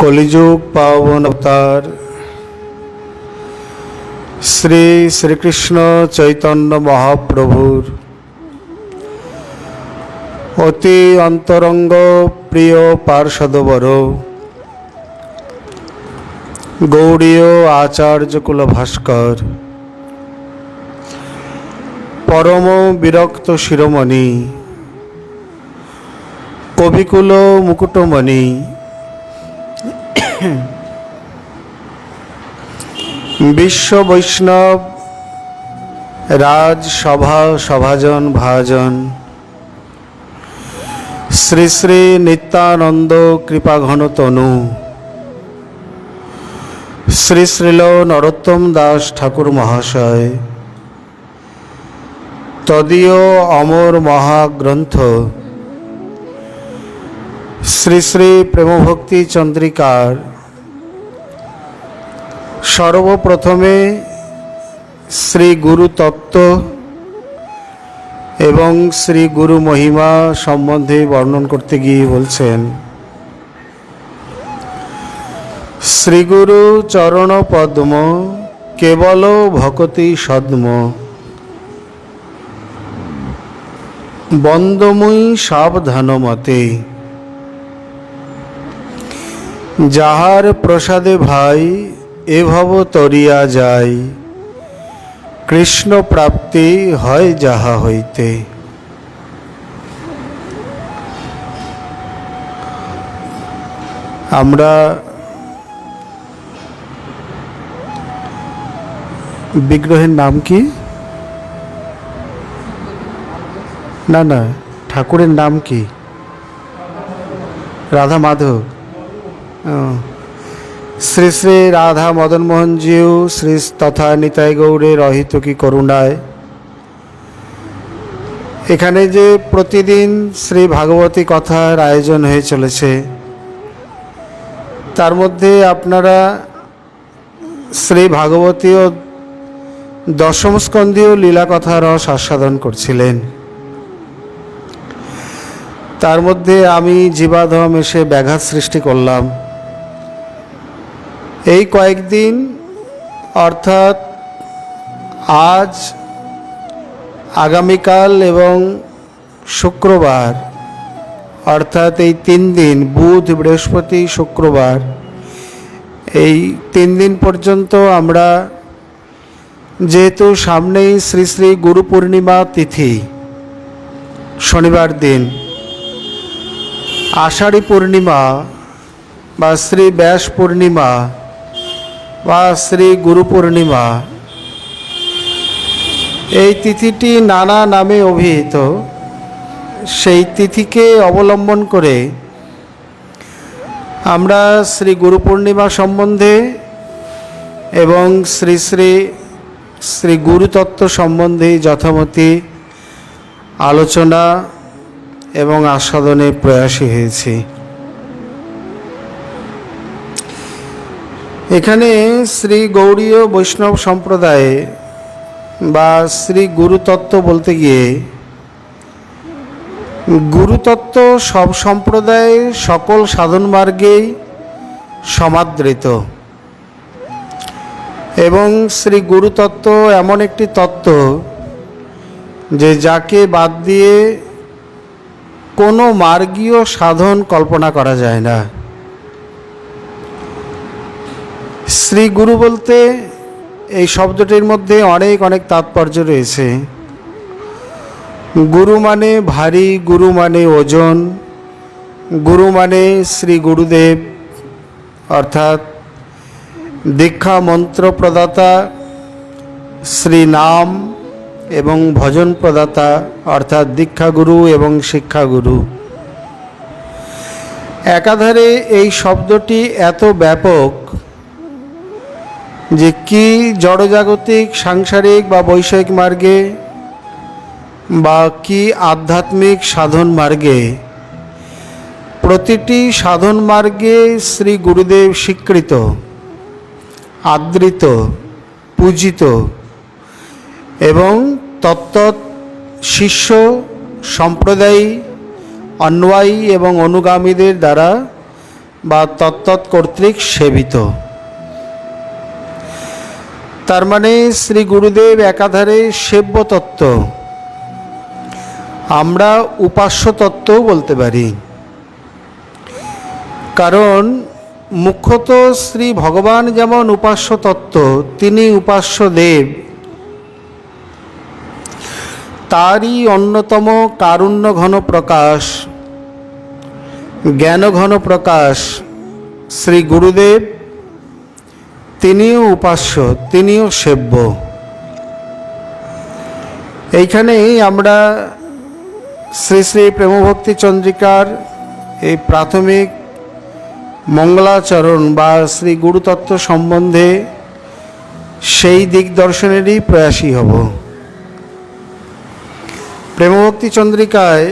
কলিযুগ পাবন অবতার শ্রী শ্রীকৃষ্ণ চৈতন্য মহাপ্রভুর অতি অন্তরঙ্গ প্রিয় পার্ষদবর গৌড়ীয় আচার্যকুল ভাস্কর পরম বিরক্ত শিরোমণি কবিকুল মুকুটমণি বিশ্ব বৈষ্ণব রাজসভা সভাজন ভাজন শ্রী শ্রী নিত্যানন্দ কৃপাঘন তনু শ্রী শ্রীল নরোত্তম দাস ঠাকুর মহাশয় তদীয় অমর মহাগ্রন্থ শ্রী শ্রী প্রেমভক্তি চন্দ্রিকার সর্বপ্রথমে শ্রী গুরু তত্ত্ব এবং শ্রী গুরু মহিমা সম্বন্ধে বর্ণন করতে গিয়ে বলছেন, শ্রীগুরু চরণ পদ্ম কেবল ভকতি সদ্ম বন্দমুই সাবধান মতে যাহার প্রসাদে ভাই এভব তরিয়া যায় কৃষ্ণ প্রাপ্তি হয় যাহা হইতে। আমরা বিগ্রহের নাম কি? না ঠাকুরের নাম কি? রাধা মাধব। শ্রী শ্রী রাধা মদন মোহনজিউ শ্রী তথা নিতাই গৌড়ের অহিত কি করুণায় এখানে যে প্রতিদিন শ্রী ভাগবতী কথার আয়োজন হয়ে চলেছে, তার মধ্যে আপনারা শ্রী ভাগবতী ও দশম স্কন্ধীয় লীলা কথা রস আস্বাদন করছিলেন। তার মধ্যে আমি জীবাধম এসে ব্যাঘাত সৃষ্টি করলাম। এই কয়েকদিন অর্থাৎ আজ, আগামীকাল এবং শুক্রবার, অর্থাৎ এই 3 দিন বুধ বৃহস্পতি শুক্রবার, এই 3 দিন পর্যন্ত আমরা, যেহেতু সামনেই শ্রী শ্রী গুরু পূর্ণিমা তিথি শনিবার দিন, আষাঢ়ী পূর্ণিমা বা শ্রী ব্যাস পূর্ণিমা বা শ্রী গুরু পূর্ণিমা, এই তিথিটি নানা নামে অভিহিত। সেই তিথিকে অবলম্বন করে আমরা শ্রী গুরু পূর্ণিমা সম্বন্ধে এবং শ্রী শ্রী শ্রী গুরুতত্ত্ব সম্বন্ধে যথামতি আলোচনা এবং আস্বাদনে প্রয়াসী হয়েছি। এখানে শ্রী গৌড়ীয় বৈষ্ণব সম্প্রদায়ে বা শ্রী গুরুতত্ত্ব বলতে গিয়ে গুরুতত্ত্ব সব সম্প্রদায়ে সকল সাধন মার্গেই সমাদৃত এবং শ্রী গুরুতত্ত্ব এমন একটি তত্ত্ব যে যাকে বাদ দিয়ে কোনো মার্গীয় সাধন কল্পনা করা যায় না। শ্রী গুরু বলতে এই শব্দটির মধ্যে অনেক তাৎপর্য রয়েছে। গুরু মানে ভারী, গুরু মানে ওজন, গুরু মানে শ্রী গুরুদেব অর্থাৎ দীক্ষা মন্ত্র প্রদাতা, শ্রী নাম এবং ভজন প্রদাতা অর্থাৎ দীক্ষাগুরু এবং শিক্ষাগুরু। একাধারে এই শব্দটি এত ব্যাপক যে কি জড়জাগতিক সাংসারিক বা বৈষয়িক মার্গে বা কি আধ্যাত্মিক সাধন মার্গে, প্রতিটি সাধন মার্গে শ্রী গুরুদেব স্বীকৃত, আদৃত, পূজিত এবং তত্ত্বৎ শিষ্য সম্প্রদায়ী, অন্বয়ী এবং অনুগামীদের দ্বারা বা তত্তৎ কর্তৃক সেবিত। তার মানে শ্রী গুরুদেব একাধারে সেব্য তত্ত্ব, আমরা উপাস্য তত্ত্বও বলতে পারি। কারণ মুখ্যত শ্রী ভগবান যেমন উপাস্য তত্ত্ব, তিনি উপাস্য দেব, তারই অন্যতম কারুণ্য ঘন প্রকাশ, জ্ঞান ঘন প্রকাশ শ্রী গুরুদেব, তিনিও উপাস্য, তিনিও সেব্য। এইখানেই আমরা শ্রী শ্রী প্রেমভক্তি চন্দ্রিকার এই প্রাথমিক মঙ্গলাচরণ বা শ্রী গুরুতত্ত্ব সম্বন্ধে সেই দিক দর্শনেরই প্রয়াসী হব। প্রেমভক্তি চন্দ্রিকায়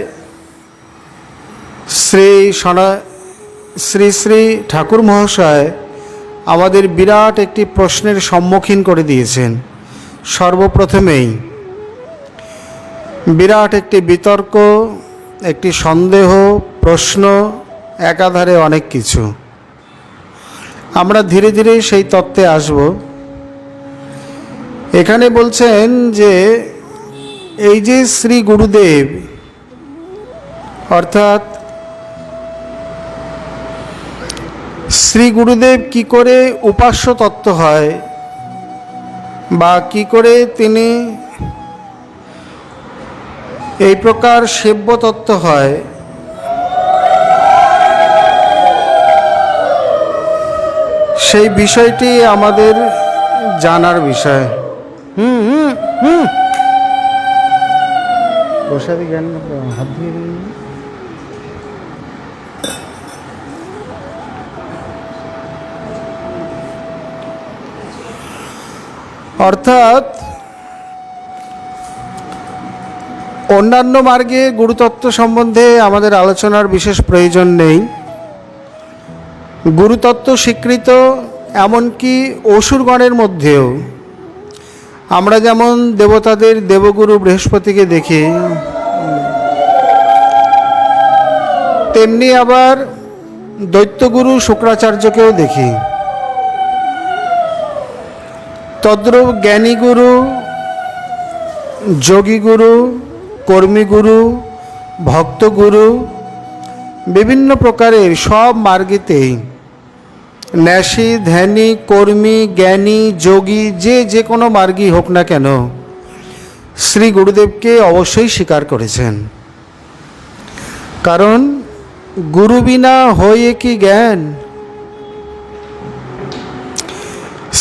শ্রী শ্রী ঠাকুর মহাশয় আমাদের বিরাট একটি প্রশ্নের সম্মুখীন করে দিয়েছেন। সর্বপ্রথমেই বিরাট একটি বিতর্ক, একটি সন্দেহ, প্রশ্ন, একাধারে অনেক কিছু। আমরা ধীরে ধীরে সেই তত্ত্বে আসব। এখানে বলছেন যে এই যে শ্রী গুরুদেব, অর্থাৎ শ্রী গুরুদেব কি করে উপাস্য তত্ত্ব হয় বা কি করে তিনি এই প্রকার সেব্য তত্ত্ব হয়, সেই বিষয়টি আমাদের জানার বিষয়। প্রসাদী জ্ঞান হাত দিয়ে দিন। অর্থাৎ অন্যান্য মার্গে গুরুতত্ত্ব সম্বন্ধে আমাদের আলোচনার বিশেষ প্রয়োজন নেই। গুরুতত্ত্ব স্বীকৃত এমনকি অসুরগণের মধ্যেও আমরা যেমন দেবতাদের দেবগুরু বৃহস্পতিকে দেখি, তেমনি আবার দৈত্যগুরু শুক্রাচার্যকেও দেখি। তদ্রূপ জ্ঞানীগুরু, যোগীগুরু, কর্মীগুরু, ভক্তগুরু, বিভিন্ন প্রকারের সব মার্গেতেই ন্যাসী, ধ্যানী, কর্মী, জ্ঞানী, যোগী, যে কোনো মার্গই হোক না কেন, শ্রী গুরুদেবকে অবশ্যই স্বীকার করেছেন। কারণ গুরু বিনা হয়ে কি জ্ঞান।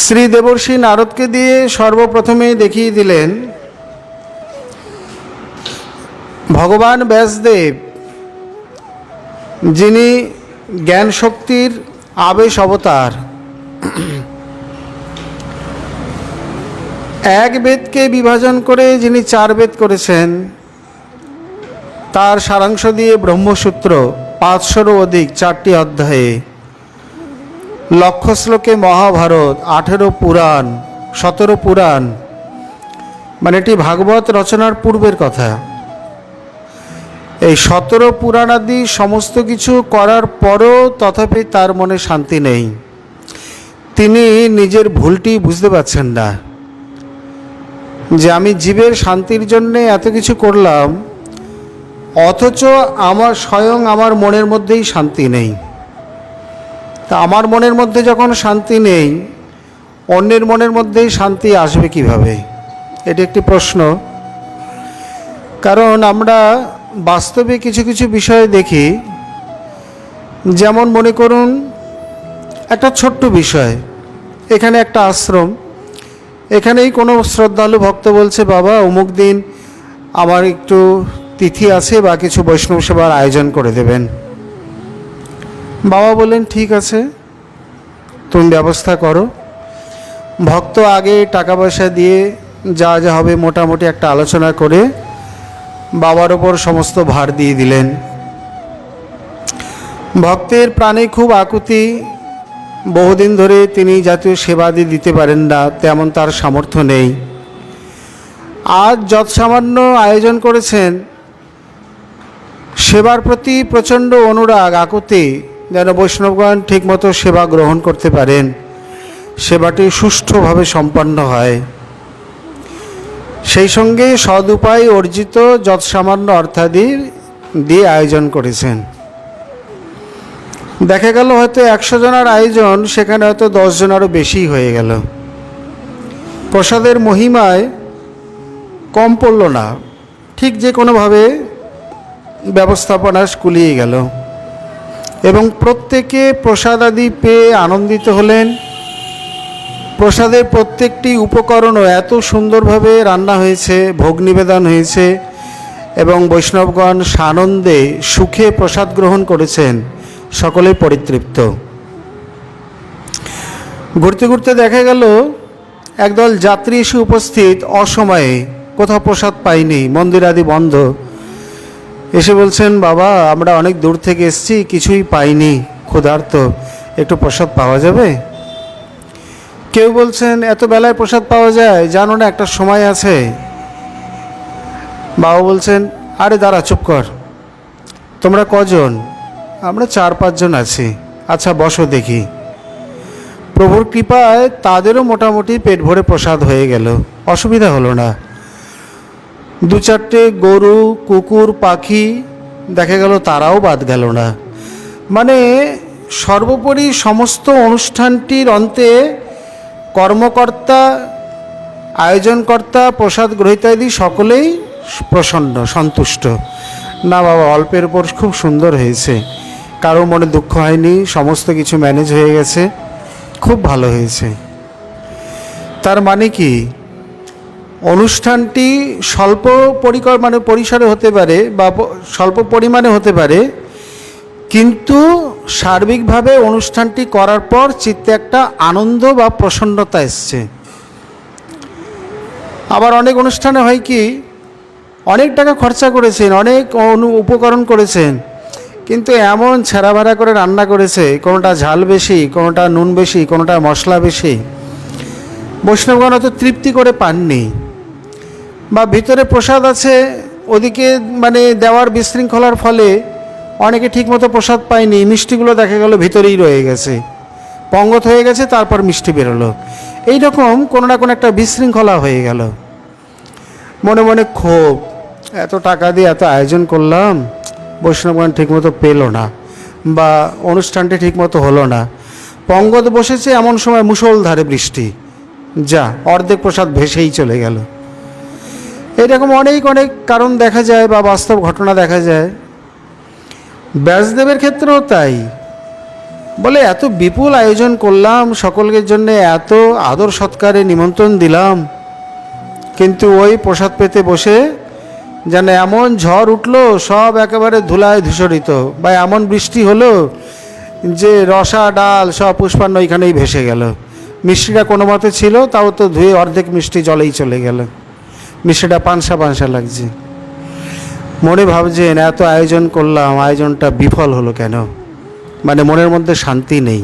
শ্রী দেবর্ষি নারদকে দিয়ে সর্বপ্রথমে দেখিয়ে দিলেন ভগবান ব্যাসদেব, যিনি জ্ঞান শক্তির আবেশ অবতার। এক বেদকে বিভাজন করে যিনি 4 বেদ করেছেন, তার সারাংশ দিয়ে ব্রহ্মসূত্র 500-ও অধিক 4টি অধ্যায়ে, লক্ষ শ্লোকে মহাভারত, 18 পুরাণ, 17 পুরাণ, মানে এটি ভাগবত রচনার পূর্বের কথা। এই 17 পুরাণাদি সমস্ত কিছু করার পরও তথাপি তার মনে শান্তি নেই। তিনি নিজের ভুলটি বুঝতে পারছেন না, যে আমি জীবের শান্তির জন্য এত কিছু করলাম, অথচ আমার স্বয়ং আমার মনের মধ্যেই শান্তি নেই। তা আমার মনের মধ্যে যখন শান্তি নেই, অন্যের মনের মধ্যেই শান্তি আসবে কিভাবে? এটি একটি প্রশ্ন। কারণ আমরা বাস্তবে কিছু কিছু বিষয় দেখি, যেমন মনে করুন একটা ছোট্ট বিষয়, এখানে একটা আশ্রম, এখানেই কোনো শ্রদ্ধালু ভক্ত বলছে, বাবা অমুক দিন আমার একটু তিথি আছে বা কিছু বৈষ্ণব সেবার আয়োজন করে দেবেন। বাবা বললেন ঠিক আছে, তুমি ব্যবস্থা করো। ভক্ত আগে টাকা পয়সা দিয়ে যা যা হবে মোটামুটি একটা আলোচনা করে বাবার ওপর সমস্ত ভার দিয়ে দিলেন। ভক্তের প্রাণে খুব আকুতি, বহুদিন ধরে তিনি জাতীয় সেবাদি দিতে পারেন না, তেমন তার সামর্থ্য নেই। আজ যৎ সামান্য আয়োজন করেছেন, সেবার প্রতি প্রচণ্ড অনুরাগ, আকুতি, যেন বৈষ্ণবগণ ঠিকমতো সেবা গ্রহণ করতে পারেন, সেবাটি সুষ্ঠুভাবে সম্পন্ন হয়। সেই সঙ্গে সদুপায় অর্জিত যৎসামান্য অর্থাদি দিয়ে আয়োজন করেছেন। দেখা গেল হয়তো 100 জনের আয়োজন, সেখানে হয়তো 10 জনেরও বেশি হয়ে গেল। প্রসাদের মহিমায় কম পড়ল না, ঠিক যে কোনোভাবে ব্যবস্থাপনা কুলিয়ে গেল এবং প্রত্যেকে প্রসাদ আদি পেয়ে আনন্দিত হলেন। প্রসাদের প্রত্যেকটি উপকরণও এত সুন্দরভাবে রান্না হয়েছে, ভোগ নিবেদন হয়েছে এবং বৈষ্ণবগণ সানন্দে সুখে প্রসাদ গ্রহণ করেছেন, সকলেই পরিতৃপ্ত। ঘুরতে ঘুরতে দেখা গেল একদল যাত্রী এসে উপস্থিত অসময়ে, কোথাও প্রসাদ পাইনি, মন্দির আদি বন্ধ। এসে বলছেন, বাবা আমরা অনেক দূর থেকে এসেছি, কিছুই পাইনি, ক্ষুধার্ত, একটু প্রসাদ পাওয়া যাবে? কেউ বলছেন, এত বেলায় প্রসাদ পাওয়া যায়, জানো না একটা সময় আছে? বাবা বলছেন, আরে দাঁড়া, চুপ কর, তোমরা কজন? আমরা 4-5 জন আছি। আচ্ছা বসো দেখি। প্রভুর কৃপায় তাদেরও মোটামুটি পেট ভরে প্রসাদ হয়ে গেল, অসুবিধা হলো না। 2-4টে গরু, কুকুর, পাখি দেখা গেল তারাও বাদ গেল না। মানে সর্বোপরি সমস্ত অনুষ্ঠানটির অন্তে কর্মকর্তা, আয়োজনকর্তা, প্রসাদ গ্রহীতাদি সকলেই প্রসন্ন, সন্তুষ্ট। না বাবা, অল্পের উপর খুব সুন্দর হয়েছে, কারো মনে দুঃখ হয়নি, সমস্ত কিছু ম্যানেজ হয়ে গেছে, খুব ভালো হয়েছে। তার মানে কি, অনুষ্ঠানটি স্বল্প পরিসরে হতে পারে বা স্বল্প পরিমাণে হতে পারে, কিন্তু সার্বিকভাবে অনুষ্ঠানটি করার পর চিত্তে একটা আনন্দ বা প্রসন্নতা এসছে। আবার অনেক অনুষ্ঠানে হয় কি, অনেক টাকা খরচা করেছেন, অনেক উপকরণ করেছেন, কিন্তু এমন ছেঁড়াভাড়া করে রান্না করেছে, কোনোটা ঝাল বেশি, কোনোটা নুন বেশি, কোনোটা মশলা বেশি, বৈষ্ণবগণ অত তৃপ্তি করে পাননি। বা ভিতরে প্রসাদ আছে, ওদিকে মানে দেওয়ার বিশৃঙ্খলার ফলে অনেকে ঠিকমতো প্রসাদ পায়নি, মিষ্টিগুলো দেখা গেল ভিতরেই রয়ে গেছে, পঙ্গত হয়ে গেছে, তারপর মিষ্টি বেরোলো। এইরকম কোনো না কোনো একটা বিশৃঙ্খলা হয়ে গেল। মনে মনে ক্ষোভ, এত টাকা দিয়ে এত আয়োজন করলাম, বৈষ্ণবগণ ঠিকমতো পেল না, বা অনুষ্ঠানটি ঠিকমতো হলো না। পঙ্গত বসেছে, এমন সময় মুষলধারে বৃষ্টি, যা অর্ধেক প্রসাদ ভেসেই চলে গেল। এরকম অনেক অনেক কারণ দেখা যায় বা বাস্তব ঘটনা দেখা যায়। ব্যাসদেবের ক্ষেত্রেও তাই। বলে এত বিপুল আয়োজন করলাম, সকলের জন্য এত আদর সৎকারে নিমন্ত্রণ দিলাম, কিন্তু ওই প্রসাদ পেতে বসে যেন এমন ঝড় উঠলো, সব একেবারে ধুলায় ধূসরিত, বা এমন বৃষ্টি হলো যে রসা ডাল সব পুষ্পান্ন এখানেই ভেসে গেল। মিষ্টিটা কোনো মতে ছিল, তাও তো ধুয়ে অর্ধেক মিষ্টি জলেই চলে গেল, মিষ্টিটা পানসা পানসা লাগছে। মনে ভাবছেন, এত আয়োজন করলাম, আয়োজনটা বিফল হলো কেন? মানে মনের মধ্যে শান্তি নেই।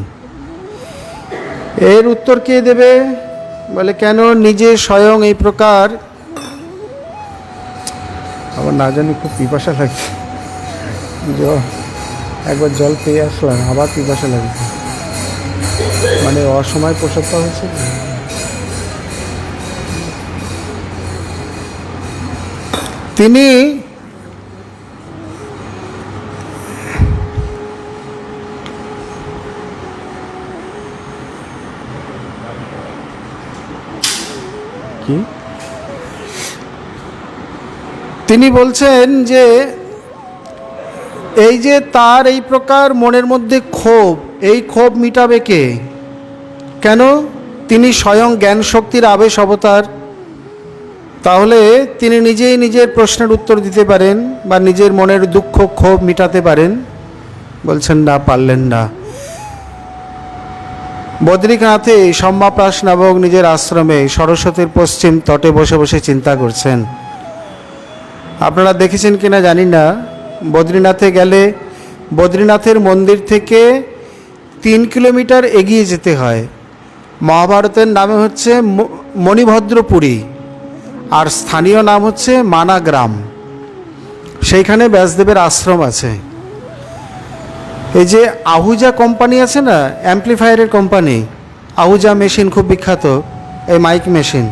এর উত্তর কে দেবে? বলে কেন নিজে স্বয়ং এই প্রকার। আবার না জানি খুব পিপাসা লাগছে, একবার জল পেয়ে আসলাম, আবার পিপাসা লাগছে, মানে অসময় প্রসাদ পাওয়া হয়েছে। তিনি তিনি বলছেন যে এই যে তার এই প্রকার মনের মধ্যে ক্ষোভ, এই ক্ষোভ মিটাবে কে? কেন? তিনি স্বয়ং জ্ঞান শক্তির আবেশ অবতার। তাহলে তিনি নিজেই নিজের প্রশ্নের উত্তর দিতে পারেন বা নিজের মনের দুঃখ ক্ষোভ মিটাতে পারেন। বলছেন না, পারলেন না। বদ্রিনাথে সম্মাপ্রাস নামক নিজের আশ্রমে সরস্বতীর পশ্চিম তটে বসে বসে চিন্তা করছেন। আপনারা দেখেছেন কিনা জানি না, বদ্রিনাথে গেলে বদ্রিনাথের মন্দির থেকে 3 কিলোমিটার এগিয়ে যেতে হয়। মহাভারতের নামে হচ্ছে মণিভদ্রপুরী, আর স্থানীয় নাম হচ্ছে মানাগ্রাম। সেইখানে ব্যাসদেবের আশ্রম আছে। এই যে আহুজা কোম্পানি আছে না, অ্যাম্প্লিফায়ারের কোম্পানি, আহুজা মেশিন খুব বিখ্যাত, এই মাইক মেশিন।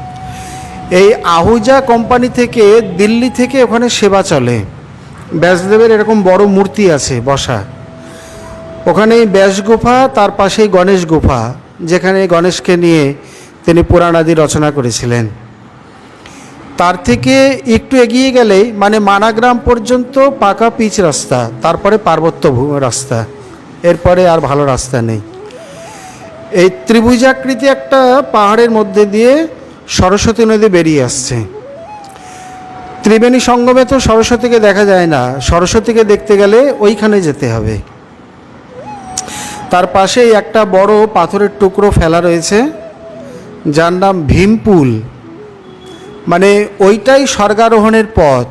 এই আহুজা কোম্পানি থেকে দিল্লি থেকে ওখানে সেবা চলে। ব্যাসদেবের এরকম বড় মূর্তি আছে বসা ওখানে, ব্যাস গুফা, তার পাশেই গণেশ গুফা, যেখানে গণেশকে নিয়ে তিনি পুরাণাদি রচনা করেছিলেন। তার থেকে একটু এগিয়ে গেলেই মানে মানাগ্রাম পর্যন্ত পাকা পিচ রাস্তা, তারপরে পার্বত্য রাস্তা, এরপরে আর ভালো রাস্তা নেই। এই ত্রিভুজাকৃতি একটা পাহাড়ের মধ্যে দিয়ে সরস্বতী নদী বেরিয়ে আসছে। ত্রিবেণী সঙ্গমে তো সরস্বতীকে দেখা যায় না, সরস্বতীকে দেখতে গেলে ওইখানে যেতে হবে। তার পাশেই একটা বড় পাথরের টুকরো ফেলা রয়েছে, যার নাম ভীমপুল, মানে ওইটাই স্বর্গারোহণের পথ।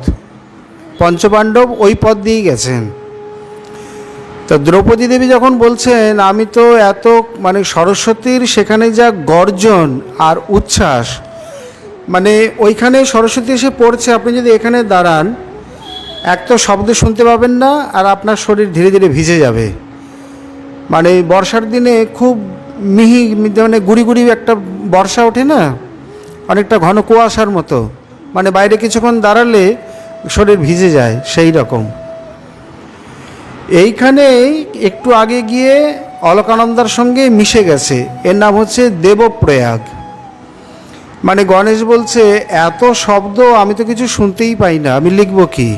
পঞ্চপাণ্ডব ওই পথ দিয়েই গেছেন। তো দ্রৌপদী দেবী যখন বলছেন আমি তো এত মানে সরস্বতীর সেখানে যা গর্জন আর উচ্ছ্বাস, মানে ওইখানে সরস্বতী এসে পড়ছে, আপনি যদি এখানে দাঁড়ান এক তো শব্দ শুনতে পাবেন না, আর আপনার শরীর ধীরে ধীরে ভিজে যাবে। মানে বর্ষার দিনে খুব মিহি মানে গুড়ি গুড়ি একটা বর্ষা ওঠে না, অনেকটা ঘন কুয়াশার মতো, মানে বাইরে কিছুক্ষণ দাঁড়ালে শরীর ভিজে যায়, সেই রকম। এইখানে একটু আগে গিয়ে অলকানন্দার সঙ্গে মিশে গেছে, এর নাম হচ্ছে দেবপ্রয়াগ। মানে গণেশ বলছে এত শব্দ আমি তো কিছু শুনতেই পাই না, আমি লিখব কি?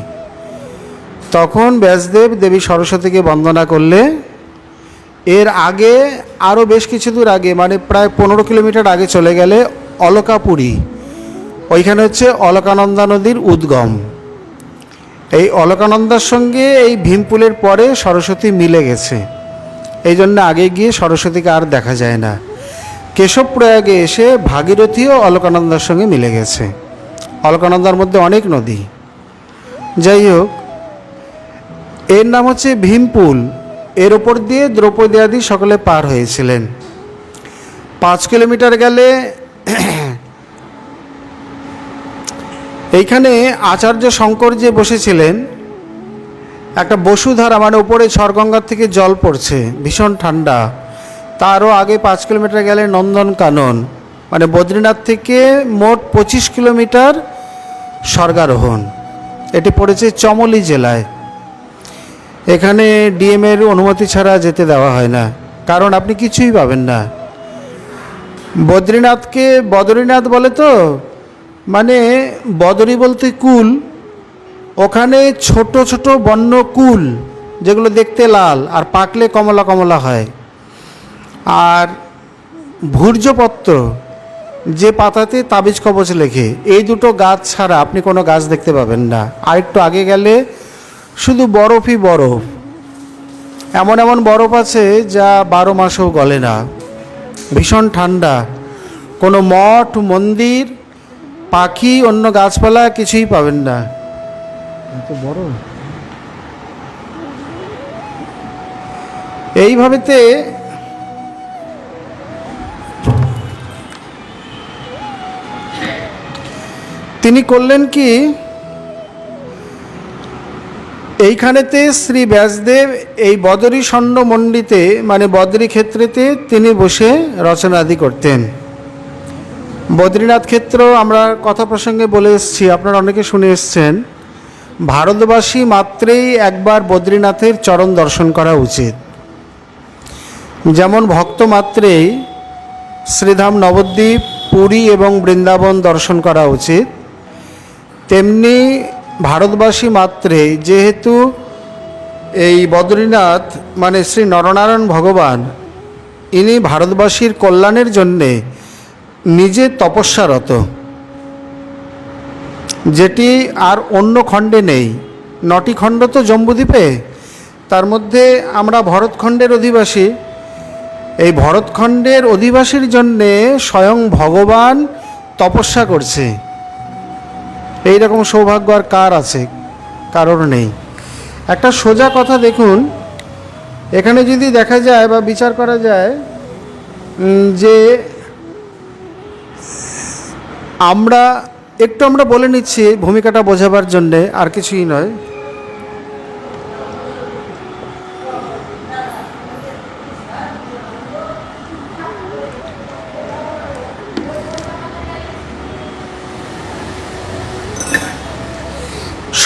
তখন ব্যাসদেব দেবী সরস্বতীকে বন্দনা করলে। এর আগে আরও বেশ কিছু দূর আগে, মানে প্রায় 15 কিলোমিটার আগে চলে গেলে অলকাপুরী, ওইখানে হচ্ছে অলকানন্দা নদীর উদ্গম। এই অলকানন্দার সঙ্গে এই ভীমপুলের পরে সরস্বতী মিলে গেছে, এই জন্য আগে গিয়ে সরস্বতীকে আর দেখা যায় না। কেশবপ্রয়াগে এসে ভাগীরথীও অলকানন্দার সঙ্গে মিলে গেছে। অলকানন্দার মধ্যে অনেক নদী, যাই হোক, এর নাম হচ্ছে ভীমপুল। এর ওপর দিয়ে দ্রৌপদী আদি সকলে পার হয়েছিলেন। 5 কিলোমিটার গেলে এইখানে আচার্য শঙ্কর যে বসেছিলেন, একটা বসুধারা, মানে ওপরে ঝড়গঙ্গার থেকে জল পড়ছে, ভীষণ ঠান্ডা। তারও আগে 5 কিলোমিটার গেলে নন্দনকানন, মানে বদ্রীনাথ থেকে মোট 25 কিলোমিটার স্বর্গারোহণ। এটি পড়েছে চমোলি জেলায়। এখানে ডিএমের অনুমতি ছাড়া যেতে দেওয়া হয় না, কারণ আপনি কিছুই পাবেন না। বদ্রীনাথকে বদরীনাথ বলে তো, মানে বদরী বলতে কুল, ওখানে ছোট ছোট বন্য কুল যেগুলো দেখতে লাল আর পাকলে কমলা কমলা হয়, আর ভূর্জপত্র যে পাতাতে তাবিজ কবচ লেখে, এই দুটো গাছ ছাড়া আপনি কোনো গাছ দেখতে পাবেন না। আরেকটু আগে গেলে শুধু বরফই বরফ, এমন এমন বরফ আছে যা 12 মাসেও গলে না, ভীষণ ঠান্ডা। কোনো মঠ মন্দির পাখি অন্য গাছপালা কিছুই পাবেন না, এত বড়। এইভাবেতে তিনি করলেন কি, এইখানেতে শ্রী ব্যাসদেব এই বদরী স্বর্ণ মণ্ডিতে, মানে বদ্রী ক্ষেত্রেতে তিনি বসে রচনা আদি করতেন। বদ্রীনাথ ক্ষেত্র আমরা কথা প্রসঙ্গে বলে এসেছি, আপনারা অনেকে শুনে এসছেন। ভারতবাসী মাত্রেই একবার বদ্রীনাথের চরণ দর্শন করা উচিত। যেমন ভক্ত মাত্রেই শ্রীধাম নবদ্বীপ, পুরী এবং বৃন্দাবন দর্শন করা উচিত, তেমনি ভারতবাসী মাত্রে যেহেতু এই বদ্রীনাথ মানে শ্রী নরনারায়ণ ভগবান, ইনি ভারতবাসীর কল্যাণের জন্যে নিজে তপস্যারত, যেটি আর অন্য খণ্ডে নেই। 9টি খণ্ড তো জম্বুদ্বীপে, তার মধ্যে আমরা ভরতখণ্ডের অধিবাসী। এই ভরতখণ্ডের অধিবাসীর জন্যে স্বয়ং ভগবান তপস্যা করছে। এই রকম সৌভাগ্য আর কার আছে? কারোর নেই। একটা সোজা কথা দেখুন, এখানে যদি দেখা যায় বা বিচার করা যায় যে আমরা বলে নিচ্ছি ভূমিকাটা বোঝাবার জন্যে, আর কিছুই নয়।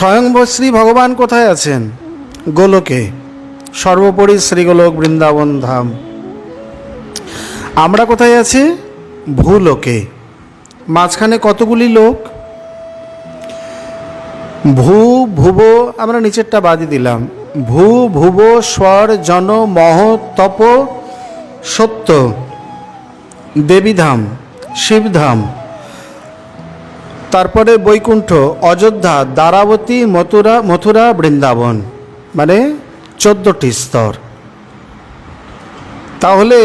স্বয়ং শ্রী ভগবান কোথায় আছেন? গোলকে, সর্বোপরি শ্রীগোলক বৃন্দাবন ধাম। আমরা কোথায় আছি? ভূলোকে। মাঝখানে কতগুলি লোক? ভূ ভুব, আমরা নিচেরটা বাদই দিলাম। ভূ ভুব স্বর জন মহ তপ সত্য, দেবীধাম, শিবধাম, তারপরে বৈকুণ্ঠ, অযোধ্যা, দ্বারাবতী, মথুরা, বৃন্দাবন, মানে 14টি স্তর। তাহলে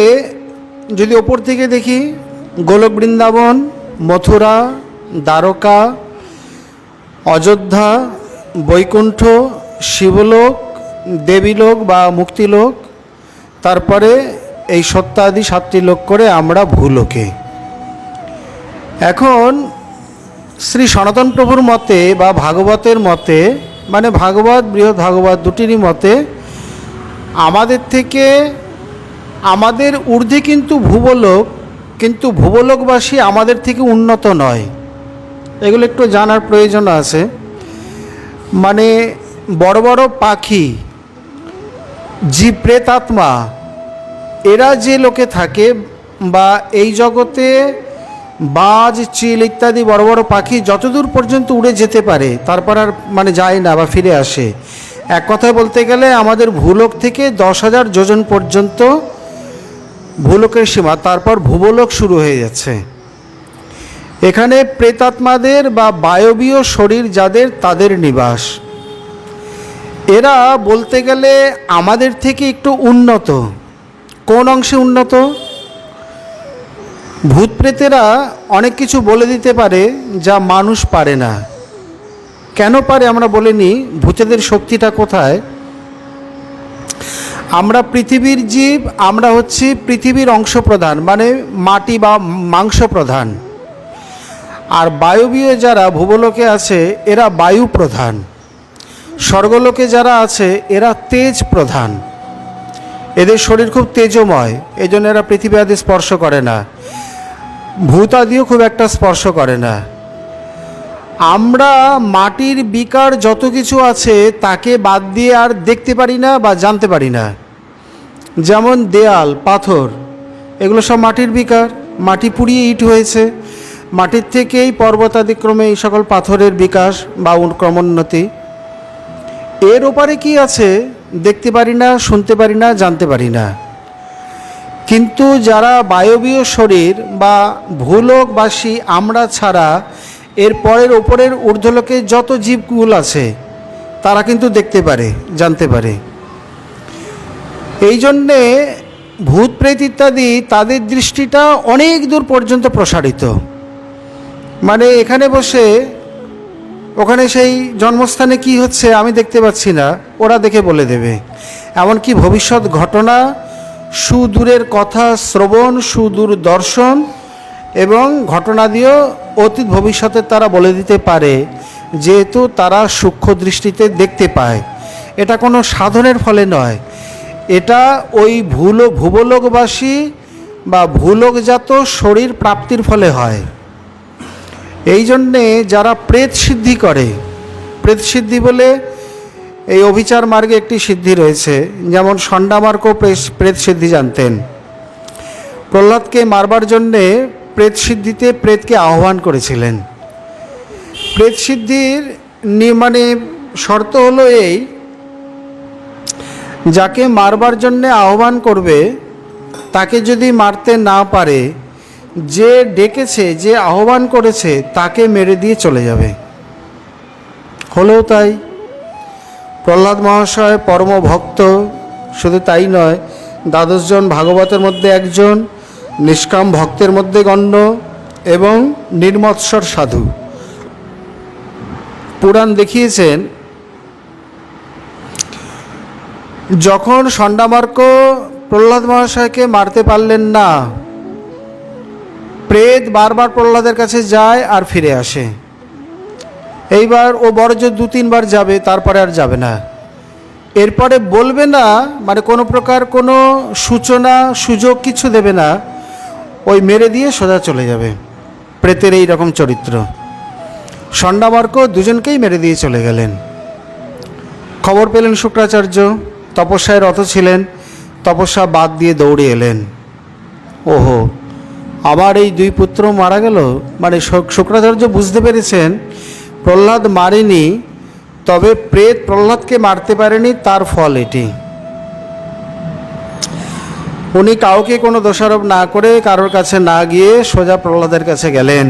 যদি ওপর থেকে দেখি, গোলক বৃন্দাবন, মথুরা, দ্বারকা, অযোধ্যা, বৈকুণ্ঠ, শিবলোক, দেবীলোক বা মুক্তিলোক, তারপরে এই সত্যাদি 7টি লোক করে আমরা ভূলোকে। এখন শ্রী সনাতন প্রভুর মতে বা ভাগবতের মতে, মানে ভাগবত বৃহৎ ভাগবত দুটিরই মতে, আমাদের থেকে আমাদের ঊর্ধ্বে কিন্তু ভূবলোক, কিন্তু ভূবলোকবাসী আমাদের থেকে উন্নত নয়। এগুলো একটু জানার প্রয়োজন আছে। মানে বড় বড় পাখি, জীব, প্রেতাত্মা, এরা যে লোকে থাকে বা এই জগতে বাজ, চিল ইত্যাদি বড় বড় পাখি যতদূর পর্যন্ত উড়ে যেতে পারে, তারপর আর মানে যায় না বা ফিরে আসে। এক কথায় বলতে গেলে আমাদের ভূলোক থেকে 10,000 যোজন পর্যন্ত ভূলোকের সীমা, তারপর ভূবলোক শুরু হয়ে যাচ্ছে। এখানে প্রেতাত্মাদের বা বায়বীয় শরীর যাদের, তাদের নিবাস। এরা বলতে গেলে আমাদের থেকে একটু উন্নত। কোন অংশে উন্নত? ভূত প্রেতেরা অনেক কিছু বলে দিতে পারে যা মানুষ পারে না। কেন পারে আমরা বলে নিই, ভূতেদের শক্তিটা কোথায়? আমরা পৃথিবীর জীব, আমরা হচ্ছি পৃথিবীর অংশ প্রধান, মানে মাটি বা মাংস প্রধান। আর বায়বীয় যারা ভূবলোকে আছে এরা বায়ু প্রধান। স্বর্গলোকে যারা আছে এরা তেজ প্রধান। এদের শরীর খুব তেজময়, এই জন্য এরা পৃথিবী আদি স্পর্শ করে না, ভূত আদিও খুব একটা স্পর্শ করে না। আমরা মাটির বিকার যত কিছু আছে তাকে বাদ দিয়ে আর দেখতে পারি না বা জানতে পারি না। যেমন দেয়াল, পাথর, এগুলো সব মাটির বিকার, মাটি পুড়িয়ে ইট হয়েছে। মাটির থেকেই পর্বতাদিক্রমে এই সকল পাথরের বিকাশ বা ক্রমোন্নতি। এর ওপারে কি আছে দেখতে পারি না, শুনতে পারি না, জানতে পারি না। কিন্তু যারা বায়বীয় শরীর বা ভূলোকবাসী আমরা ছাড়া এর পরের ওপরের ঊর্ধ্বলোকে যত জীবগুলো আছে তারা কিন্তু দেখতে পারে, জানতে পারে। এই জন্যে ভূত প্রেত ইত্যাদি তাদের দৃষ্টিটা অনেক দূর পর্যন্ত প্রসারিত। মানে এখানে বসে ওখানে সেই জন্মস্থানে কি হচ্ছে আমি দেখতে পাচ্ছি না, ওরা দেখে বলে দেবে। এমনকি ভবিষ্যৎ ঘটনা, সুদূরের কথা শ্রবণ, সুদূর দর্শন এবং ঘটনা দিয়েও অতীত ভবিষ্যতের তারা বলে দিতে পারে, যেহেতু তারা সূক্ষ্ম দৃষ্টিতে দেখতে পায়। এটা কোনো সাধনের ফলে নয়, এটা ওই ভূবলোকবাসী বা ভূলোকজাত শরীর প্রাপ্তির ফলে হয়। এই জন্যে যারা প্রেত সিদ্ধি করে, প্রেত সিদ্ধি বলে এই অভিচার মার্গে একটি সিদ্ধি রয়েছে, যেমন ষণ্ডামার্কও প্রেত সিদ্ধি জানতেন। প্রহ্লাদকে মারবার জন্যে প্রেত সিদ্ধিতে প্রেতকে আহ্বান করেছিলেন। প্রেত সিদ্ধির মানে শর্ত হলো এই, যাকে মারবার জন্যে আহ্বান করবে তাকে যদি মারতে না পারে, যে ডেকেছে, যে আহ্বান করেছে তাকে মেরে দিয়ে চলে যাবে। হলেও তাই। প্রহ্লাদ মহাশয় পরম ভক্ত, শুধু তাই নয়, 12 জন ভাগবতের মধ্যে একজন, নিষ্কাম ভক্তের মধ্যে গণ্য এবং নির্মৎসর সাধু। পুরাণ দেখিয়েছেন, যখন ষণ্ডামার্ক প্রহ্লাদ মহাশয়কে মারতে পারলেন না, প্রেত বারবার প্রহ্লাদের কাছে যায় আর ফিরে আসে। এইবার ও বড় জোর 2-3 বার যাবে, তারপরে আর যাবে না। এরপরে বলবে না, মানে কোনো প্রকার কোনো সূচনা সুযোগ কিছু দেবে না, ওই মেরে দিয়ে সোজা চলে যাবে। প্রেতের এই রকম চরিত্র। ষণ্ডামার্ক দুজনকেই মেরে দিয়ে চলে গেলেন। খবর পেলেন শুক্রাচার্য, তপস্যায় রত ছিলেন, তপস্যা বাদ দিয়ে দৌড়ে এলেন। ওহো, আবার এই দুই পুত্র মারা গেল। মানে শুক্রাচার্য বুঝতে পেরেছেন প্রহ্লাদ মারেনি, তবে প্রেত প্রহ্লাদকে মারতে পারেনি, তার ফল এটি। উনি কাউকে কোনো দোষারোপ না করে, কারোর কাছে না গিয়ে সোজা প্রহ্লাদের কাছে গেলেন।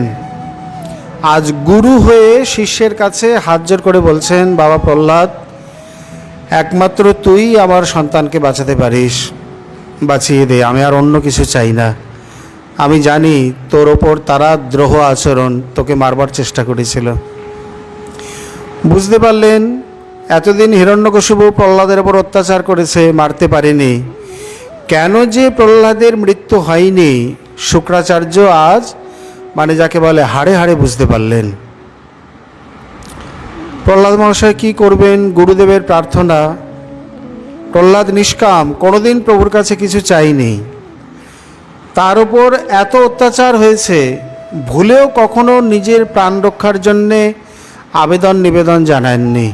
আজ গুরু হয়ে শিষ্যের কাছে হাত জোর করে বলছেন, বাবা প্রহ্লাদ, একমাত্র তুই আমার সন্তানকে বাঁচাতে পারিস, বাঁচিয়ে দে, আমি আর অন্য কিছু চাই না। আমি জানি তোর ওপর তারা দ্রোহ আচরণ, তোকে মারবার চেষ্টা করেছিল। বুঝতে পারলেন এতদিন হিরণ্যকশিপু প্রহ্লাদের ওপর অত্যাচার করেছে, মারতে পারেনি। কেন যে প্রহ্লাদের মৃত্যু হয়নি শুক্রাচার্য আজ মানে যাকে বলে হাড়ে হাড়ে বুঝতে পারলেন। প্রহ্লাদ মহাশয় কী করবেন? গুরুদেবের প্রার্থনা। প্রহ্লাদ নিষ্কাম, কোনোদিন প্রভুর কাছে কিছু চাইনি, তার ওপর এত অত্যাচার হয়েছে, ভুলেও কখনো নিজের প্রাণ রক্ষার জন্যে আবেদন নিবেদন জানাননি।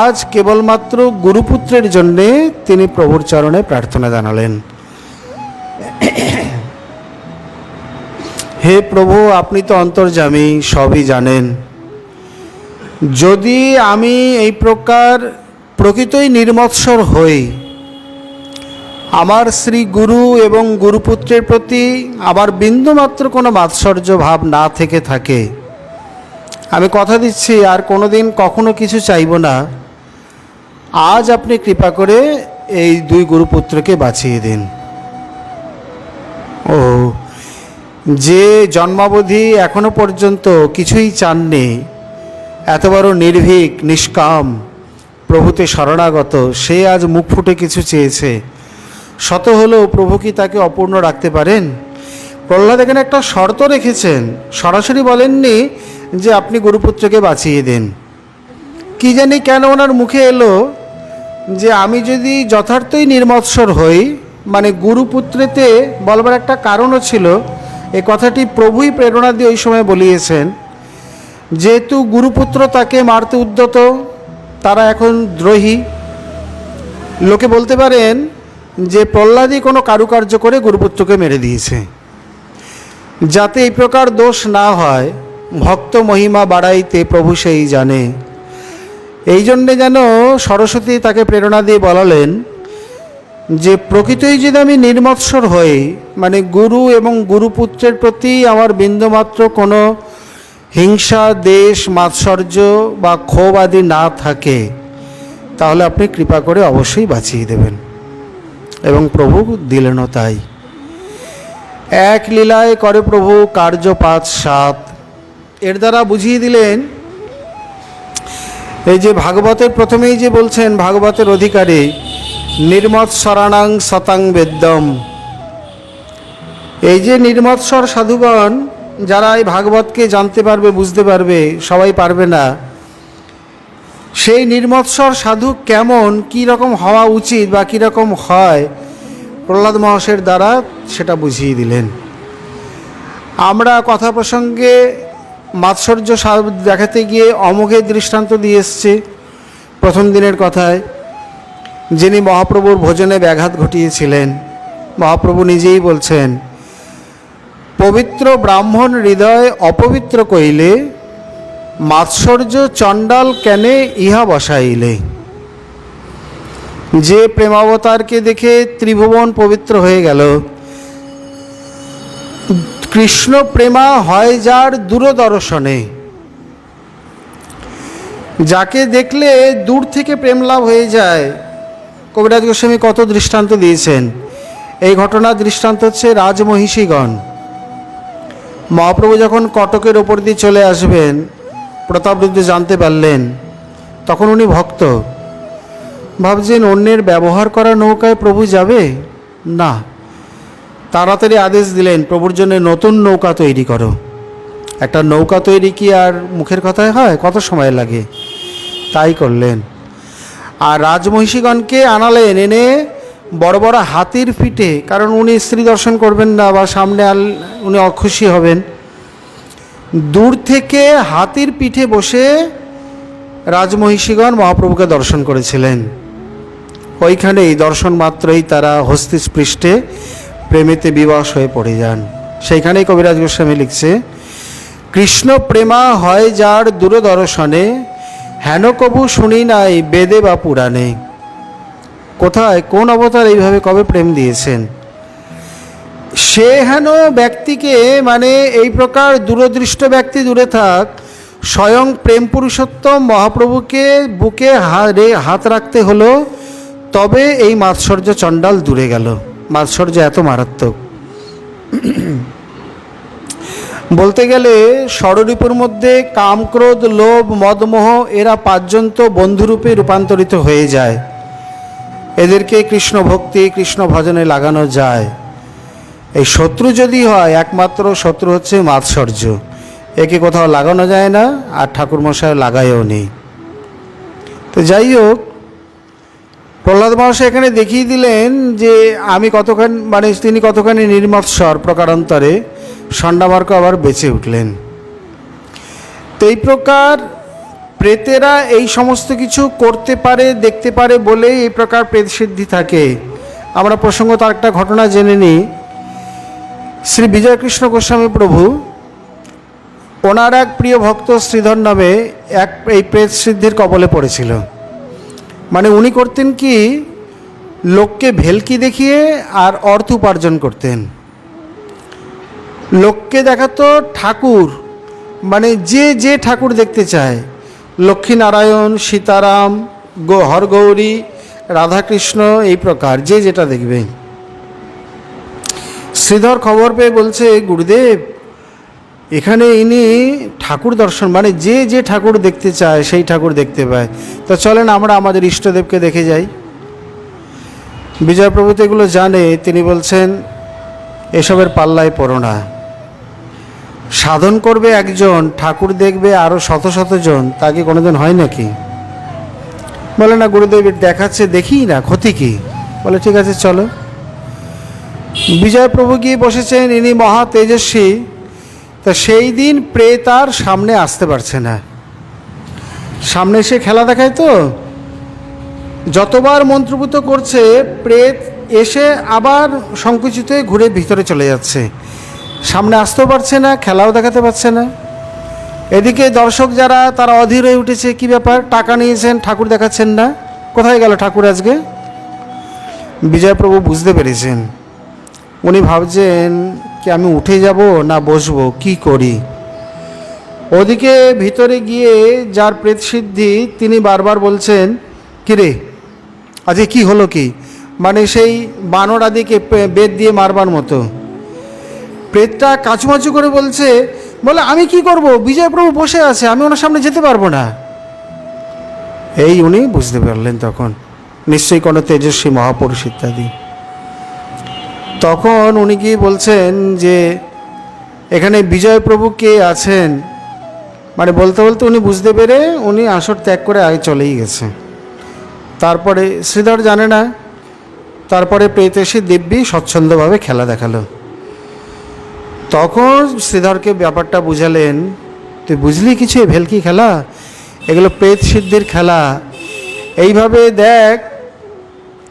আজ কেবলমাত্র গুরুপুত্রের জন্যে তিনি প্রভুর চরণে প্রার্থনা জানালেন। হে প্রভু, আপনি তো অন্তর্যামী, সবই জানেন। যদি আমি এই প্রকার প্রকৃতই নির্মৎসর হই, আমার শ্রী গুরু এবং গুরুপুত্রের প্রতি আমার বিন্দুমাত্র কোনো মাৎসর্য ভাব না থেকে থাকে, আমি কথা দিচ্ছি আর কোনোদিন কখনো কিছু চাইব না। আজ আপনি কৃপা করে এই দুই গুরুপুত্রকে বাঁচিয়ে দিন। ও, যে জন্মাবধি এখনো পর্যন্ত কিছুই চাননি, এত বড় নির্ভীক নিষ্কাম প্রভুতে শরণাগত, সে আজ মুখ ফুটে কিছু চেয়েছে। শত হলেও প্রভু কি তাকে অপূর্ণ রাখতে পারেন? প্রহ্লাদ এখানে একটা শর্ত রেখেছেন, সরাসরি বলেননি যে আপনি গুরুপুত্রকে বাঁচিয়ে দিন। কি জানি কেন ওনার মুখে এলো যে আমি যদি যথার্থই নির্মৎসর হই, মানে গুরুপুত্রেতে বলবার একটা কারণও ছিল। এই কথাটি প্রভুই প্রেরণা দিয়ে ওই সময় বলিয়েছেন, যেহেতু গুরুপুত্র তাকে মারতে উদ্যত, তারা এখন দ্রোহী। লোকে বলতে পারেন যে প্রহ্লাদই কোনো কারুকার্য করে গুরুপুত্রকে মেরে দিয়েছে। যাতে এই প্রকার দোষ না হয়, ভক্ত মহিমা বাড়াইতে প্রভু সেই জানে। এই জন্যে যেন সরস্বতী তাকে প্রেরণা দিয়ে বলালেন যে প্রকৃতই যদি আমি নির্মৎসর হই, মানে গুরু এবং গুরুপুত্রের প্রতি আমার বিন্দুমাত্র কোনো হিংসা, দেশ, মাৎসর্য বা ক্ষোভ আদি না থাকে, তাহলে আপনি কৃপা করে অবশ্যই বাঁচিয়ে দেবেন। এবং প্রভু দিলেনও তাই। এক লীলায় করে প্রভু কার্য ৫-৭, এর দ্বারা বুঝিয়ে দিলেন। এই যে ভাগবতের প্রথমেই যে বলছেন, ভাগবতের অধিকারী নির্মৎসরাণাং শতাং বেদ্যম, এই যে নির্মৎসর সাধুগণ যারা এই ভাগবতকে জানতে পারবে, বুঝতে পারবে, সবাই পারবে না, সেই নির্মৎসর সাধু কেমন, কী রকম হওয়া উচিত বা কীরকম হয়, প্রহ্লাদ মহাশয়ের দ্বারা সেটা বুঝিয়ে দিলেন। আমরা কথা প্রসঙ্গে মাৎসর্য দেখাতে গিয়ে অমোঘের দৃষ্টান্ত দিয়ে এসছি প্রথম দিনের কথায়, যিনি মহাপ্রভুর ভোজনে ব্যাঘাত ঘটিয়েছিলেন। মহাপ্রভু নিজেই বলছেন, পবিত্র ব্রাহ্মণ হৃদয় অপবিত্র কইলে মাৎসর্য চণ্ডাল কেনে ইহা বসাইলে। যে প্রেমাবতারকে দেখে ত্রিভুবন পবিত্র হয়ে গেল, কৃষ্ণ প্রেমা হয় যার দূরদর্শনে, যাকে দেখলে দূর থেকে প্রেম লাভ হয়ে যায়। কবিরাজ গোস্বামী কত দৃষ্টান্ত দিয়েছেন। এই ঘটনার দৃষ্টান্ত হচ্ছে রাজমহিষীগণ। মহাপ্রভু যখন কটকের ওপর দিয়ে চলে আসবেন, প্রতাপরুদ্র জানতে পারলেন, তখন উনি ভক্ত, ভাবছেন অন্যের ব্যবহার করা নৌকায় প্রভু যাবে না। তাড়াতাড়ি আদেশ দিলেন, প্রভুর জন্য নতুন নৌকা তৈরি করো। একটা নৌকা তৈরি কি আর মুখের কথায় হয়? কত সময় লাগে? তাই করলেন। আর রাজমহিষীগণকে আনালেন, এনে বড় বড় হাতির পিঠে, কারণ উনি স্ত্রী দর্শন করবেন না বা সামনে উনি অখুশি হবেন, দূর থেকে হাতির পিঠে বসে রাজমহিষীগণ মহাপ্রভুকে দর্শন করেছিলেন। ওইখানেই দর্শন মাত্রই তারা হস্তিস্পৃষ্টে প্রেমেতে বিবশ হয়ে পড়ে যান। সেইখানেই কবিরাজ গোস্বামী লিখছে, কৃষ্ণ প্রেমা হয় যার দূরদর্শনে, হেন কবু শুনি নাই বেদে বা পুরাণে। কোথায় কোন অবতার এইভাবে কবে প্রেম দিয়েছেন? সে হেন ব্যক্তিকে, মানে এই প্রকার দূরদৃষ্ট ব্যক্তি দূরে থাক, স্বয়ং প্রেম পুরুষোত্তম মহাপ্রভুকে বুকে হাত রাখতে হলো, তবে এই মাৎসর্য চণ্ডাল দূরে গেল। মাৎসর্য এত মারাত্মক। বলতে গেলে ষড়রিপুর মধ্যে কাম, ক্রোধ, লোভ, মদমোহ এরা পাঁচজন তো বন্ধুরূপে রূপান্তরিত হয়ে যায়। এদেরকে কৃষ্ণ ভক্তি, কৃষ্ণ ভজনে লাগানো যায়। এই শত্রু যদি হয়, একমাত্র শত্রু হচ্ছে মাৎসর্য। একে কোথাও লাগানো যায় না, আর ঠাকুরমশাই লাগায়ও নেই। তো যাই হোক, প্রহ্লাদ মহাশয় এখানে দেখিয়ে দিলেন যে আমি কতখানি, মানে তিনি কতখানি নির্মৎসর। প্রকারান্তরে ষণ্ডামার্ক আবার বেঁচে উঠলেন। তো এই প্রকার প্রেতেরা এই সমস্ত কিছু করতে পারে, দেখতে পারে বলেই এই প্রকার প্রেত সিদ্ধি থাকে। আমরা প্রসঙ্গত একটা ঘটনা জেনে নিই। শ্রী বিজয়কৃষ্ণ গোস্বামী প্রভু, ওনার এক প্রিয় ভক্ত শ্রীধর নামে এই প্রেত সিদ্ধির কবলে পড়েছিল। মানে উনি করতেন কি, লোককে ভেলকি দেখিয়ে আর অর্থ উপার্জন করতেন। লোককে দেখাতো ঠাকুর, মানে যে যে ঠাকুর দেখতে চায়, লক্ষ্মীনারায়ণ, সীতারাম, হরগৌরী, রাধাকৃষ্ণ, এই প্রকার যে যেটা দেখবে। শ্রীধর খবর পেয়ে বলছে, গুরুদেব এখানে ইনি ঠাকুর দর্শন, মানে যে যে ঠাকুর দেখতে চায় সেই ঠাকুর দেখতে পায়। তো চলেন আমরা আমাদের ইষ্টদেবকে দেখে যাই। বিজয়প্রভু তো এগুলো জানে। তিনি বলছেন, এসবের পাল্লায় পড়ো না। সাধন করবে একজন, ঠাকুর দেখবে আরও শত শত জন, তা কি কোনোদিন হয় নাকি? বলে না গুরুদেব দেখাচ্ছে, দেখি না, ক্ষতি কি? বলে ঠিক আছে চলো। বিজয়প্রভু গিয়ে বসেছেন, ইনি মহা তেজস্বী। তা সেই দিন প্রেত আর সামনে আসতে পারছে না। সামনে এসে খেলা দেখায়, তো যতবার মন্ত্রপুত করছে প্রেত এসে আবার সংকুচিত হয়ে ঘুরে ভিতরে চলে যাচ্ছে। সামনে আসতেও পারছে না, খেলাও দেখাতে পারছে না। এদিকে দর্শক যারা, তারা অধীর হয়ে উঠেছে, কি ব্যাপার, টাকা নিয়েছেন ঠাকুর দেখাচ্ছেন না, কোথায় গেল ঠাকুর আজকে? বিজয়প্রভু বুঝতে পেরেছেন। উনি ভাবছেন কি আমি উঠে যাব না বসবো, কি করি? ওদিকে ভিতরে গিয়ে যার প্রেত সিদ্ধি, তিনি বারবার বলছেন, কিরে আজকে কি হলো কি? মানে সেই বানর আদিকে বেদ দিয়ে মারবার মতো। প্রেতটা কাচুমাচু করে বলছে, বলে আমি কি করব, বিজয়প্রভু বসে আছে, আমি ওনার সামনে যেতে পারবো না। এই উনি বুঝতে পারলেন তখন, নিশ্চয়ই কোনো তেজস্বী মহাপুরুষ ইত্যাদি। তখন উনি কি বলছেন যে এখানে বিজয়প্রভু কে আছেন, মানে বলতে বলতে উনি বুঝতে পেরে উনি আসর ত্যাগ করে আগে চলেই গেছে। তারপরে শ্রীধর জানে না। তারপরে প্রেত এসে দিব্যি স্বচ্ছন্দভাবে খেলা দেখালো। তখন শ্রীধরকে ব্যাপারটা বুঝালেন, তুই বুঝলি কিছু, ভেলকি খেলা, এগুলো প্রেত সিদ্ধির খেলা। এইভাবে দেখ,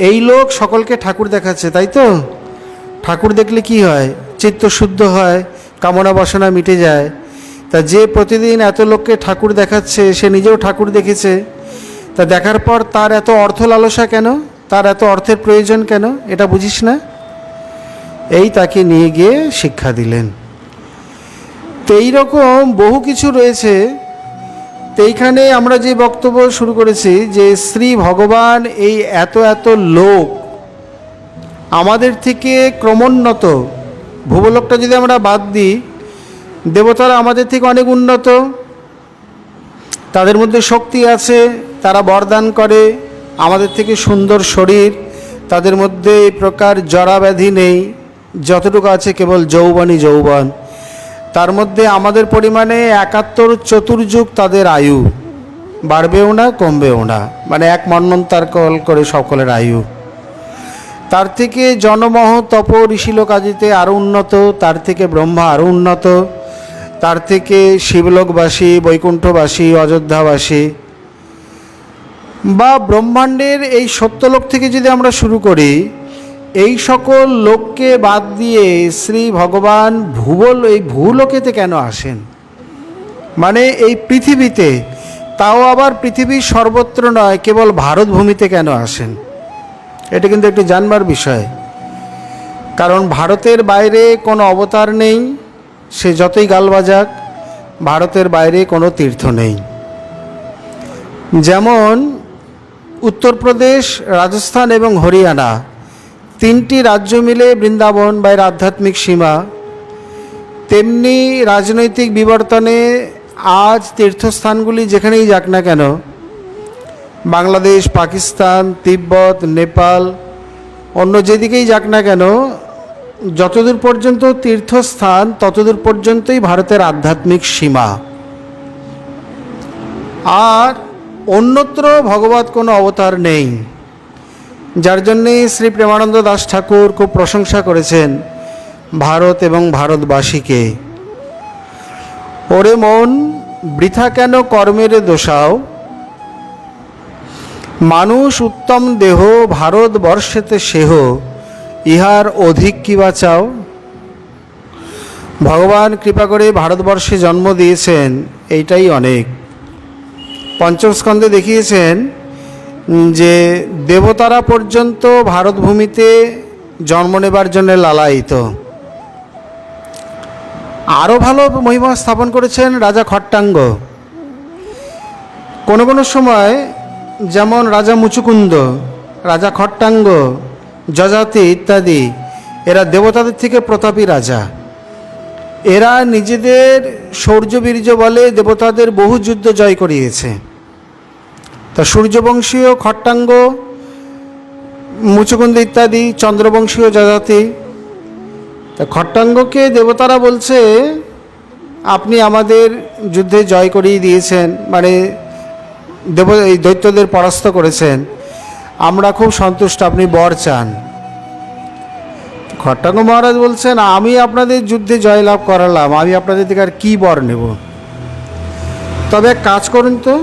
এই লোক সকলকে ঠাকুর দেখাচ্ছে, তাই তো? ঠাকুর দেখলে কি হয়, চিত্ত শুদ্ধ হয়, কামনা বাসনা মিটে যায়। তা যে প্রতিদিন এত লোককে ঠাকুর দেখাচ্ছে, সে নিজেও ঠাকুর দেখেছে। তা দেখার পর তার এত অর্থ লালসা কেন, তার এত অর্থের প্রয়োজন কেন, এটা বুঝিস না? এই তাকে নিয়ে গিয়ে শিক্ষা দিলেন। তো এইরকম বহু কিছু রয়েছে। তো এইখানে আমরা যে বক্তব্য শুরু করেছি যে শ্রী ভগবান এই এত এত লোক আমাদের থেকে ক্রমোন্নত, ভূগোলকটা যদি আমরা বাদ দিই, দেবতারা আমাদের থেকে অনেক উন্নত, তাদের মধ্যে শক্তি আছে, তারা বরদান করে, আমাদের থেকে সুন্দর শরীর, তাদের মধ্যে এই প্রকার জরা ব্যাধি নেই, যতটুকু আছে কেবল যৌবনই যৌবন। তার মধ্যে আমাদের পরিমাণে 71 চতুর্যুগ তাদের আয়ু, বাড়বেও না কমবেও না, মানে এক মন্বন্তর করে সকলের আয়ু। তার থেকে জনমহ তপ ঋষিলোক আদিতে আরও উন্নত, তার থেকে ব্রহ্মা আরও উন্নত, তার থেকে শিবলোকবাসী, বৈকুণ্ঠবাসী, অযোধ্যাবাসী, বা ব্রহ্মাণ্ডের এই সত্যলোক থেকে যদি আমরা শুরু করি, এই সকল লোককে বাদ দিয়ে শ্রী ভগবান এই ভূলোকেতে কেন আসেন, মানে এই পৃথিবীতে, তাও আবার পৃথিবীর সর্বত্র নয়, কেবল ভারত ভূমিতে কেন আসেন? এটা কিন্তু একটু জানবার বিষয়। কারণ ভারতের বাইরে কোনো অবতার নেই, সে যতই গাল বাজাক, ভারতের বাইরে কোনো তীর্থ নেই। যেমন উত্তরপ্রদেশ, রাজস্থান এবং হরিয়ানা, তিনটি রাজ্য মিলে বৃন্দাবন বা এর আধ্যাত্মিক সীমা, তেমনি রাজনৈতিক বিবর্তনে আজ তীর্থস্থানগুলি যেখানেই যাক না কেন, বাংলাদেশ, পাকিস্তান, তিব্বত, নেপাল, অন্য যেদিকেই যাক না কেন, যতদূর পর্যন্ত তীর্থস্থান ততদূর পর্যন্তই ভারতের আধ্যাত্মিক সীমা। আর অন্যত্র ভগবত কোনো অবতার নেই, যার জন্যে শ্রী প্রেমানন্দ দাস ঠাকুর খুব প্রশংসা করেছেন ভারত এবং ভারতবাসীকে। ওরে মন, বৃথা কেন কর্মের দোষাও, মানুষ উত্তম দেহ ভারতবর্ষেতে সেহ, ইহার অধিক কি বা চাও? ভগবান কৃপা করে ভারতবর্ষে জন্ম দিয়েছেন, এইটাই অনেক। পঞ্চম স্কন্ধে দেখিয়েছেন যে দেবতারা পর্যন্ত ভারতভূমিতে জন্ম নেবার জন্য লালায়িত। আরও ভালো মহিমা স্থাপন করেছেন রাজা খট্টাঙ্গ। কোনো কোনো সময় যেমন রাজা মুচুকুন্দ, রাজা খট্টাঙ্গ, যজাতি ইত্যাদি, এরা দেবতাদের থেকে প্রতাপী রাজা। এরা নিজেদের শৌর্যবীর্য বলে দেবতাদের বহু যুদ্ধ জয় করিয়েছে। তা সূর্যবংশীয় খট্টাঙ্গ, মুচুকুন্দ ইত্যাদি, চন্দ্রবংশীয় যজাতি। তা খট্টাঙ্গকে দেবতারা বলছে, আপনি আমাদের যুদ্ধে জয় করিয়ে দিয়েছেন, মানে এই দৈত্যদের পরাস্ত করেছেন, আমরা খুব সন্তুষ্ট, আপনি বর চান। খট্টাঙ্গ মহারাজ বলছেন, আমি আপনাদের যুদ্ধে জয়লাভ করালাম, আমি আপনাদের থেকে আর কী বর নেব? তবে এক কাজ করুন তো,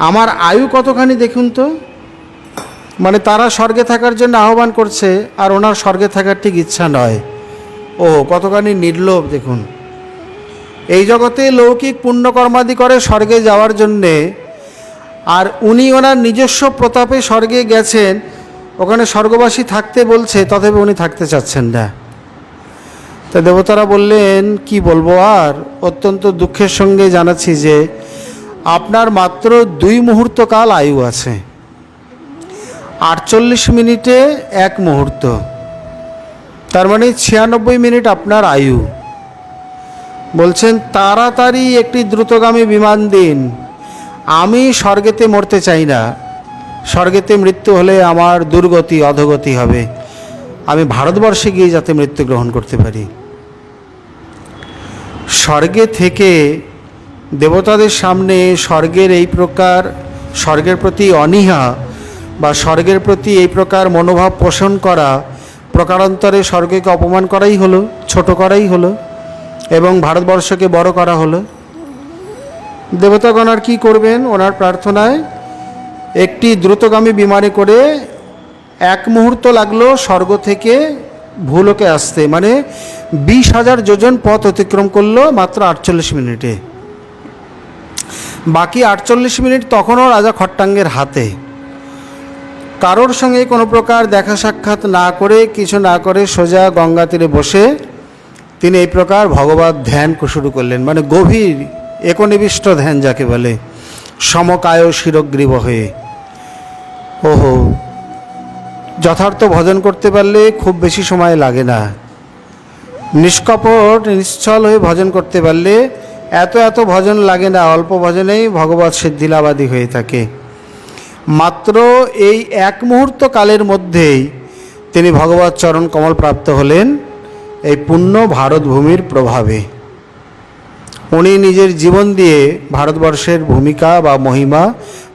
আমার আয়ু কতখানি দেখুন তো। মানে তারা স্বর্গে থাকার জন্য আহ্বান করছে, আর ওনার স্বর্গে থাকার ঠিক ইচ্ছা নয়। ও কতখানি নির্লোভ দেখুন। এই জগতে লৌকিক পুণ্যকর্মাদি করে স্বর্গে যাওয়ার জন্যে, আর উনি ওনার নিজস্ব প্রতাপে স্বর্গে গেছেন, ওখানে স্বর্গবাসী থাকতে বলছে, তথাপি উনি থাকতে চাচ্ছেন না। তা দেবতারা বললেন, কি বলবো আর, অত্যন্ত দুঃখের সঙ্গে জানাচ্ছি যে আপনার মাত্র 2 মুহূর্ত কাল আয়ু আছে, 48 মিনিটে 1 মুহূর্ত, তার মানে 96 মিনিট আপনার আয়ু। বলছেন তাড়াতাড়ি একটি দ্রুতগামী বিমান দিন, আমি স্বর্গেতে মরতে চাই না, স্বর্গেতে মৃত্যু হলে আমার দুর্গতি অধোগতি হবে, আমি ভারতবর্ষে গিয়ে যাতে মৃত্যুগ্রহণ করতে পারি। স্বর্গে থেকে দেবতাদের সামনে স্বর্গের এই প্রকার, স্বর্গের প্রতি অনীহা বা স্বর্গের প্রতি এই প্রকার মনোভাব পোষণ করা, প্রকারান্তরে স্বর্গকে অপমান করাই হলো, ছোট করাই হলো, এবং ভারতবর্ষকে বড় করা হলো। দেবতাগণ আর কী করবেন? ওনার প্রার্থনায় একটি দ্রুতগামী বিমানে করে 1 মুহূর্ত লাগলো স্বর্গ থেকে ভূলোকে আসতে, মানে 20,000 যোজন পথ অতিক্রম করলো মাত্র 48 মিনিটে। বাকি 48 মিনিট তখনও রাজা খট্টাঙ্গের হাতে। কারোর সঙ্গে কোনো প্রকার দেখা সাক্ষাৎ না করে, কিছু না করে, সোজা গঙ্গা তীরে বসে তিনি এই প্রকার ভগবত ধ্যান শুরু করলেন, মানে গভীর একনিবিষ্ট ধ্যান যাকে বলে, সমকায় শিরগ্রীব হয়ে। ওহো, যথার্থ ভজন করতে পারলে খুব বেশি সময় লাগে না। নিষ্কপট নিশ্চল হয়ে ভজন করতে পারলে এত ভজন লাগে না, অল্প ভজনেই ভগবত সিদ্ধিলাভাদী হয়ে থাকে। মাত্র এই 1 মুহূর্ত কালের মধ্যেই তিনি ভগবত চরণ কমল প্রাপ্ত হলেন এই পুণ্য ভারতভূমির প্রভাবে। উনি নিজের জীবন দিয়ে ভারতবর্ষের ভূমিকা বা মহিমা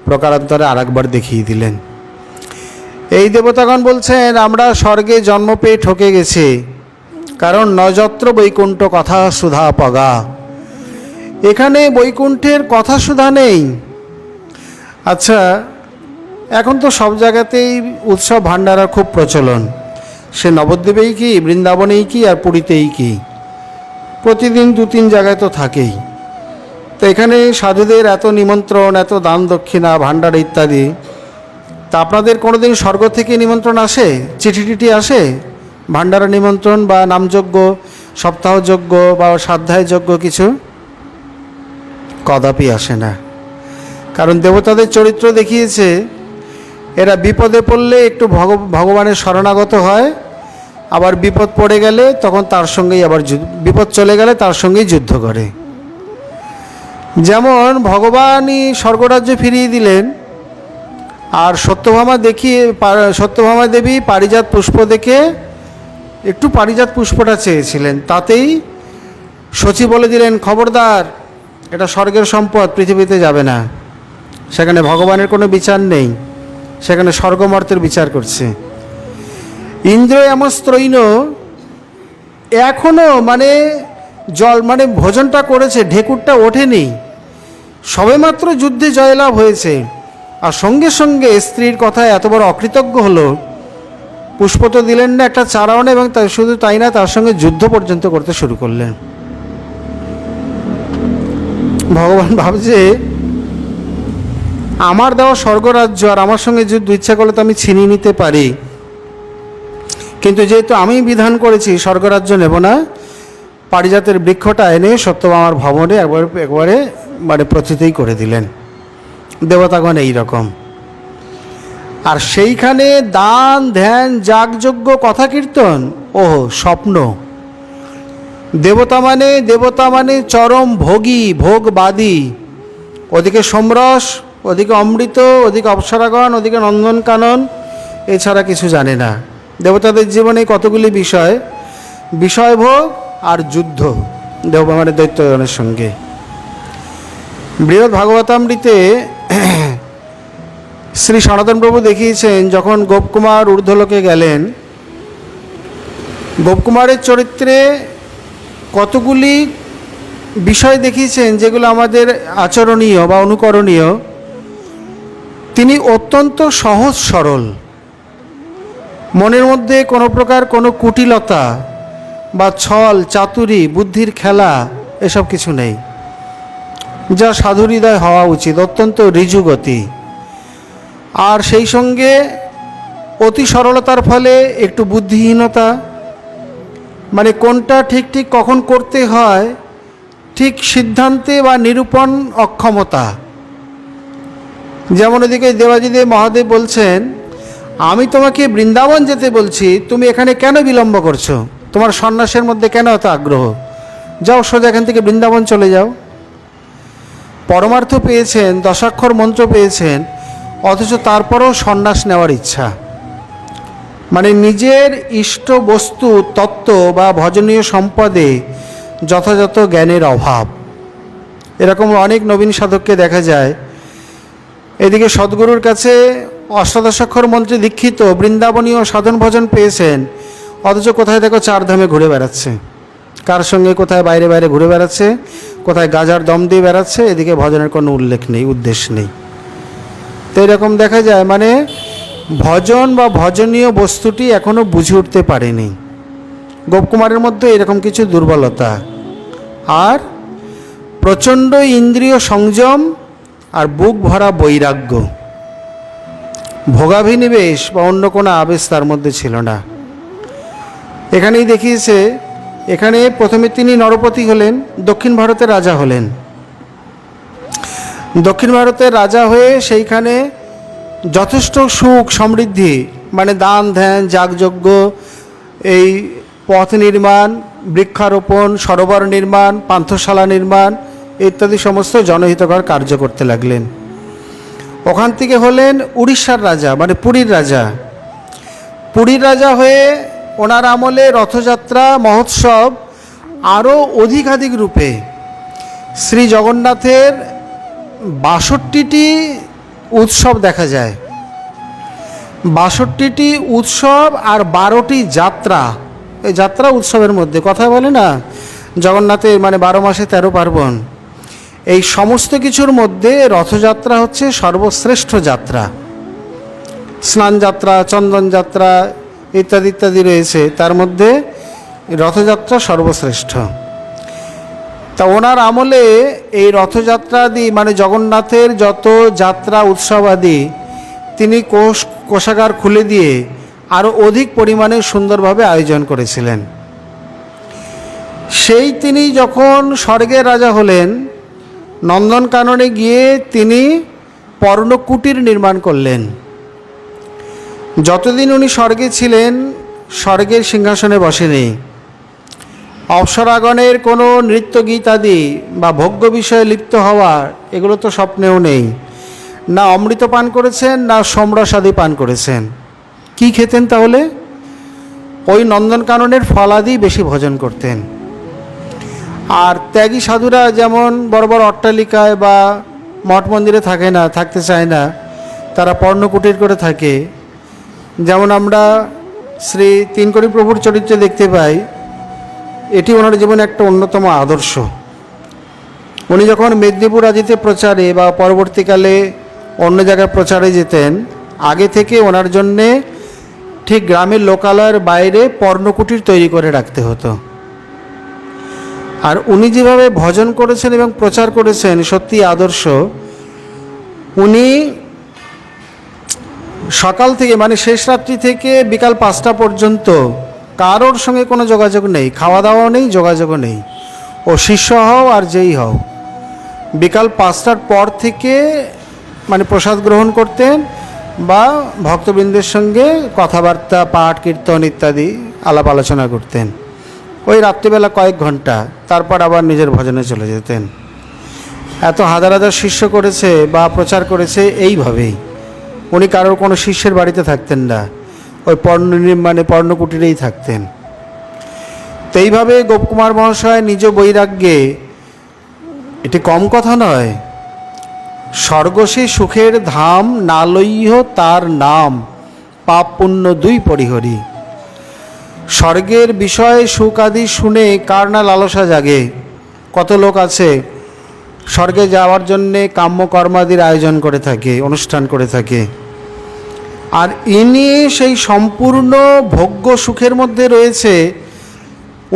প্রকারান্তরে আরেকবার দেখিয়ে দিলেন। এই দেবতাগণ বলছেন, আমরা স্বর্গে জন্ম পেয়ে ঠকে গেছি, কারণ নযত্র বৈকুণ্ঠ কথা সুধা পগা, এখানে বৈকুণ্ঠের কথা সুধা নেই। আচ্ছা, এখন তো সব জায়গাতেই উৎসব ভাণ্ডারা খুব প্রচলন। সে নবদ্বীপেই কি, বৃন্দাবনেই কি, আর পুরীতেই কি, প্রতিদিন 2-3 জায়গায় তো থাকেই। তো এখানে সাধুদের এত নিমন্ত্রণ, এত দান দক্ষিণা, ভাণ্ডার ইত্যাদি, তা আপনাদের কোনোদিন স্বর্গ থেকে নিমন্ত্রণ আসে, চিঠি টিঠি আসে, ভাণ্ডারা নিমন্ত্রণ বা নামযজ্ঞ, সপ্তাহযজ্ঞ বা সাধ্যায় যজ্ঞ কিছু? কদাপি আসে না। কারণ দেবতাদের চরিত্র দেখিয়েছে, এরা বিপদে পড়লে একটু ভগবানের শরণাগত হয়, আবার বিপদ পড়ে গেলে তখন তার সঙ্গেই আবার বিপদ চলে গেলে তার সঙ্গেই যুদ্ধ করে। যেমন ভগবানই স্বর্গরাজ্য ফিরিয়ে দিলেন, আর সত্যভামা দেবী পারিজাত পুষ্প দেখে একটু পারিজাত পুষ্পটা চেয়েছিলেন, তাতেই শচী বলে দিলেন, খবরদার, এটা স্বর্গের সম্পদ, পৃথিবীতে যাবে না। সেখানে ভগবানের কোনো বিচার নেই, সেখানে স্বর্গমর্তের বিচার করছে। ইন্দ্র এমস্ত্রৈন এখনও ভোজনটা করেছে, ঢেকুরটা ওঠেনি, সবেমাত্র যুদ্ধে জয়লাভ হয়েছে, আর সঙ্গে সঙ্গে স্ত্রীর কথায় এত বড় অকৃতজ্ঞ হলো, পুষ্প তো দিলেন না, একটা চারাও না, এবং শুধু তাই না, তার সঙ্গে যুদ্ধ পর্যন্ত করতে শুরু করলেন। ভগবান ভাবছে, আমার দেওয়া স্বর্গরাজ্য আর আমার সঙ্গে যুদ্ধ ইচ্ছা করলে তো আমি ছিনিয়ে নিতে পারি, কিন্তু যেহেতু আমি বিধান করেছি স্বর্গরাজ্য নেব না, পারিজাতের বৃক্ষটা এনে সত্যভামার ভবনে একবারে প্রথিতই করে দিলেন। দেবতাগণ এই রকম। আর সেইখানে দান ধ্যান যাগযজ্ঞ কথা কীর্তন, স্বপ্ন। দেবতা মানে চরম ভোগী, ভোগবাদী, ওদিকে সোমরস, ওদিকে অমৃত, ওদিকে অপ্সরাগণ, ওদিকে নন্দনকানন, এছাড়া কিছু জানে না। দেবতাদের জীবনে কতগুলি বিষয়ভোগ আর যুদ্ধ দৈত্যগণের সঙ্গে। বৃহৎ ভাগবতামৃতে শ্রী সনাতন প্রভু দেখিয়েছেন, যখন গোপকুমার ঊর্ধ্বলোকে গেলেন, গোপকুমারের চরিত্রে কতগুলি বিষয় দেখিয়েছেন যেগুলো আমাদের আচরণীয় বা অনুকরণীয়। তিনি অত্যন্ত সহজ সরল, মনের মধ্যে কোনো প্রকার কোনো কুটিলতা বা ছল চাতুরি, বুদ্ধির খেলা, এসব কিছু নেই, যা সাধু হৃদয় হওয়া উচিত। অত্যন্ত ঋজুগতি, আর সেই সঙ্গে অতি সরলতার ফলে একটু বুদ্ধিহীনতা, কোনটা ঠিক কখন করতে হয় ঠিক সিদ্ধান্তে বা নিরূপণ অক্ষমতা। যেমন এদিকে দেবাজিদেব মহাদেব বলছেন, আমি তোমাকে বৃন্দাবন যেতে বলছি, তুমি এখানে কেন বিলম্ব করছো? তোমার সন্ন্যাসের মধ্যে কেন এত আগ্রহ? যাও, সোজা এখান থেকে বৃন্দাবন চলে যাও। পরমার্থ পেয়েছেন, দশাক্ষর মন্ত্র পেয়েছেন, অথচ তারপরও সন্ন্যাস নেওয়ার ইচ্ছা, নিজের ইষ্ট বস্তু তত্ত্ব বা ভজনীয় সম্পদে যথাযথ জ্ঞানের অভাব। এরকম অনেক নবীন সাধককে দেখা যায়। এদিকে সদ্গুরুর কাছে অষ্টাদশাক্ষর মন্ত্রে দীক্ষিত, বৃন্দাবনীয় সাধন ভজন পেয়েছেন, অথচ কোথায় দেখো 4 ধামে ঘুরে বেড়াচ্ছে, কার সঙ্গে কোথায় বাইরে বাইরে ঘুরে বেড়াচ্ছে, কোথায় গাজার দম দিয়ে বেড়াচ্ছে, এদিকে ভজনের কোনো উল্লেখ নেই, উদ্দেশ্য নেই। তো এরকম দেখা যায়, ভজন বা ভজনীয় বস্তুটি এখনও বুঝে উঠতে পারেনি। গোপকুমারের মধ্যে এরকম কিছু দুর্বলতা, আর প্রচণ্ড ইন্দ্রিয় সংযম আর বুক ভরা বৈরাগ্য, ভোগাভিনিবেশ বা অন্য কোনো আবেশ তার মধ্যে ছিল না। এখানেই দেখিয়েছে, এখানে প্রথমে তিনি নরপতি হলেন, দক্ষিণ ভারতের রাজা হলেন। দক্ষিণ ভারতের রাজা হয়ে সেইখানে যথেষ্ট সুখ সমৃদ্ধি, দান ধ্যান যাগযজ্ঞ, এই পথ নির্মাণ, বৃক্ষারোপণ, সরোবর নির্মাণ, পান্থশালা নির্মাণ ইত্যাদি সমস্ত জনহিতকর কার্য করতে লাগলেন। ওখান থেকে হলেন উড়িষ্যার রাজা, পুরীর রাজা। পুরীর রাজা হয়ে ওনার আমলে রথযাত্রা মহোৎসব আরও অধিকাধিক রূপে শ্রী জগন্নাথের 62টি উৎসব দেখা যায়। 62টি উৎসব আর 12টি যাত্রা। এই যাত্রা উৎসবের মধ্যে কথা বলে না, জগন্নাথের 12 মাসে 13 পার্বণ, এই সমস্ত কিছুর মধ্যে রথযাত্রা হচ্ছে সর্বশ্রেষ্ঠ যাত্রা। স্নান যাত্রা, চন্দন যাত্রা ইত্যাদি ইত্যাদি রয়েছে, তার মধ্যে রথযাত্রা সর্বশ্রেষ্ঠ। তা ওনার আমলে এই রথযাত্রা আদি মানে জগন্নাথের যত যাত্রা উৎসব আদি তিনি কোষাগার খুলে দিয়ে আরও অধিক পরিমাণে সুন্দরভাবে আয়োজন করেছিলেন। সেই তিনি যখন স্বর্গের রাজা হলেন, নন্দনকাননে গিয়ে তিনি পর্ণকুটির নির্মাণ করলেন। যতদিন উনি স্বর্গে ছিলেন স্বর্গের সিংহাসনে বসেনি। অপ্সরাগণের কোনো নৃত্য গীত আদি বা ভোগ্য বিষয়ে লিপ্ত হওয়া এগুলো তো স্বপ্নেও নেই। না অমৃত পান করেছেন, না সোমরস আদি পান করেছেন। কি খেতেন তাহলে? ওই নন্দনকাননের ফলাদি বেশি ভোজন করতেন। আর ত্যাগী সাধুরা যেমন বড় বড় অট্টালিকায় বা মঠ মন্দিরে থাকে না, থাকতে চায় না, তারা পর্ণকুটির করে থাকে। যেমন আমরা শ্রী তিনকড়ি প্রভুর চরিত্রে দেখতে পাই, এটি ওনার জীবনে একটা অন্যতম আদর্শ। উনি যখন মেদিনীপুর আদিতে প্রচারে বা পরবর্তীকালে অন্য জায়গায় প্রচারে যেতেন, আগে থেকে ওনার জন্যে ঠিক গ্রামের লোকালয়ের বাইরে পর্ণকুটির তৈরি করে রাখতে হতো। আর উনি যেভাবে ভজন করেছেন এবং প্রচার করেছেন সত্যি আদর্শ। উনি সকাল থেকে মানে শেষ রাত্রি থেকে বিকাল 5টা পর্যন্ত কারোর সঙ্গে কোনো যোগাযোগ নেই, খাওয়া দাওয়াও নেই, যোগাযোগও নেই। ও শিষ্য হও আর যেই হও, বিকাল 5টার পর থেকে মানে প্রসাদ গ্রহণ করতেন বা ভক্তবৃন্দের সঙ্গে কথাবার্তা, পাঠ, কীর্তন ইত্যাদি আলাপ আলোচনা করতেন। ওই রাত্রিবেলা কয়েক ঘন্টা, তারপর আবার নিজের ভজনে চলে যেতেন। এত হাজার হাজার শিষ্য করেছে বা প্রচার করেছে এইভাবেই। উনি কারোর কোনো শিষ্যের বাড়িতে থাকতেন না, ওই পর্ণকুটিরেই থাকতেন। তো এইভাবে গোপকুমার মহাশয় নিজ বৈরাগ্যে, এটি কম কথা নয়, স্বর্গসে সুখের ধাম না লইহ তার নাম, পাপ পুণ্য দুই পরিহরি। স্বর্গের বিষয়ে সুখ আদি শুনে কার না লালসা জাগে। কত লোক আছে স্বর্গে যাওয়ার জন্যে কাম্য কর্মাদির আয়োজন করে থাকে, অনুষ্ঠান করে থাকে। আর ইনি সেই সম্পূর্ণ ভোগ্য সুখের মধ্যে রয়েছে।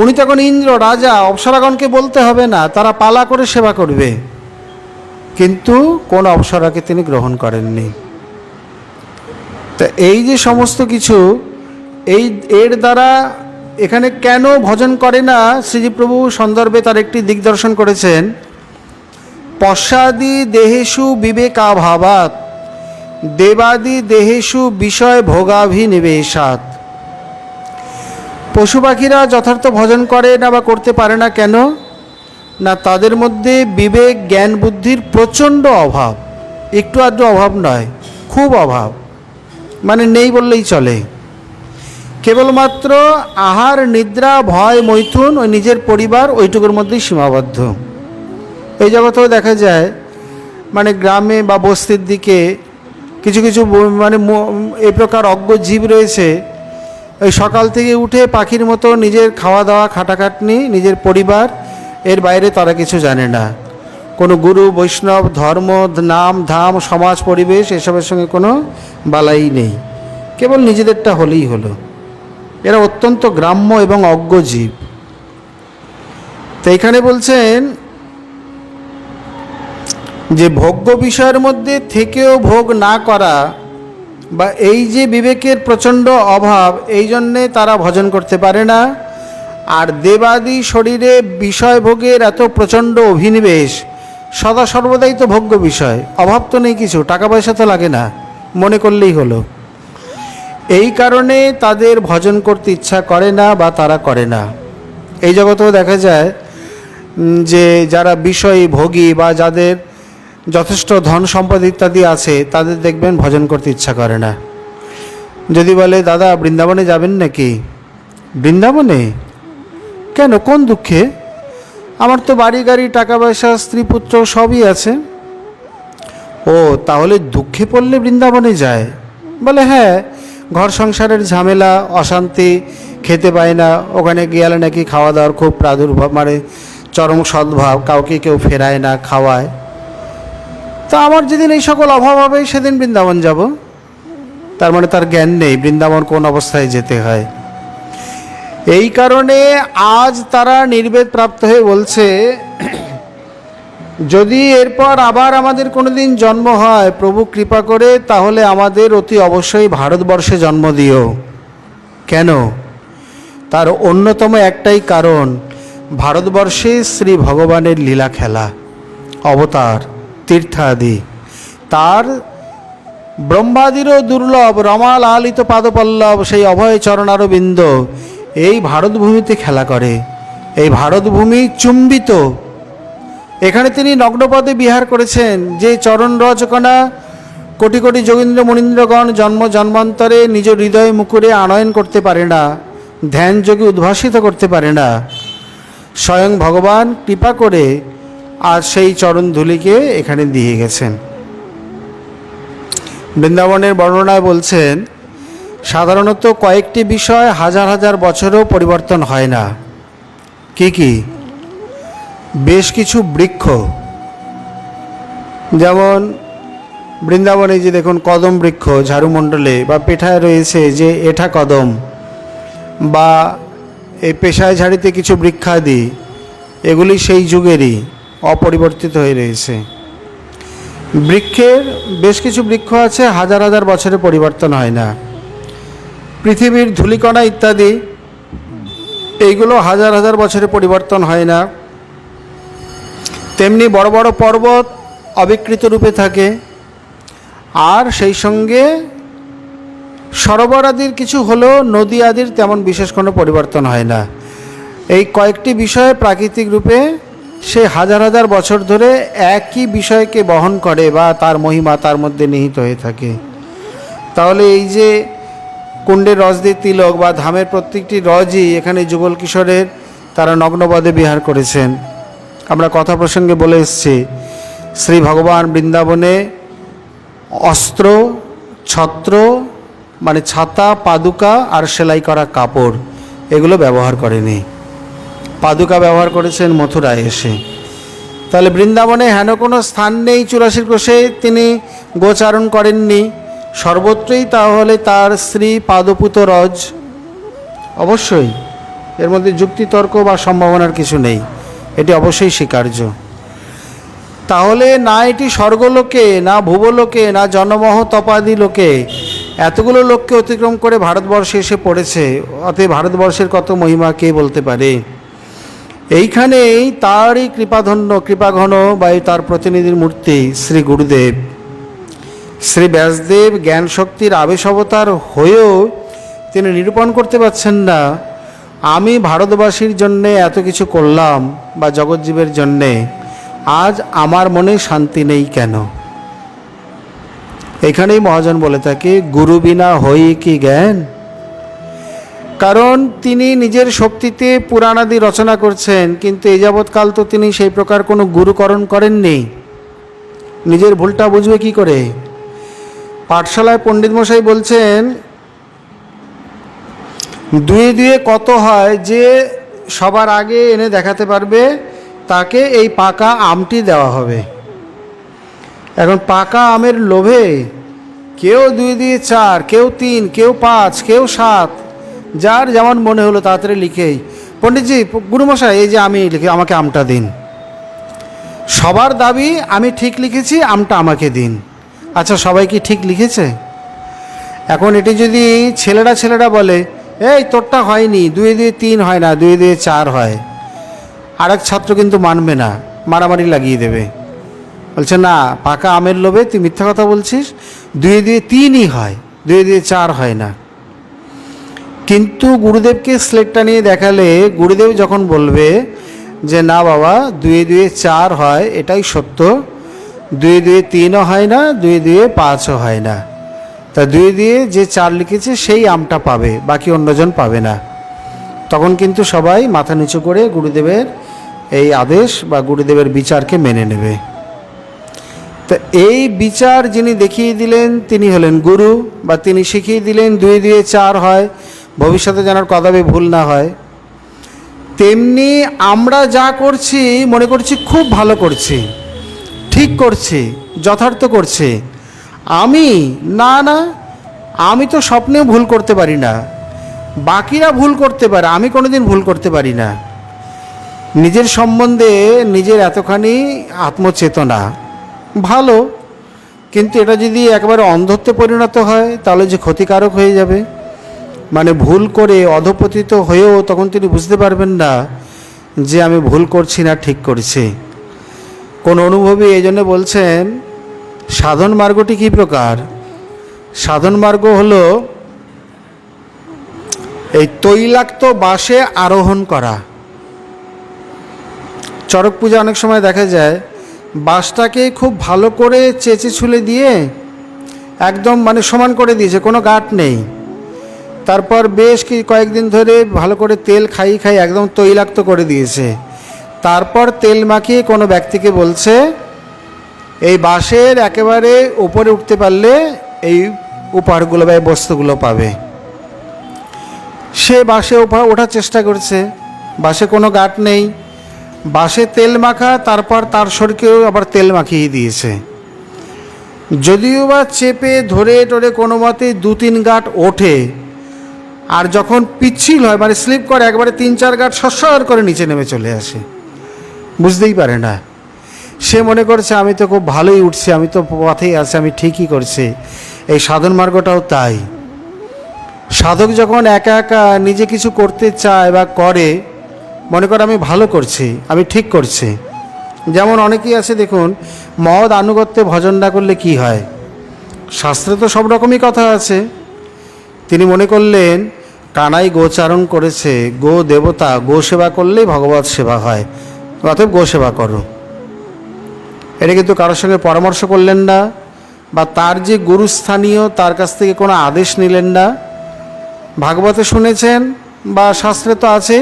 উনি তখন ইন্দ্র, রাজা, অপ্সরাগণকে বলতে হবে না, তারা পালা করে সেবা করবে। কিন্তু কোন অপ্সরাকে তিনি গ্রহণ করেননি। তা এই যে সমস্ত কিছু, এর দ্বারা এখানে কেন ভজন করে না শ্রীজীপ্রভু সন্দর্ভে তার একটি দিগদর্শন করেছেন। পশ্চাদি দেহেষু বিবেকাভাবাৎ দেবাদি দেহেষু বিষয় ভোগাভিনিবেশাৎ। পশু পাখিরা যথার্থ ভজন করে না বা করতে পারে না কেন? না তাদের মধ্যে বিবেক, জ্ঞান, বুদ্ধির প্রচণ্ড অভাব। একটু আধটু অভাব নয়, খুব অভাব, মানে নেই বললেই চলে। কেবলমাত্র আহার, নিদ্রা, ভয়, মৈথুন, ওই নিজের পরিবার, ওইটুকুর মধ্যেই সীমাবদ্ধ। এই জগতেও দেখা যায় মানে গ্রামে বা বস্তির দিকে কিছু কিছু মানে এই প্রকার অজ্ঞ জীব রয়েছে। ওই সকাল থেকে উঠে পাখির মতো নিজের খাওয়া দাওয়া, খাটাখাটনি, নিজের পরিবার, এর বাইরে তারা কিছু জানে না। কোনো গুরু, বৈষ্ণব, ধর্ম, নাম, ধাম, সমাজ, পরিবেশ এসবের সঙ্গে কোনো বালাই নেই। কেবল নিজেদেরটা হলেই হলো। এরা অত্যন্ত গ্রাম্য এবং অজ্ঞ জীব। তো এখানে বলছেন যে ভোগ্য বিষয়ের মধ্যে থেকেও ভোগ না করা বা এই যে বিবেকের প্রচণ্ড অভাব, এই জন্যে তারা ভজন করতে পারে না। আর দেবাদি শরীরে বিষয় ভোগের এত প্রচণ্ড অভিনিবেশ, সদা সর্বদাই তো ভোগ্য বিষয়, অভাব তো নেই কিছু, টাকা পয়সা তো লাগে না, মনে করলেই হলো। এই কারণে তাদের ভজন করতে ইচ্ছা করে না বা তারা করে না। এই জগতেও দেখা যায় যে যারা বিষয় ভোগী বা যাদের যথেষ্ট ধন সম্পদ ইত্যাদি আছে, তাদের দেখবেন ভজন করতে ইচ্ছা করে না। যদি বলে দাদা বৃন্দাবনে যাবেন নাকি? বৃন্দাবনে কেন, কোন দুঃখে? আমার তো বাড়ি গাড়ি, টাকা পয়সা, স্ত্রী পুত্র সবই আছে। ও তাহলে দুঃখে পড়লে বৃন্দাবনে যায়? বলে হ্যাঁ, ঘর সংসারের ঝামেলা, অশান্তি, খেতে পায় না, ওখানে গেলে নাকি খাওয়া দাওয়ার খুব প্রাদুর্ভাব, মানে চরম সদ্ভাব, কাউকে কেউ ফেরায় না, খাওয়ায়। তা আমার যেদিন এই সকল অভাব হবে সেদিন বৃন্দাবন যাব। তার মানে তার জ্ঞান নেই বৃন্দাবন কোন অবস্থায় যেতে হয়। এই কারণে আজ তারা নির্বেদ প্রাপ্ত হয়ে বলছে, যদি এরপর আবার আমাদের কোনোদিন জন্ম হয় প্রভু কৃপা করে, তাহলে আমাদের অতি অবশ্যই ভারতবর্ষে জন্ম দিও। কেন? তার অন্যতম একটাই কারণ, ভারতবর্ষে শ্রী ভগবানের লীলা খেলা, অবতার, তীর্থাদি, তার ব্রহ্মাদিরও দুর্লভ রমা লালিত পাদপল্লব সেই অভয় চরণারবিন্দ এই ভারতভূমিতে খেলা করে। এই ভারতভূমি চুম্বিত, এখানে তিনি নগ্নপদে বিহার করেছেন। যে চরণ রজকণা কোটি কোটি যোগীন্দ্র মুনীন্দ্রগণ জন্ম জন্মান্তরে নিজ হৃদয় মুকুরে আনয়ন করতে পারে না, ধ্যান যোগে উদ্ভাসিত করতে পারে না, স্বয়ং ভগবান কৃপা করে আজ সেই চরণ ধূলিকে এখানে দিয়ে গেছেন। বৃন্দাবনের বর্ণনায় বলছেন, সাধারণত কয়েকটি বিষয় হাজার হাজার বছরও পরিবর্তন হয় না। কি কি? বেশ কিছু বৃক্ষ, যেমন বৃন্দাবনে যে দেখুন কদম বৃক্ষ ঝাড়ুমণ্ডলে বা পেঠায় রয়েছে যে এঠা কদম, বা এই পেশায় ঝাড়িতে কিছু বৃক্ষাদি, এগুলি সেই যুগেরই অপরিবর্তিত হয়ে রয়েছে। বৃক্ষের বেশ কিছু বৃক্ষ আছে হাজার হাজার বছরে পরিবর্তন হয় না। পৃথিবীর ধূলিকণা ইত্যাদি এইগুলো হাজার হাজার বছরে পরিবর্তন হয় না। তেমনি বড় বড় পর্বত অবিকৃত রূপে থাকে, আর সেই সঙ্গে সরোবর আদির কিছু হলেও নদী আদির তেমন বিশেষ কোনো পরিবর্তন হয় না। এই কয়েকটি বিষয়ে প্রাকৃতিক রূপে সে হাজার হাজার বছর ধরে একই বিষয়কে বহন করে বা তার মহিমা তার মধ্যে নিহিত হয়ে থাকে। তাহলে এই যে কুণ্ডের রস দিয়ে তিলক বা ধামের প্রত্যেকটি রজই এখানে যুগল কিশোরের তারা নগ্নপদে বিহার করেছেন। আমরা কথা প্রসঙ্গে বলে এসেছি, শ্রী ভগবান বৃন্দাবনে অস্ত্র, ছত্র মানে ছাতা, পাদুকা আর সেলাই করা কাপড় এগুলো ব্যবহার করেনি। পাদুকা ব্যবহার করেছেন মথুরায় এসে। তাহলে বৃন্দাবনে হেন কোনো স্থান নেই 84 কোষে তিনি গোচারণ করেননি। সর্বত্রই তাহলে তার শ্রী পাদপুত রজ। অবশ্যই এর মধ্যে যুক্তিতর্ক বা সম্ভাবনার কিছু নেই, এটি অবশ্যই স্বীকার্য। তাহলে না এটি স্বর্গলোকে, না ভুবলোকে, না জনমহ তপাদি লোকে, এতগুলো লোককে অতিক্রম করে ভারতবর্ষে এসে পড়েছে। অতএব ভারতবর্ষের কত মহিমা কে বলতে পারে? এইখানেই তারই কৃপাধন্য কৃপাঘন বা তার প্রতিনিধির মূর্তি শ্রী গুরুদেব। শ্রী ব্যাসদেব জ্ঞান শক্তির আবেশ অবতার হয়েও তিনি নিরূপণ করতে পারছেন না, আমি ভারতবাসীর জন্যে এত কিছু করলাম বা জগৎজীবের জন্যে, আজ আমার মনে শান্তি নেই কেন? এখানেই মহাজন বলে থাকে, গুরু বিনা হই কি জ্ঞান। কারণ তিনি নিজের শক্তিতে পুরাণাদি রচনা করছেন, কিন্তু এই যাবৎকাল তো তিনি সেই প্রকার কোনো গুরুকরণ করেননি। নিজের ভুলটা বুঝবে কি করে? পাঠশালায় পণ্ডিত মশাই বলছেন, দুয়ে দুয়ে কত হয় যে সবার আগে এনে দেখাতে পারবে তাকে এই পাকা আমটি দেওয়া হবে। এখন পাকা আমের লোভে কেউ 2 দিয়ে 4, কেউ 3, কেউ 5, কেউ 7, যার যেমন মনে হলো তাড়াতাড়ি লিখেই, পণ্ডিতজি গুরুমশাই এই যে আমি লিখে আমাকে আমটা দিন। সবার দাবি আমি ঠিক লিখেছি, আমটা আমাকে দিন। আচ্ছা সবাই কি ঠিক লিখেছে? এখন এটি যদি ছেলেরা বলে, এই তোরটা হয়নি, 2 দিয়ে 3 হয় না, 2 দিয়ে 4 হয়, আরেক ছাত্র কিন্তু মানবে না, মারামারি লাগিয়ে দেবে। বলছে না, পাকা আমের লোভে তুই মিথ্যা কথা বলছিস, 2 দিয়ে 3ই হয়, 2 দিয়ে 4 হয় না। কিন্তু গুরুদেবকে স্লেটটা নিয়ে দেখালে গুরুদেব যখন বলবে যে না বাবা 2 দিয়ে 4 হয়, এটাই সত্য, 2 দিয়ে 3ও হয় না, 2 দিয়ে 5ও হয় না, তা 2 দিয়ে যে 4 লিখেছে সেই আমটা পাবে, বাকি অন্যজন পাবে না। তখন কিন্তু সবাই মাথা নিচু করে গুরুদেবের এই আদেশ বা গুরুদেবের বিচারকে মেনে নেবে। তো এই বিচার যিনি দেখিয়ে দিলেন তিনি হলেন গুরু, বা তিনি শিখিয়ে দিলেন 2 দিয়ে 4 হয়, ভবিষ্যতে যেন কদাপি ভুল না হয়। তেমনি আমরা যা করছি মনে করছি খুব ভালো করছি, ঠিক করছি, যথার্থ করছি। আমি না না, আমি তো স্বপ্নেও ভুল করতে পারি না, বাকিরা ভুল করতে পারে, আমি কোনোদিন ভুল করতে পারি না। নিজের সম্বন্ধে নিজের এতখানি আত্মচেতনা ভালো, কিন্তু এটা যদি একবারে অন্ধত্বে পরিণত হয় তাহলে যে ক্ষতিকারক হয়ে যাবে। মানে ভুল করে অধঃপতিত হয়েও তখন তিনি বুঝতে পারবেন না যে আমি ভুল করছি না ঠিক করছি। কোন অনুভবী এই জন্য বলছেন সাধন মার্গটি কী প্রকার? সাধন মার্গ হলো এই তৈলাক্ত বাসে আরোহণ করা। চড়ক পূজা অনেক সময় দেখা যায় বাসটাকে খুব ভালো করে চেঁচে ছুলে দিয়ে একদম মানে সমান করে দিয়েছে, কোনো গাঁট নেই। তারপর বেশ কয়েকদিন ধরে ভালো করে তেল খাইয়ে খাইয়ে একদম তৈলাক্ত করে দিয়েছে। তারপর তেল মাখিয়ে কোনো ব্যক্তিকে বলছে এই বাসের একেবারে উপরে উঠতে পারলে এই উপহারগুলো বা এই বস্তুগুলো পাবে। সে বাসে ওঠার চেষ্টা করছে, বাসে কোনো গাঁট নেই, বাসে তেল মাখা, তারপর তার শরীরকেও আবার তেল মাখিয়ে দিয়েছে। যদিও বা চেপে ধরে টরে কোনো মতে 2-3 গাঁট ওঠে, আর যখন পিচ্ছিল হয় মানে স্লিপ করে একবারে 3-4 গাঁট সরসর করে নিচে নেমে চলে আসে, বুঝতেই পারে না। সে মনে করছে আমি তো খুব ভালোই উঠছি, আমি তো পথেই আছি, আমি ঠিকই করছি। এই সাধন মার্গটাও তাই। সাধক যখন একা একা নিজে কিছু করতে চায় বা করে, মনে করে আমি ভালো করছি, আমি ঠিক করছি। যেমন অনেকেই আছে দেখুন, মহৎ আনুগত্যে ভজন না করলে কি হয়? শাস্ত্রে তো সব রকমই কথা আছে। তিনি মনে করলেন কানাই গোচারণ করেছে, গো দেবতা, গো সেবা করলেই ভগবত সেবা হয়, অতএব গো সেবা করো। এটা কিন্তু কারোর সঙ্গে পরামর্শ করলেন না, বা তার যে গুরুস্থানীয় তার কাছ থেকে কোনো আদেশ নিলেন না। ভাগবতে শুনেছেন বা শাস্ত্রে তো আছে,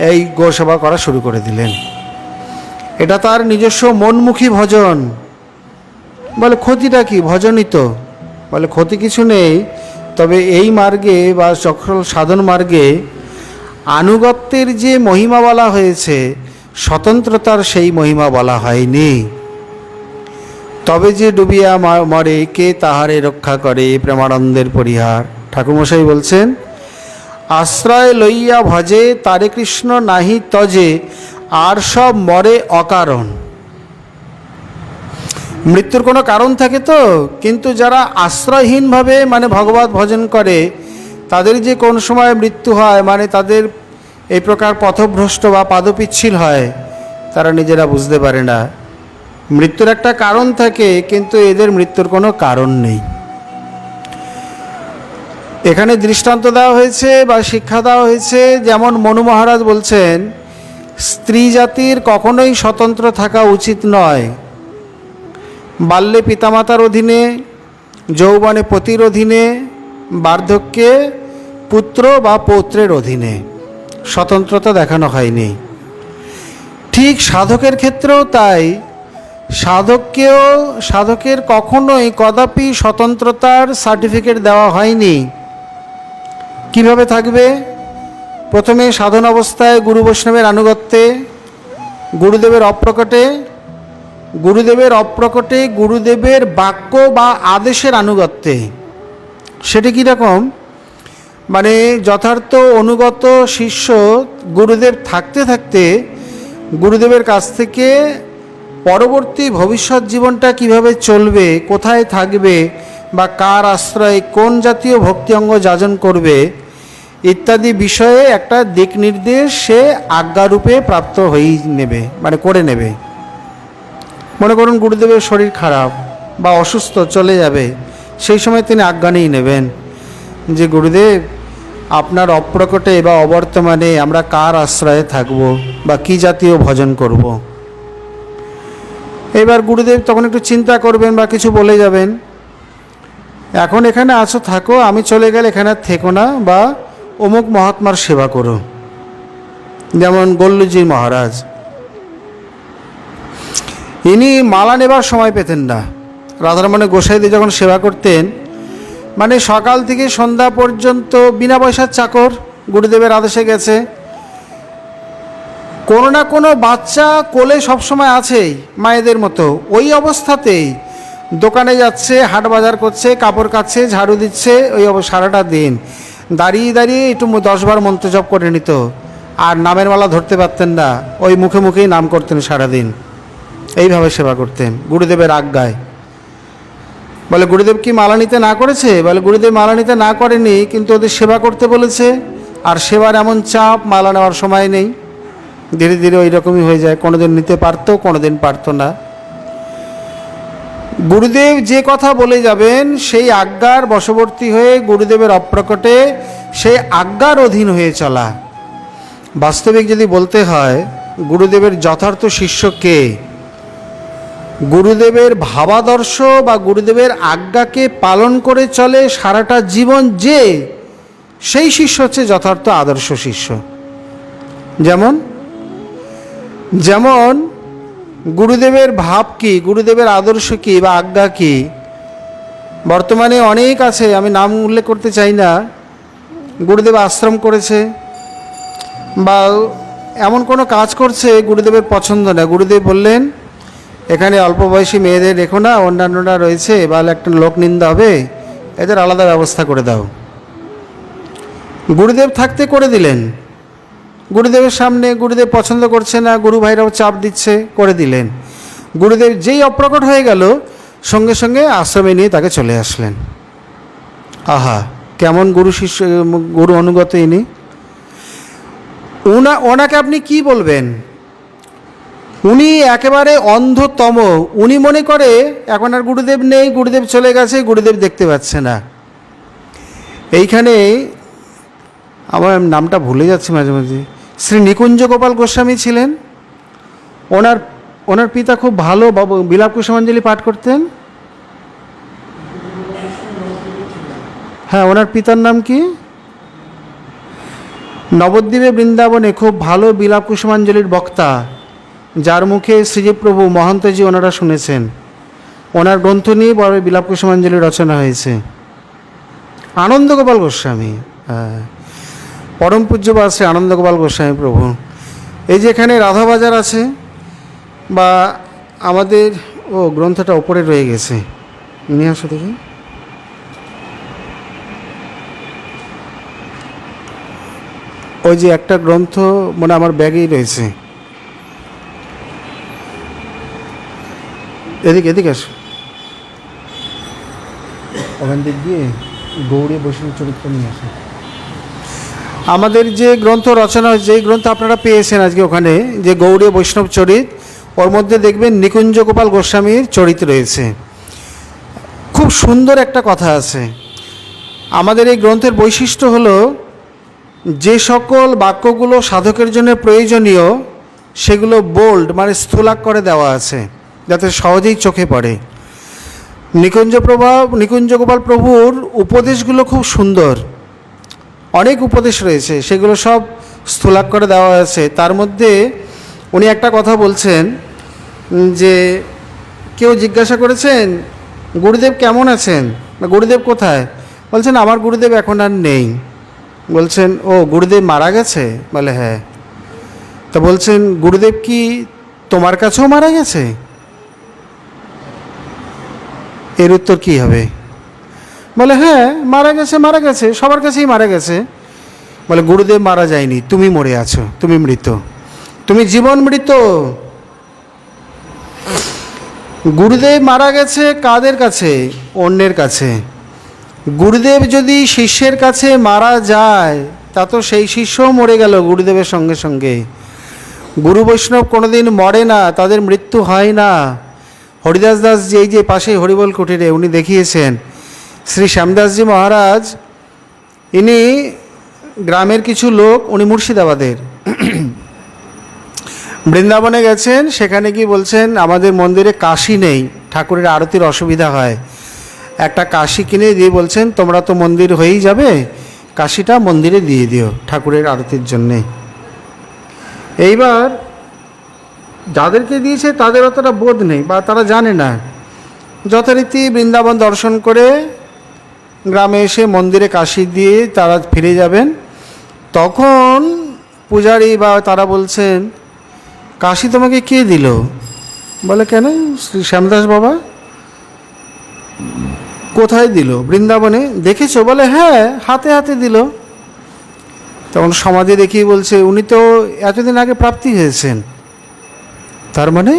এই গো সেবা করা শুরু করে দিলেন। এটা তার নিজস্ব মনমুখী ভজন। বলে ক্ষতিটা কি? ভজনই তো। বলে ক্ষতি কিছু নেই, তবে এই মার্গে বা সকল সাধন মার্গে আনুগত্যের যে মহিমা বলা হয়েছে, স্বতন্ত্রতার সেই মহিমা বলা হয়নি। তবে যে ডুবিয়া মরে কে তাহারে রক্ষা করে, প্রেমানন্দের পরিহার। ঠাকুরমশাই বলছেন আশ্রয় লইয়া ভজে তারে কৃষ্ণ নাহি তজে, আর সব মরে অকারণ। মৃত্যুর কোনো কারণ থাকে তো, কিন্তু যারা আশ্রয়হীনভাবে মানে ভগবত ভজন করে তাদের যে কোন সময় মৃত্যু হয়, মানে তাদের এই প্রকার পথভ্রষ্ট বা পাদপিচ্ছিল হয়, তারা নিজেরা বুঝতে পারে না। মৃত্যুর একটা কারণ থাকে, কিন্তু এদের মৃত্যুর কোনো কারণ নেই। এখানে দৃষ্টান্ত দেওয়া হয়েছে বা শিক্ষা দেওয়া হয়েছে, যেমন মনু মহারাজ বলছেন স্ত্রী জাতির কখনোই স্বতন্ত্র থাকা উচিত নয়। বাল্যে পিতামাতার অধীনে, যৌবনে পতির অধীনে, বার্ধক্যে পুত্র বা পৌত্রের অধীনে স্বতন্ত্রতা দেখানো হয়নি। ঠিক সাধকের ক্ষেত্রেও তাই। সাধকের কখনোই কদাপি স্বতন্ত্রতার সার্টিফিকেট দেওয়া হয়নি। কিভাবে থাকবে? প্রথমে সাধন অবস্থায় গুরু বৈষ্ণবের আনুগত্যে, গুরুদেবের অপ্রকটে গুরুদেবের বাক্য বা আদেশের আনুগত্যে। সেটি কীরকম? মানে যথার্থ অনুগত শিষ্য গুরুদেব থাকতে থাকতে গুরুদেবের কাছ থেকে পরবর্তী ভবিষ্যৎ জীবনটা কিভাবে চলবে, কোথায় থাকবে, বা কার আশ্রয়ে কোন জাতীয় ভক্তি অঙ্গ যাজন করবে ইত্যাদি বিষয়ে একটা দিক নির্দেশ সে আজ্ঞারূপে প্রাপ্ত হয়েই নেবে, মানে করে নেবে। মনে করুন গুরুদেবের শরীর খারাপ বা অসুস্থ, চলে যাবে, সেই সময় তিনি আজ্ঞা নিয়ে নেবেন যে গুরুদেব আপনার অপ্রকটে বা অবর্তমানে আমরা কার আশ্রয়ে থাকব বা কি জাতীয় ভজন করব। এবার গুরুদেব তখন একটু চিন্তা করবেন বা কিছু বলে যাবেন, এখন এখানে আছো থাকো, আমি চলে গেলে এখানে থেকো না, বা অমুক মহাত্মার সেবা করো। যেমন গল্লুজি মহারাজ, ইনি মালা নেবার সময় পেতেন না। রাধারমণের গোসাইদের যখন সেবা করতেন, মানে সকাল থেকে সন্ধ্যা পর্যন্ত বিনা পয়সার চাকর, গুরুদেবের আদেশে গেছে, কোনো না কোনো বাচ্চা কোলে সবসময় আছেই মায়েদের মতো। ওই অবস্থাতেই দোকানে যাচ্ছে, হাট বাজার করছে, কাপড় কাচ্ছে, ঝাড়ু দিচ্ছে, ওই সারাটা দিন দাঁড়িয়ে দাঁড়িয়ে একটু 10 বার মন্ত্র জপ করে নিত, আর নামের মালা ধরতে পারতেন না, ওই মুখে মুখেই নাম করতেন সারাদিন। এইভাবে সেবা করতেন গুরুদেবের আজ্ঞায়। বলে গুরুদেব কি মালা নিতে না করেছে? বলে গুরুদেব মালা নিতে না করেনি, কিন্তু ওদের সেবা করতে বলেছে, আর সেবার এমন চাপ, মালা নেওয়ার সময় নেই। ধীরে ধীরে ওই রকমই হয়ে যায়, কোনোদিন নিতে পারতো, কোনোদিন পারতো না। গুরুদেব যে কথা বলে যাবেন সেই আজ্ঞার বশবর্তী হয়ে গুরুদেবের অপ্রকটে সেই আজ্ঞার অধীন হয়ে চলা। বাস্তবিক যদি বলতে হয়, গুরুদেবের যথার্থ শিষ্য কে? গুরুদেবের ভাবাদর্শ বা গুরুদেবের আজ্ঞাকে পালন করে চলে সারাটা জীবন যে, সেই শিষ্য হচ্ছে যথার্থ আদর্শ শিষ্য। যেমন যেমন গুরুদেবের ভাব কি, গুরুদেবের আদর্শ কি বা আজ্ঞা কি? বর্তমানে অনেক আছে, আমি নাম উল্লেখ করতে চাই না, গুরুদেব আশ্রম করেছে বা এমন কোনো কাজ করছে গুরুদেবের পছন্দ না। গুরুদেব বললেন এখানে অল্প বয়সী মেয়েদের রেখো না, অন্যান্যরা রয়েছে, বা একটা লোক নিন্দা হবে, এদের আলাদা ব্যবস্থা করে দাও। গুরুদেব থাকতে করে দিলেন। গুরুদেবের সামনে গুরুদেব পছন্দ করছে না, গুরু ভাইরাও চাপ দিচ্ছে, করে দিলেন। গুরুদেব যেই অপ্রকট হয়ে গেল, সঙ্গে সঙ্গে আশ্রমে নিয়ে তাকে চলে আসলেন। আহা, কেমন গুরু শিষ্য, গুরু অনুগত ইনি! ওনাকে আপনি কি বলবেন? উনি একেবারে অন্ধতম। উনি মনে করে এখন আর গুরুদেব নেই, গুরুদেব চলে গেছে, গুরুদেব দেখতে পাচ্ছে না। এইখানে আমার নামটা ভুলে যাচ্ছে মাঝে মাঝে, শ্রী নিকুঞ্জ গোপাল গোস্বামী ছিলেন। ওনার পিতা খুব ভালো বিলাপ কুসুমাঞ্জলি পাঠ করতেন। হ্যাঁ, ওনার পিতার নাম কি? নবদ্বীপে বৃন্দাবনে খুব ভালো বিলাপ কুসুমাঞ্জলির বক্তা, যার মুখে শ্রীজীব প্রভু মহন্তজি ওনারা শুনেছেন। ওনার গ্রন্থ নিয়ে বড় বিলাপ কুসুমাঞ্জলি রচনা হয়েছে। আনন্দ গোপাল গোস্বামী, হ্যাঁ, পরম পূজ্যপাদ শ্রী আনন্দ গোপাল গোস্বামী প্রভু। এই যে এখানে রাধাবাজার আছে, বা আমাদের গ্রন্থটা ওপরে রয়ে গেছে, নিয়ে আসো দেখি। ওই যে একটা গ্রন্থ মানে আমার ব্যাগেই রয়েছে, এদিকে আসো, ওখান দিক দিয়ে গৌড়ী বৈষ্ণব চরিত্র নিয়ে আসো। আমাদের যে গ্রন্থ রচনা, যেই গ্রন্থ আপনারা পেয়েছেন আজকে ওখানে, যে গৌড়ী বৈষ্ণব চরিত, ওর মধ্যে দেখবেন নিকুঞ্জ গোপাল গোস্বামীর চরিত রয়েছে। খুব সুন্দর একটা কথা আছে। আমাদের এই গ্রন্থের বৈশিষ্ট্য হলো, যে সকল বাক্যগুলো সাধকের জন্য প্রয়োজনীয় সেগুলো বোল্ড মানে স্থূলাক্ষরে দেওয়া আছে, যাতে সহজেই চোখে পড়ে। নিকুঞ্জ গোপাল প্রভুর উপদেশগুলো খুব সুন্দর, অনেক উপদেশ রয়েছে, সেগুলো সব স্থূলাক্ষরে দেওয়া আছে। তার মধ্যে উনি একটা কথা বলছেন যে, কেউ জিজ্ঞাসা করেছেন গুরুদেব কেমন আছেন, গুরুদেব কোথায়? বলছেন আমার গুরুদেব এখন আর নেই। বলছেন ও গুরুদেব মারা গেছে? বলে হ্যাঁ। তা বলছেন গুরুদেব কি তোমার কাছেও মারা গেছে? এর উত্তর কী হবে? বলে হ্যাঁ, মারা গেছে, সবার কাছেই মারা গেছে। বলে গুরুদেব মারা যায়নি, তুমি মরে আছো, তুমি মৃত, তুমি জীবন মৃত। গুরুদেব মারা গেছে কাদের কাছে? অন্যের কাছে। গুরুদেব যদি শিষ্যের কাছে মারা যায়, তা তো সেই শিষ্যও মরে গেল গুরুদেবের সঙ্গে সঙ্গে। গুরু বৈষ্ণব কোনোদিন মরে না, তাদের মৃত্যু হয় না। হরিদাস দাস এই যে পাশেই হরিবল কুটিরে উনি দেখিয়েছেন, শ্রী শ্যামদাসজি মহারাজ, ইনি গ্রামের কিছু লোক, উনি মুর্শিদাবাদের, বৃন্দাবনে গেছেন। সেখানে কি বলছেন, আমাদের মন্দিরে কাশি নেই, ঠাকুরের আরতির অসুবিধা হয়, একটা কাশি কিনে দিয়ে বলছেন তোমরা তো মন্দির হয়েই যাবে, কাশিটা মন্দিরে দিয়ে দিও ঠাকুরের আরতির জন্যে। এইবার যাদেরকে দিয়েছে তাদের অতটা বোধ নেই বা তারা জানে না। যথারীতি বৃন্দাবন দর্শন করে গ্রামে এসে মন্দিরে কাশি দিয়ে তারা ফিরে যাবেন। তখন পূজারী বা তারা বলছেন কাশি তোমাকে কে দিল? বলে, কেন? শ্রী শ্যামদাস বাবা। কোথায় দিল? বৃন্দাবনে। দেখেছো? বলে, হ্যাঁ, হাতে হাতে দিল। তখন সমাধি দেখিয়ে বলছে, উনি তো এতদিন আগে প্রাপ্তি হয়েছেন। তার মানে?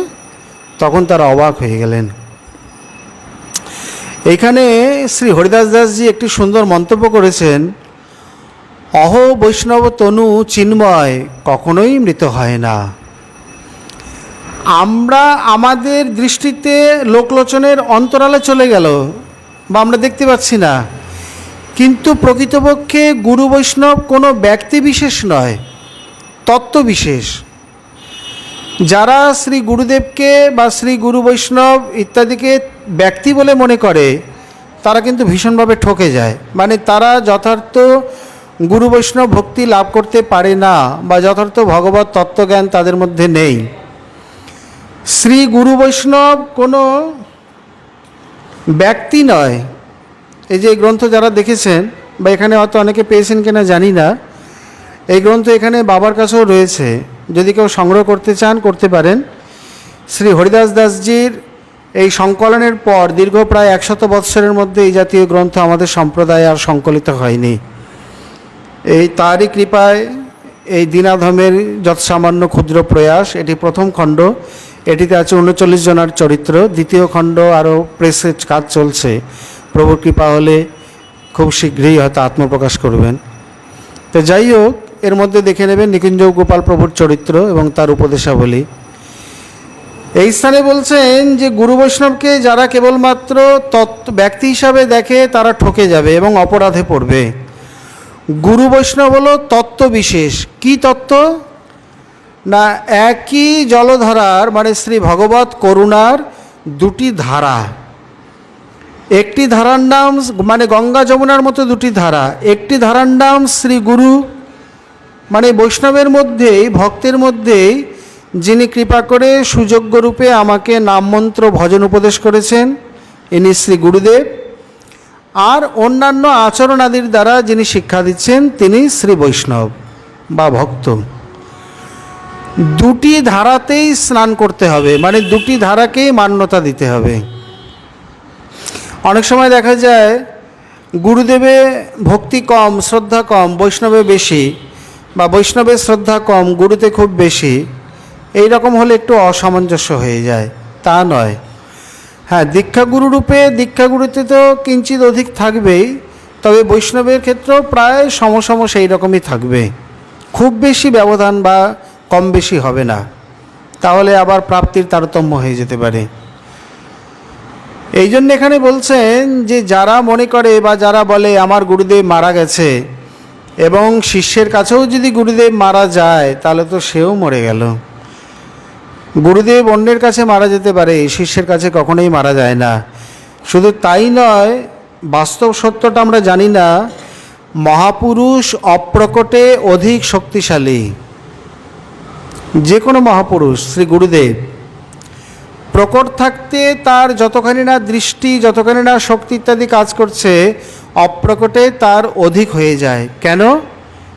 তখন তারা অবাক হয়ে গেলেন। এইখানে শ্রী হরিদাস দাসজি একটি সুন্দর মন্তব্য করেছেন, অহো বৈষ্ণব তনু চিন্ময় কখনোই মৃত হয় না। আমরা আমাদের দৃষ্টিতে লোকলোচনের অন্তরালে চলে গেল বা আমরা দেখতে পাচ্ছি না, কিন্তু প্রকৃতপক্ষে গুরু বৈষ্ণব কোনো ব্যক্তি বিশেষ নয়, তত্ত্ববিশেষ। যারা শ্রী গুরুদেবকে বা শ্রী গুরু বৈষ্ণব ইত্যাদিকে ব্যক্তি বলে মনে করে, তারা কিন্তু ভীষণভাবে ঠকে যায়। মানে তারা যথার্থ গুরু বৈষ্ণব ভক্তি লাভ করতে পারে না বা যথার্থ ভগবত তত্ত্বজ্ঞান তাদের মধ্যে নেই। শ্রী গুরু বৈষ্ণব কোনো ব্যক্তি নয়। এই যে গ্রন্থ যারা দেখেছেন বা এখানে হয়তো অনেকে পেয়েছেন কিনা জানি না, এই গ্রন্থ এখানে বাবার কাছেও রয়েছে, যদি কেউ সংগ্রহ করতে চান করতে পারেন। শ্রী হরিদাস দাসজির এই সংকলনের পর দীর্ঘ প্রায় 100 বৎসরের মধ্যে এই জাতীয় গ্রন্থ আমাদের সম্প্রদায়ে আর সংকলিত হয়নি। এই তারই কৃপায় এই দীনাধমের যৎসামান্য ক্ষুদ্র প্রয়াস, এটি প্রথম খণ্ড, এটিতে আছে 39 জনের চরিত্র। দ্বিতীয় খণ্ড আরও প্রেসের কাজ চলছে, প্রভুর কৃপা হলে খুব শীঘ্রই হয়তো আত্মপ্রকাশ করবেন। তো যাই হোক, এর মধ্যে দেখে নেবেন নিকুঞ্জ গোপাল প্রভুর চরিত্র এবং তার উপদেশাবলী। এই স্থানে বলছেন যে গুরু বৈষ্ণবকে যারা কেবলমাত্র ব্যক্তি হিসাবে দেখে তারা ঠকে যাবে এবং অপরাধে পড়বে। গুরু বৈষ্ণব হলো তত্ত্ব বিশেষ। কি তত্ত্ব? না, একই জলধারার মানে শ্রী ভগবত করুণার দুটি ধারা। একটি ধারার নাম মানে গঙ্গা যমুনার মতো দুটি ধারা। একটি ধারার নাম শ্রী গুরু, মানে বৈষ্ণবের মধ্যেই ভক্তের মধ্যেই যিনি কৃপা করে সুযোগ্য রূপে আমাকে নামমন্ত্র ভজন উপদেশ করেছেন, ইনি শ্রী গুরুদেব। আর অন্যান্য আচরণ আদির দ্বারা যিনি শিক্ষা দিচ্ছেন, তিনি শ্রী বৈষ্ণব বা ভক্ত। দুটি ধারাতেই স্নান করতে হবে, মানে দুটি ধারাকেই মান্যতা দিতে হবে। অনেক সময় দেখা যায় গুরুদেবে ভক্তি কম, শ্রদ্ধা কম, বৈষ্ণবে বেশি, বা বৈষ্ণবের শ্রদ্ধা কম, গুরুতে খুব বেশি। এই রকম হলে একটু অসামঞ্জস্য হয়ে যায়, তা নয়। হ্যাঁ, দীক্ষাগুরু রূপে দীক্ষাগুরুতে তো কিঞ্চিত অধিক থাকবেই, তবে বৈষ্ণবের ক্ষেত্রেও প্রায় সমসম সেই রকমই থাকবে। খুব বেশি ব্যবধান বা কম বেশি হবে না, তাহলে আবার প্রাপ্তির তারতম্য হয়ে যেতে পারে। এই জন্য এখানে বলছেন যে যারা মনে করে বা যারা বলে আমার গুরুদেব মারা গেছে, এবং শিষ্যের কাছেও যদি গুরুদেব মারা যায় তাহলে তো সেও মরে গেল। গুরুদেব অন্যের কাছে মারা যেতে পারে, শিষ্যের কাছে কখনোই মারা যায় না। শুধু তাই নয়, বাস্তব সত্যটা আমরা জানি না, মহাপুরুষ অপ্রকটে অধিক শক্তিশালী। যে কোনো মহাপুরুষ, শ্রী গুরুদেব প্রকট থাকতে তার যতখানি না দৃষ্টি, যতখানি না শক্তি ইত্যাদি কাজ করছে, অপ্রকটে তার অধিক হয়ে যায়। কেন?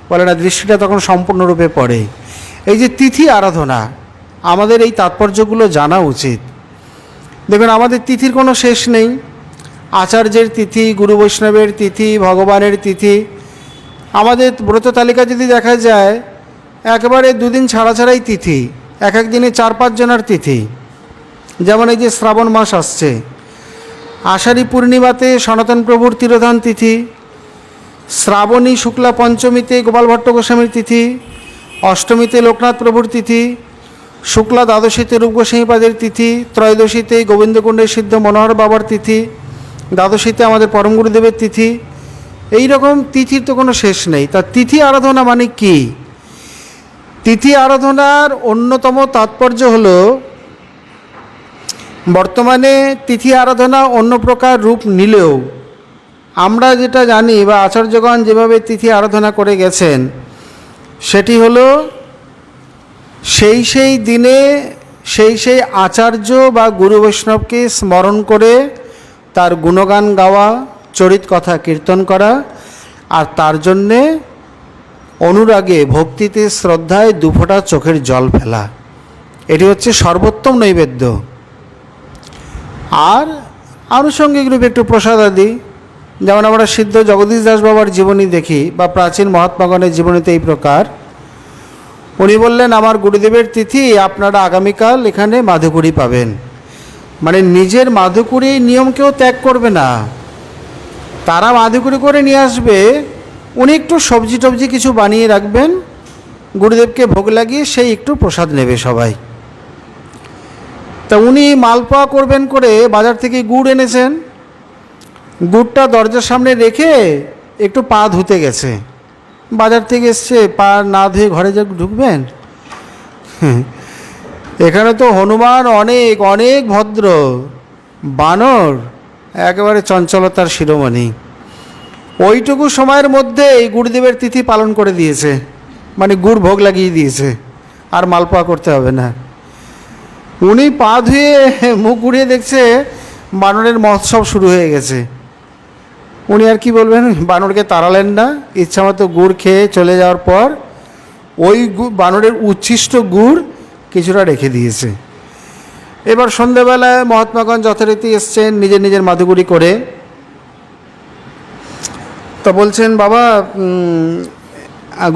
বলে না, দৃষ্টিটা তখন সম্পূর্ণরূপে পড়ে। এই যে তিথি আরাধনা, আমাদের এই তাৎপর্যগুলো জানা উচিত। দেখুন, আমাদের তিথির কোনো শেষ নেই। আচার্যের তিথি, গুরু বৈষ্ণবের তিথি, ভগবানের তিথি। আমাদের ব্রত তালিকা যদি দেখা যায়, একেবারে দুদিন ছাড়া ছাড়াই তিথি, এক এক দিনে 4-5 জনের তিথি। যেমন এই যে শ্রাবণ মাস আসছে, আষাঢ়ী পূর্ণিমাতে সনাতন প্রভুর তিরোধান তিথি, শ্রাবণী শুক্লা পঞ্চমীতে গোপাল ভট্ট গোস্বামীর তিথি, অষ্টমীতে লোকনাথ প্রভুর তিথি, শুক্লা দ্বাদশীতে রূপ গোস্বামীপাদের তিথি, ত্রয়োদশীতে গোবিন্দকুণ্ডের সিদ্ধ মনোহর বাবার তিথি, দ্বাদশীতে আমাদের পরম গুরুদেবের তিথি। এই রকম তিথির তো কোনো শেষ নেই। তা তিথি আরাধনা মানে কি? তিথি আরাধনার অন্যতম তাৎপর্য হলো, বর্তমানে তিথি আরাধনা অন্য প্রকার রূপ নিলেও আমরা যেটা জানি বা আচার্যগণ যেভাবে তিথি আরাধনা করে গেছেন, সেটি হলো সেই দিনে সেই আচার্য বা গুরু বৈষ্ণবকে স্মরণ করে তার গুণগান গাওয়া, চরিত কথা কীর্তন করা, আর তার জন্যে অনুরাগে, ভক্তিতে, শ্রদ্ধায় 2 ফোঁটা চোখের জল ফেলা। এটি হচ্ছে সর্বোত্তম নৈবেদ্য। আর আনুষঙ্গিক রূপে একটু প্রসাদ আদি, যেমন আমরা সিদ্ধ জগদীশ দাস বাবার জীবনী দেখি বা প্রাচীন মহাত্মাগণের জীবনীতে এই প্রকার। উনি বললেন, আমার গুরুদেবের তিথি, আপনারা আগামীকাল এখানে মাধুকুরি পাবেন। মানে নিজের মাধুকুরি নিয়মকেও ত্যাগ করবে না, তারা মাধুকুরি করে নিয়ে আসবে, উনি একটু সবজি টবজি কিছু বানিয়ে রাখবেন, গুরুদেবকে ভোগ লাগিয়ে সেই একটু প্রসাদ নেবে সবাই। তা উনি মালপোয়া করবেন করে বাজার থেকে গুড় এনেছেন, গুড়টা দরজার সামনে রেখে একটু পা ধুতে গেছে। বাজার থেকে এসছে, পা না ধুয়ে ঘরে যা ঢুকবেন? এখানে তো হনুমান অনেক অনেক ভদ্র, বানর একেবারে চঞ্চলতার শিরোমণি। ওইটুকু সময়ের মধ্যেই গুরুদেবের তিথি পালন করে দিয়েছে, মানে গুড় ভোগ লাগিয়ে দিয়েছে, আর মালপোয়া করতে হবে না। উনি পা ধুয়ে মুখ ঘুরিয়ে দেখছে বানরের মহোৎসব শুরু হয়ে গেছে। উনি আর কি বলবেন, বানরকে তাড়ালেন না, ইচ্ছামতো গুড় খেয়ে চলে যাওয়ার পর ওই বানরের উচ্ছিষ্ট গুড় কিছুটা রেখে দিয়েছে। এবার সন্ধ্যেবেলায় মহাত্মাগণ যথারীতি এসছেন নিজের নিজের মাদুগুড়ি করে। তো বলছেন, বাবা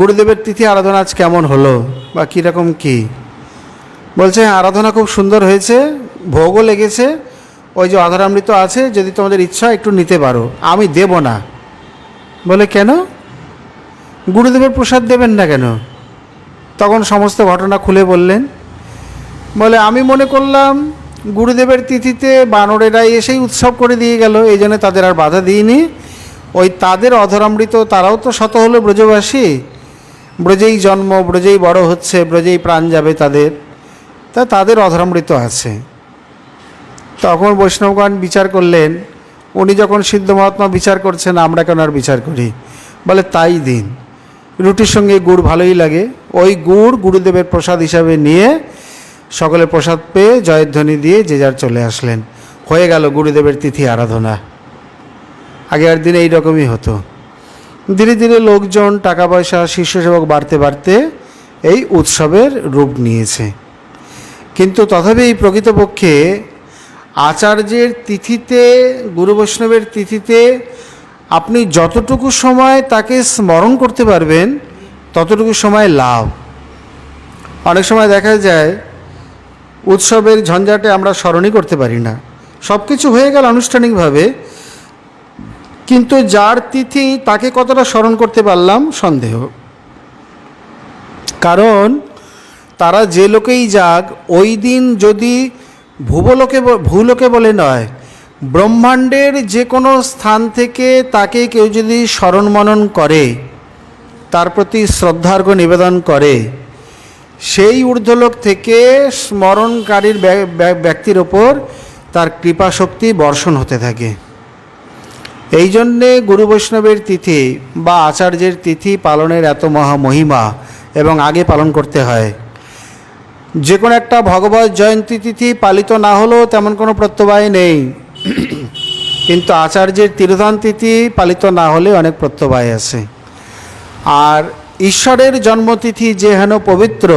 গুরুদেবের তিথি আরাধনা আজ কেমন হলো বা কীরকম কী? বলছে, আরাধনা খুব সুন্দর হয়েছে, ভোগও লেগেছে, ওই যে অধরামৃত আছে, যদি তোমাদের ইচ্ছা একটু নিতে পারো। আমি দেব না। বলে, কেন? গুরুদেবের প্রসাদ দেবেন না কেন? তখন সমস্ত ঘটনা খুলে বললেন। বলে, আমি মনে করলাম গুরুদেবের তিথিতে বানরেরাই এসেই উৎসব করে দিয়ে গেল, এই জন্য তাদের আর বাধা দিইনি। ওই তাদের অধরামৃত, তারাও তো শত হলো ব্রজবাসী, ব্রজেই জন্ম, ব্রজেই বড় হচ্ছে, ব্রজেই প্রাণ যাবে তাদের, তা তাদের অধরামৃত আছে। তখন বৈষ্ণবগণ বিচার করলেন, উনি যখন সিদ্ধ মহাত্মা বিচার করছেন, আমরা কেন আর বিচার করি? বলে, তাই দিন, রুটির সঙ্গে গুড় ভালোই লাগে। ওই গুড় গুরুদেবের প্রসাদ হিসাবে নিয়ে সকলে প্রসাদ পেয়ে জয়ধ্বনি দিয়ে যে যার চলে আসলেন। হয়ে গেল গুরুদেবের তিথি আরাধনা। আগের দিনে এইরকমই হতো। ধীরে ধীরে লোকজন, টাকা পয়সা, শিষ্য সেবক বাড়তে বাড়তে এই উৎসবের রূপ নিয়েছে। কিন্তু তথাপি প্রকৃতপক্ষে আচার্যের তিথিতে, গুরু বৈষ্ণবের তিথিতে আপনি যতটুকু সময় তাকে স্মরণ করতে পারবেন ততটুকু সময় লাভ। অনেক সময় দেখা যায় উৎসবের ঝঞ্ঝাটে আমরা স্মরণই করতে পারি না, সব কিছু হয়ে গেল আনুষ্ঠানিকভাবে, কিন্তু যার তিথি তাকে কতটা স্মরণ করতে পারলাম সন্দেহ। কারণ তারা যে লোকেই যাক, ওই দিন যদি ভূলোকে বলে নয়, ব্রহ্মাণ্ডের যে কোনো স্থান থেকে তাকে কেউ যদি স্মরণ মনন করে, তার প্রতি শ্রদ্ধার্ঘ নিবেদন করে, সেই ঊর্ধ্বলোক থেকে স্মরণকারীর ব্যক্তির ওপর তার কৃপা শক্তি বর্ষণ হতে থাকে। এই জন্যে গুরু বৈষ্ণবের তিথি বা আচার্যের তিথি পালনের এত মহিমা, এবং আগে পালন করতে হয়। যে কোনো একটা ভগবত জয়ন্তী তিথি পালিত না হলেও তেমন কোনো প্রত্যবায় নেই, কিন্তু আচার্যের তিরোধান তিথি পালিত না হলে অনেক প্রত্যবায় আছে। আর ঈশ্বরের জন্মতিথি যে হেন পবিত্র,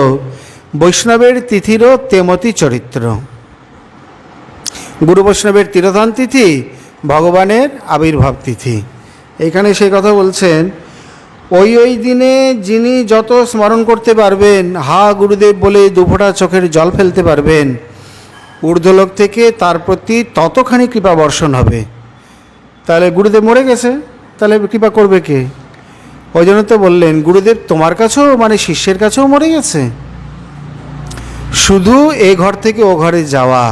বৈষ্ণবের তিথিরও তেমতি চরিত্র। গুরু বৈষ্ণবের তিরোধান তিথি ভগবানের আবির্ভাব তিথি। এখানে সেই কথা বলছেন, ওই দিনে যিনি যত স্মরণ করতে পারবেন, হা গুরুদেব বলে দুফোঁটা চোখের জল ফেলতে পারবেন, ঊর্ধ্বলোক থেকে তার প্রতি ততখানি কৃপা বর্ষণ হবে। তাহলে গুরুদেব মরে গেছে, তাহলে কৃপা করবে কে? ওই জন্য তো বললেন, গুরুদেব তোমার কাছেও, মানে শিষ্যের কাছেও মরে গেছে। শুধু এই ঘর থেকে ও ঘরে যাওয়া,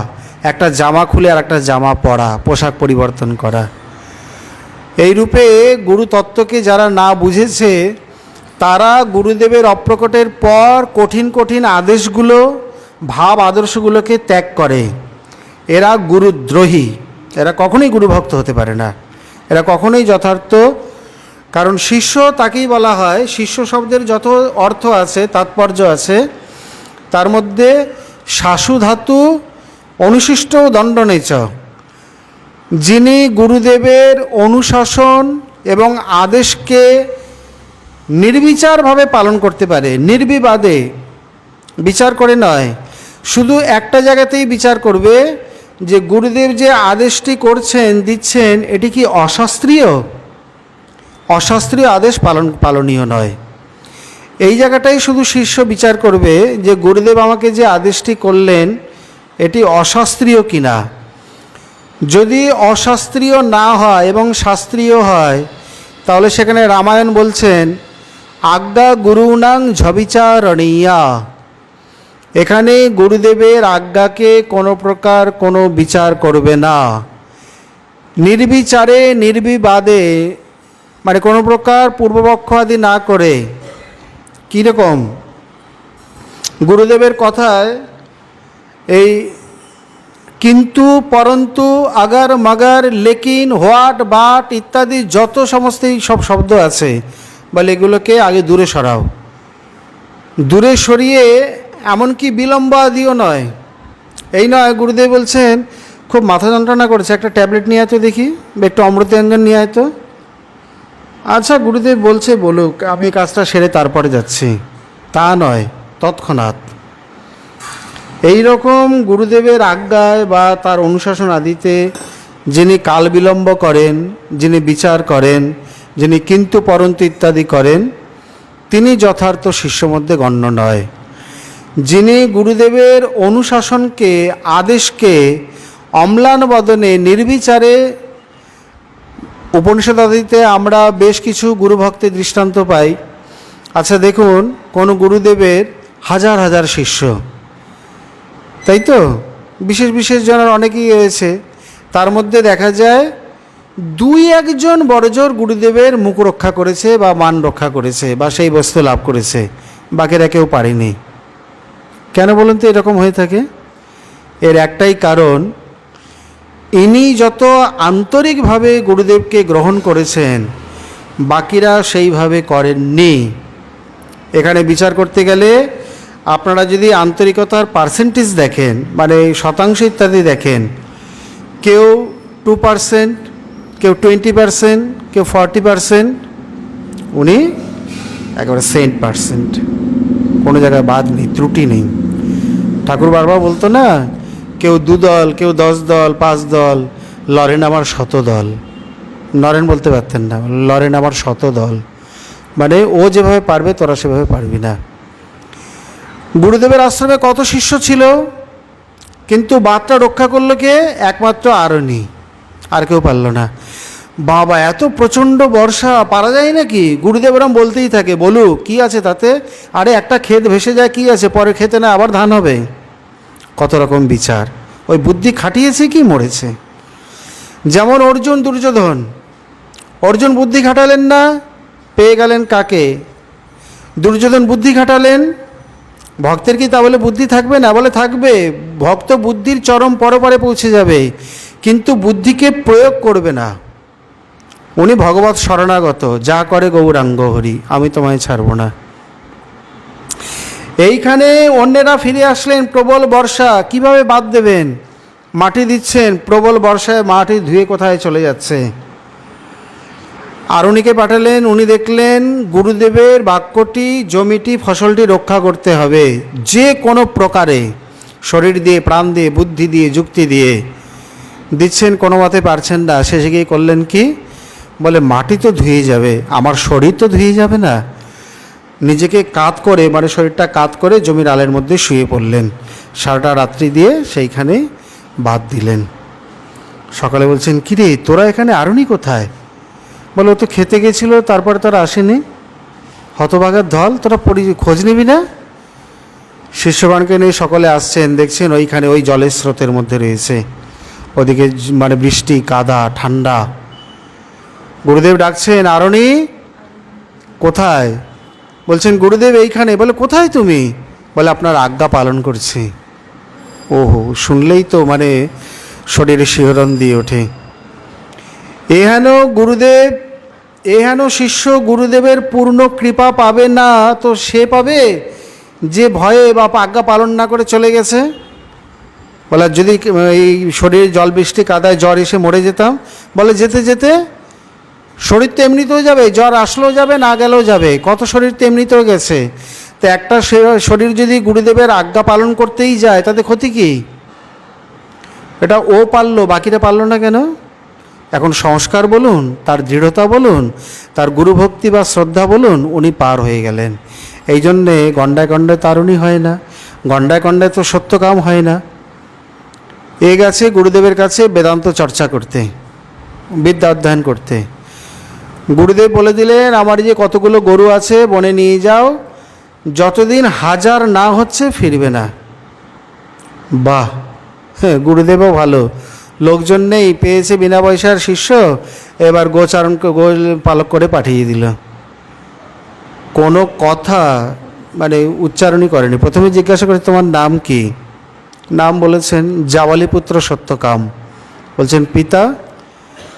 একটা জামা খুলে আর একটা জামা পরা, পোশাক পরিবর্তন করা। এই রূপে গুরু তত্ত্বকে যারা না বুঝেছে, তারা গুরুদেবের অপ্রকটের পর কঠিন কঠিন আদেশগুলো, ভাব আদর্শগুলোকে ত্যাগ করে। এরা গুরুদ্রোহী, এরা কখনোই গুরুভক্ত হতে পারে না, এরা কখনোই যথার্থ। কারণ শিষ্য তাকেই বলা হয়, শিষ্য শব্দের যত অর্থ আছে, তাৎপর্য আছে, তার মধ্যে শাসু ধাতু অনুশিষ্ট দণ্ডনেচ। যিনি গুরুদেবের অনুশাসন এবং আদেশকে নির্বিচারভাবে পালন করতে পারে, নির্বিবাদে, বিচার করে নয়, শুধু একটা জায়গাতেই বিচার করবে যে গুরুদেব যে আদেশটি করছেন দিচ্ছেন এটি কি অশাস্ত্রীয়? অশাস্ত্রীয় আদেশ পালনীয় নয়। এই জায়গাটাই শুধু শিষ্য বিচার করবে যে গুরুদেব আমাকে যে আদেশটি করলেন এটি অশাস্ত্রীয় কিনা। যদি অশাস্ত্রীয় না হয় এবং শাস্ত্রীয় হয় তাহলে সেখানে রামায়ণ বলছেন আজ্ঞা গুরুণাং ঝবিচারণীয়া। এখানে গুরুদেবের আজ্ঞাকে কোনো প্রকার কোনো বিচার করবে না। নির্বিচারে নির্বিবাদে, মানে কোনো প্রকার পূর্বপক্ষ আদি না করে। কীরকম? গুরুদেবের কথায় এই কিন্তু, পরন্তু, আগার, মাগার, লেকিন, হোয়াট, বাট ইত্যাদি যত সমস্ত সব শব্দ আছে বলে এগুলোকে আগে দূরে সরাও। দূরে সরিয়ে এমনকি বিলম্ব আদিও নয়। এই নয় গুরুদেব বলছেন খুব মাথা যন্ত্রণা করেছে, একটা ট্যাবলেট নিয়ে আয় তো দেখি, একটু অমৃতাঞ্জন নিয়ে আয় তো। আচ্ছা গুরুদেব বলছে বলুক, আমি কাজটা সেরে তারপরে যাচ্ছি, তা নয়, তৎক্ষণাৎ। এই রকম গুরুদেবের আজ্ঞায় বা তার অনুশাসন আদিতে যিনি কাল বিলম্ব করেন, যিনি বিচার করেন, যিনি কিন্তু পরন্তু ইত্যাদি করেন, তিনি যথার্থ শিষ্য মধ্যে গণ্য নয়। যিনি গুরুদেবের অনুশাসনকে, আদেশকে অম্লান বদনে নির্বিচারে, উপনিষদ আদিতে আমরা বেশ কিছু গুরুভক্তের দৃষ্টান্ত পাই। আচ্ছা দেখুন, কোনো গুরুদেবের হাজার হাজার শিষ্য, তাই তো, বিশেষ বিশেষ জনের অনেকেই রয়েছে, তার মধ্যে দেখা যায় দুই একজন বড়জোর গুরুদেবের মুখ রক্ষা করেছে বা মান রক্ষা করেছে বা সেই বস্তু লাভ করেছে, বাকিরা কেউ পারেনি। কেন বলুন তো এরকম হয়ে থাকে? এর একটাই কারণ, ইনি যত আন্তরিকভাবে গুরুদেবকে গ্রহণ করেছেন বাকিরা সেইভাবে করেননি। এখানে বিচার করতে গেলে আপনারা যদি আন্তরিকতার পার্সেন্টেজ দেখেন, মানে শতাংশ ইত্যাদি দেখেন, কেউ 2%, কেউ 20%, কেউ 40%, উনি একেবারে 100%, কোনো জায়গায় বাদ নেই, ত্রুটি নেই। ঠাকুর বারবার বলতো না, কেউ 2 দল, কেউ 10 দল, 5 দল, লরেন আমার 100 দল। নরেন বলতে পারতেন না, লরেন আমার 100 দল, মানে ও যেভাবে পারবে তোরা সেভাবে পারবি না। গুরুদেবের আশ্রমে কত শিষ্য ছিল, কিন্তু বাতটা রক্ষা করলো কে? একমাত্র আরণি, আর কেউ পারল না। বাবা এত প্রচণ্ড বর্ষা, পারা যায় নাকি? গুরুদেব এরম বলতেই থাকে, বলুক কী আছে তাতে, আরে একটা ক্ষেত ভেসে যায় কী আছে, পরে খেতে না আবার ধান হবে। কত রকম বিচার, ওই বুদ্ধি খাটিয়েছে কি মরেছে। যেমন অর্জুন দুর্যোধন, অর্জুন বুদ্ধি খাটালেন না, পেয়ে গেলেন কাকে? দুর্যোধন বুদ্ধি খাটালেন। ভক্তের কি তা বলে বুদ্ধি থাকবে না? বলে থাকবে। ভক্ত বুদ্ধির চরম পরপারে পৌঁছে যাবে, কিন্তু বুদ্ধিকে প্রয়োগ করবে না। উনি ভগবৎ শরণাগত, যা করে গৌরাঙ্গ হরি, আমি তোমায় ছাড়ব না। এইখানে অন্যেরা ফিরে আসলেন, প্রবল বর্ষা, কিভাবে বাদ দেবেন? মাটি দিচ্ছেন, প্রবল বর্ষায় মাটি ধুয়ে কোথায় চলে যাচ্ছে। আরুণীকে পাঠালেন, উনি দেখলেন গুরুদেবের বাক্যটি, জমিটি, ফসলটি রক্ষা করতে হবে যে কোনো প্রকারে, শরীর দিয়ে, প্রাণ দিয়ে, বুদ্ধি দিয়ে, যুক্তি দিয়ে। দিচ্ছেন, কোনো মতে পারছেন না। শেষে গিয়ে করলেন কি? বলে মাটি তো ধুয়ে যাবে, আমার শরীর তো ধুয়ে যাবে না। নিজেকে কাত করে, মানে শরীরটা কাত করে জমির আলের মধ্যে শুয়ে পড়লেন, সারাটা রাত্রি দিয়ে সেইখানে বাদ দিলেন। সকালে বলছেন, কিরে তোরা এখানে আরুণী কোথায়? বলে ও তো খেতে গেছিলো, তারপরে তোরা আসেনি। হতভাগার দল, তোরা খোঁজ নিবি না? শিষ্যগণকে নিয়ে সকলে আসছেন, দেখছেন ওইখানে ওই জলের স্রোতের মধ্যে রয়েছে, ওদিকে মানে বৃষ্টি, কাদা, ঠান্ডা। গুরুদেব ডাকছেন, আরুণী কোথায়? বলছেন গুরুদেব এইখানে। বলে কোথায় তুমি? বলে আপনার আজ্ঞা পালন করছি। ওহো, শুনলেই তো মানে শরীরে শিহরণ দিয়ে ওঠে। এহেন গুরুদেব, এহেন শিষ্য গুরুদেবের পূর্ণ কৃপা পাবে না তো সে পাবে যে ভয়ে বা আজ্ঞা পালন না করে চলে গেছে। বলে যদি এই শরীরে জল বৃষ্টি কাদায় জ্বর এসে মরে যেতাম, বলে যেতে যেতে শরীর তো এমনিতেও যাবে, জ্বর আসলেও যাবে, না গেলেও যাবে, কত শরীর তো এমনিতেও গেছে। তো একটা শরীর যদি গুরুদেবের আজ্ঞা পালন করতেই যায় তাতে ক্ষতি কী? এটা ও পারলো, বাকিটা পারলো না কেন? এখন সংস্কার বলুন, তার দৃঢ়তা বলুন, তার গুরুভক্তি বা শ্রদ্ধা বলুন, উনি পার হয়ে গেলেন। এই জন্যে গণ্ডায় গণ্ডায় তারুণী হয় না, গণ্ডায় গণ্ডায় তো সত্যকাম হয় না। এ গেছে গুরুদেবের কাছে বেদান্ত চর্চা করতে, বিদ্যা অধ্যয়ন করতে। গুরুদেব বলে দিলেন, আমার যে কতগুলো গরু আছে বনে নিয়ে যাও, যতদিন হাজার না হচ্ছে ফিরবে না। বাহ, হ্যাঁ, গুরুদেবও ভালো, লোকজন নেই, পেয়েছে বিনা পয়সার শিষ্য, এবার গোচারণ গো পালক করে পাঠিয়ে দিল। কোনো কথা মানে উচ্চারণই করেনি। প্রথমে জিজ্ঞাসা করে তোমার নাম কি? নাম বলেছেন জাওয়ালিপুত্র সত্যকাম। বলছেন পিতা?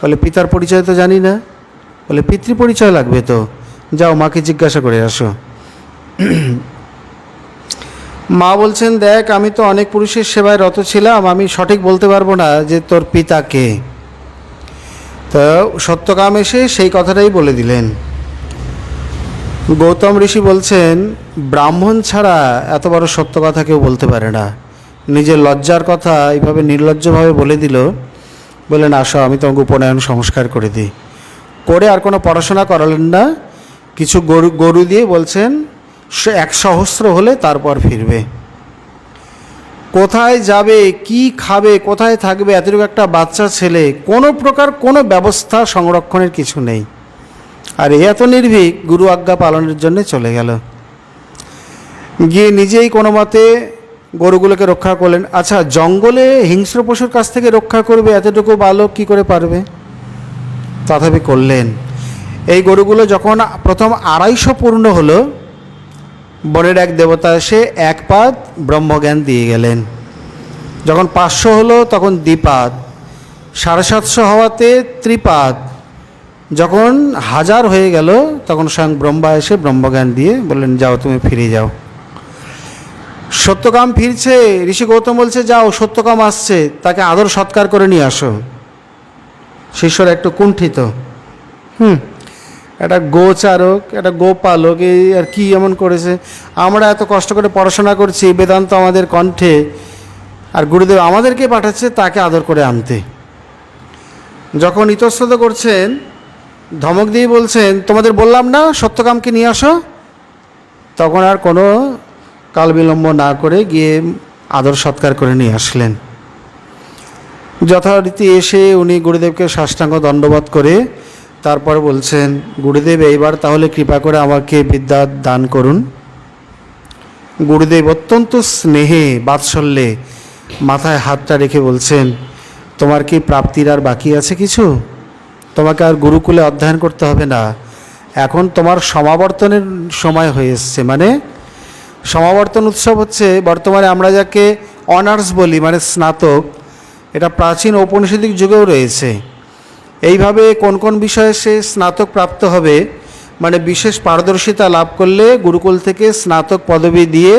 বলে পিতার পরিচয় তো জানি না। বলে পিতৃ পরিচয় লাগবে তো, যাও মাকে জিজ্ঞাসা করে আসো। মা বলছেন, দেখ আমি তো অনেক পুরুষের সেবায় রত ছিলাম, আমি সঠিক বলতে পারবো না যে তোর পিতা কে। তো সত্যকাম এসে সেই কথাটাই বলে দিলেন। গৌতম ঋষি বলছেন, ব্রাহ্মণ ছাড়া এত বড় সত্য কথা কেউ বলতে পারে না। নিজের লজ্জার কথা এইভাবে নির্লজ্জভাবে বলে দিল। বললেন, আসো আমি তোমাকে উপনয়ন সংস্কার করে দিই। করে আর কোনো পড়াশোনা করালেন না, কিছু গরু দিয়ে বলছেন 100 হলে তারপর ফিরবে। কোথায় যাবে, কি খাবে, কোথায় থাকবে, এতটুকু একটা বাচ্চা ছেলে, কোনো প্রকার কোনো ব্যবস্থা সংরক্ষণের কিছু নেই। আর এত নির্ভীক গুরু আজ্ঞা পালনের জন্য চলে গেল। গিয়ে নিজেই কোনো মতে গরুগুলোকে রক্ষা করলেন। আচ্ছা, জঙ্গলে হিংস্র পশুর কাছ থেকে রক্ষা করবে এতটুকু বালক কী করে পারবে? তথাপি করলেন। এই গরুগুলো যখন প্রথম 250 পূর্ণ হলো, বনের এক দেবতা এসে 1 পাদ ব্রহ্মজ্ঞান দিয়ে গেলেন। যখন 500 হলো তখন দ্বিপাদ, 750 হওয়াতে ত্রিপাদ, যখন 1000 হয়ে গেল তখন স্বয়ং ব্রহ্মা এসে ব্রহ্মজ্ঞান দিয়ে বললেন, যাও তুমি ফিরে যাও। সত্যকাম ফিরছে, ঋষি গৌতম বলছে, যাও সত্যকাম আসছে, তাকে আদর সৎকার করে নিয়ে আসো। শিষ্যরা একটু কুণ্ঠিত। একটা গোচারক, একটা গোপালক, এই আর কি এমন করেছে? আমরা এত কষ্ট করে পড়াশোনা করছি, বেদান্ত আমাদের কণ্ঠে, আর গুরুদেব আমাদেরকে পাঠাচ্ছে তাকে আদর করে আনতে। যখন ইতস্তত করছেন, ধমক দিয়ে বলছেন, তোমাদের বললাম না সত্যকামকে নিয়ে আসো। তখন আর কোনো কাল বিলম্ব না করে গিয়ে আদর সৎকার করে নিয়ে আসলেন। যথারীতি এসে উনি গুরুদেবকে সাষ্টাঙ্গ দণ্ডবত করে তারপর বলছেন, গুরুদেব এইবার তাহলে কৃপা করে আমাকে বিদ্যা দান করুন। গুরুদেব অত্যন্ত স্নেহে বাৎসল্যে মাথায় হাতটা রেখে বলছেন, তোমার কি প্রাপ্তির আর বাকি আছে কিছু? তোমাকে আর গুরুকুলে অধ্যয়ন করতে হবে না, এখন তোমার সমাবর্তনের সময় হয়ে এসছে। মানে সমাবর্তন উৎসব হচ্ছে বর্তমানে আমরা যাকে অনার্স বলি, মানে স্নাতক, এটা প্রাচীন ঔপনিষদিক যুগেও রয়েছে। এইভাবে কোন কোন বিষয়ে সে স্নাতক প্রাপ্ত হবে, মানে বিশেষ পারদর্শিতা লাভ করলে গুরুকুল থেকে স্নাতক পদবি দিয়ে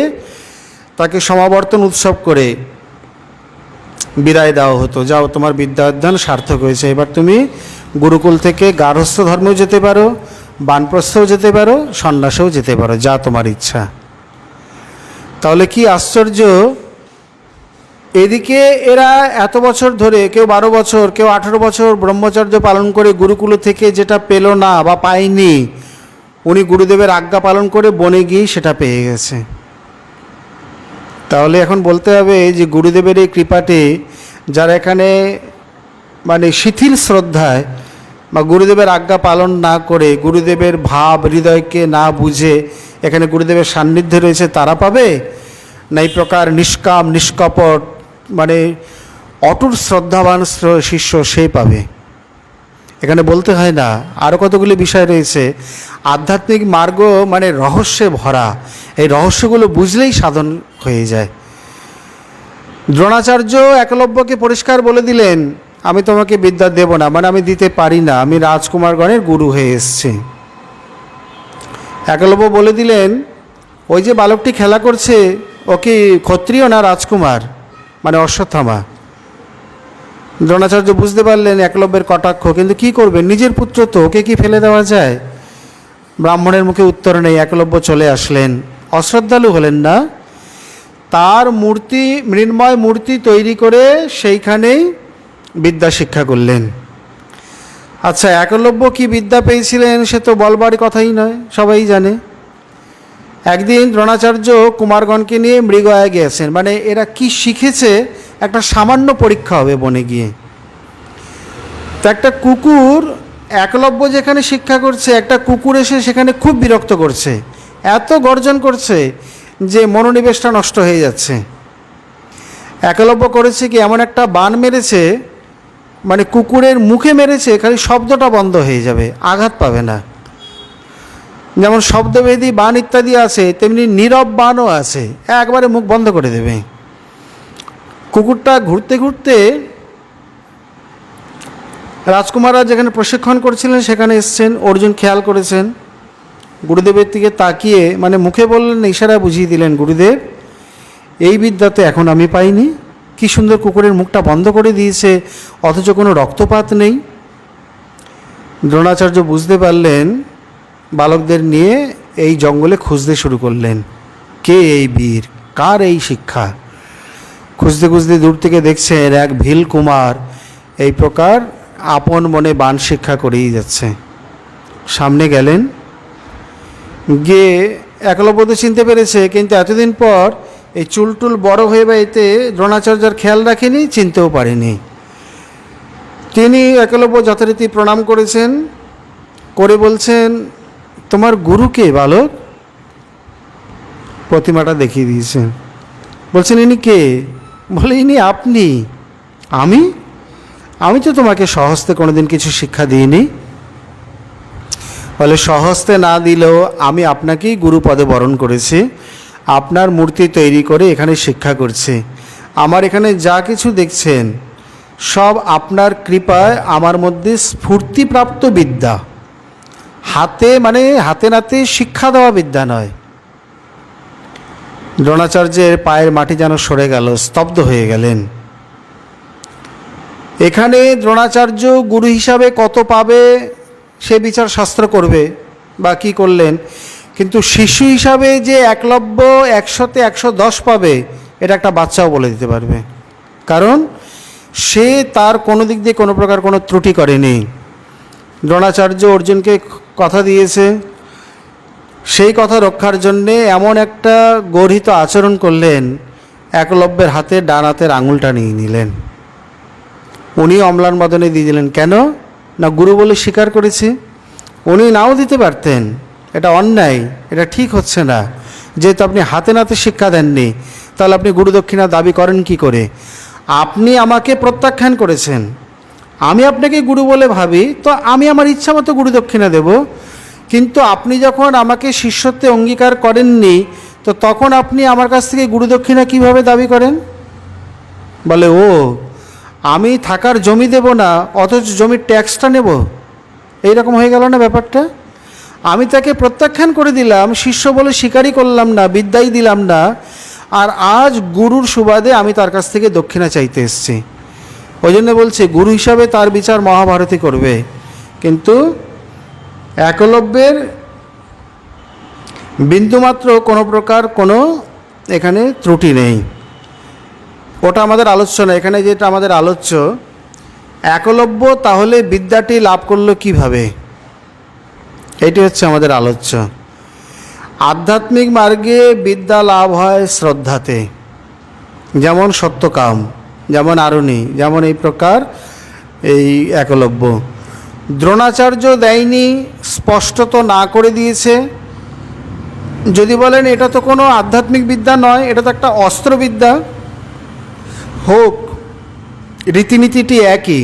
তাকে সমাবর্তন উৎসব করে বিদায় দেওয়া হতো। যাও তোমার বিদ্যা অধ্যয়ন সার্থক হয়েছে, এবার তুমি গুরুকুল থেকে গার্হস্থ্য ধর্মেও যেতে পারো, বানপ্রস্থেও যেতে পারো, সন্ন্যাসেও যেতে পারো, যা তোমার ইচ্ছা। তাহলে কি আশ্চর্য, এদিকে এরা এত বছর ধরে, কেউ 12 বছর, কেউ 18 বছর ব্রহ্মচর্য পালন করে গুরুকুল থেকে যেটা পেল না বা পায়নি, উনি গুরুদেবের আজ্ঞা পালন করে বনে গিয়েই সেটা পেয়ে গেছে। তাহলে এখন বলতে হবে যে গুরুদেবের এই কৃপাতে যারা এখানে মানে শিথিল শ্রদ্ধায় বা গুরুদেবের আজ্ঞা পালন না করে, গুরুদেবের ভাব হৃদয়কে না বুঝে এখানে গুরুদেবের সান্নিধ্যে রয়েছে, তারা পাবে না এই প্রকার নিষ্কাম নিষ্কপট মানে অটুট শ্রদ্ধাবান শিষ্য সে পাবে? এখানে বলতে হয় না, আরও কতগুলি বিষয় রয়েছে। আধ্যাত্মিক মার্গ মানে রহস্যে ভরা, এই রহস্যগুলো বুঝলেই সাধন হয়ে যায়। দ্রোণাচার্য একলব্যকে পরিষ্কার বলে দিলেন, আমি তোমাকে বিদ্যা দেব না, মানে আমি দিতে পারি না, আমি রাজকুমারগণের গুরু হয়ে এসেছি। একলব্য বলে দিলেন, ওই যে বালকটি খেলা করছে ও কি ক্ষত্রিয় না রাজকুমার, মানে অশ্বত্থামা? দ্রোণাচার্য বুঝতে পারলেন একলব্যের কটাক্ষ, কিন্তু কি করবে, নিজের পুত্র তো, ওকে কি ফেলে দেওয়া যায়? ব্রাহ্মণের মুখে উত্তর নেই, একলব্য চলে আসলেন, অশ্রদ্ধালু হলেন না, তার মূর্তি, মৃন্ময় মূর্তি তৈরি করে সেইখানেই বিদ্যা শিক্ষা করলেন। আচ্ছা, একলব্য কি বিদ্যা পেয়েছিলেন সে তো বলবার কথাই নয়, সবাই জানে। একদিন দ্রোণাচার্য কুমারগণকে নিয়ে মৃগয়ায় গিয়েছেন, মানে এরা কি শিখেছে একটা সামান্য পরীক্ষা হবে বনে গিয়ে। তো একটা কুকুর, একলব্য যেখানে শিক্ষা করছে, একটা কুকুর এসে সেখানে খুব বিরক্ত করছে, এত গর্জন করছে যে মনোনিবেশটা নষ্ট হয়ে যাচ্ছে। একলব্য করেছে কি, এমন একটা বাণ মেরেছে, মানে কুকুরের মুখে মেরেছে, খালি শব্দটা বন্ধ হয়ে যাবে, আঘাত পাবে না। যেমন শব্দভেদী বাণ ইত্যাদি আছে, তেমনি নীরব বাণও আছে, একবারে মুখ বন্ধ করে দেবে। কুকুরটা ঘুরতে ঘুরতে রাজকুমাররা যেখানে প্রশিক্ষণ করছিলেন সেখানে এসছেন। অর্জুন খেয়াল করেছেন, গুরুদেবের দিকে তাকিয়ে মানে মুখে বললেন, ইশারায় বুঝিয়ে দিলেন, গুরুদেব এই বিদ্যা তো এখন আমি পাইনি। কি সুন্দর কুকুরের মুখটা বন্ধ করে দিয়েছে, অথচ কোনো রক্তপাত নেই। দ্রোণাচার্য বুঝতে পারলেন, বালকদের নিয়ে এই জঙ্গলে খুঁজতে শুরু করলেন, কে এই বীর, কার এই শিক্ষা। খুঁজতে খুঁজতে দূর থেকে দেখছেন এক ভীল কুমার এই প্রকার আপন মনে বাণ শিক্ষা করেই যাচ্ছে। সামনে গেলেন, গিয়ে একলব্য তো চিনতে পেরেছে, কিন্তু এতদিন পর এই চুলটুল বড় হয়ে বা এতে দ্রোণাচার্যর খেয়াল রাখেনি, চিনতেও পারেনি। তিনি একলব্য যথারীতি প্রণাম করেছেন, করে বলছেন, তোমার গুরু কে বালক? প্রতিমাটা দেখিয়ে দিয়েছেন। বলছেন, ইনি কে? বলে, ইনি আপনি। আমি? আমি তো তোমাকে স্বহস্তে কোনোদিন কিছু শিক্ষা দিইনি। বলে, স্বহস্তে না দিলেও আমি আপনাকেই গুরুপদে বরণ করেছি, আপনার মূর্তি তৈরি করে এখানে শিক্ষা করছি। আমার এখানে যা কিছু দেখছেন সব আপনার কৃপায় আমার মধ্যে স্ফূর্তিপ্রাপ্ত বিদ্যা, হাতে মানে হাতে নাতে শিক্ষা দেওয়া বিদ্যা নয়। দ্রোণাচার্যের পায়ের মাটি যেন সরে গেল, স্তব্ধ হয়ে গেলেন। এখানে দ্রোণাচার্য গুরু হিসাবে কত পাবে সে বিচার শাস্ত্র করবে বা কী করলেন, কিন্তু শিশু হিসাবে যে একলব্য 100-তে 110 পাবে এটা একটা বাচ্চাও বলে দিতে পারবে, কারণ সে তার কোনো দিক দিয়ে কোনো প্রকার কোনো ত্রুটি করেনি। দ্রোণাচার্য অর্জুনকে কথা দিয়েছে, সেই কথা রক্ষার জন্যে এমন একটা গর্হিত আচরণ করলেন, একলব্যের হাতে ডান হাতের আঙুলটা নিয়ে নিলেন। উনি অম্লান বদনে দিয়ে দিলেন। কেন না, গুরু বলে স্বীকার করেছি। উনি নাও দিতে পারতেন, এটা অন্যায়, এটা ঠিক হচ্ছে না। যেহেতু আপনি হাতে নাতে শিক্ষা দেননি, তাহলে আপনি গুরুদক্ষিণা দাবি করেন কি করে? আপনি আমাকে প্রত্যাখ্যান করেছেন, আমি আপনাকে গুরু বলে ভাবি, তো আমি আমার ইচ্ছা মতো গুরুদক্ষিণা দেব। কিন্তু আপনি যখন আমাকে শিষ্যত্বে অঙ্গীকার করেননি, তো তখন আপনি আমার কাছ থেকে গুরুদক্ষিণা কিভাবে দাবি করেন? বলে, ও আমি থাকার জমি দেব না, অথচ জমির ট্যাক্সটা নেব, এইরকম হয়ে গেল না ব্যাপারটা? আমি তাকে প্রত্যাখ্যান করে দিলাম, শিষ্য বলে স্বীকারই করলাম না, বিদ্যাই দিলাম না, আর আজ গুরুর সুবাদে আমি তার কাছ থেকে দক্ষিণা চাইতে এসেছি। ওই জন্য বলছে, গুরু হিসাবে তার বিচার মহাভারতী করবে, কিন্তু একলব্যের বিন্দুমাত্র কোনো প্রকার কোনো এখানে ত্রুটি নেই। ওটা আমাদের আলোচ্য না, এখানে যেটা আমাদের আলোচ্য, একলব্য তাহলে বিদ্যাটি লাভ করলো কিভাবে, এটি হচ্ছে আমাদের আলোচ্য। আধ্যাত্মিক মার্গে বিদ্যা লাভ হয় শ্রদ্ধাতে, যেমন সত্যকাম, যেমন আরুণী, যেমন এই প্রকার এই একলব্য। দ্রোণাচার্য দেয়নি, স্পষ্টত না করে দিয়েছে। যদি বলেন এটা তো কোনো আধ্যাত্মিক বিদ্যা নয়, এটা তো একটা অস্ত্রবিদ্যা, হোক, রীতিনীতিটি একই।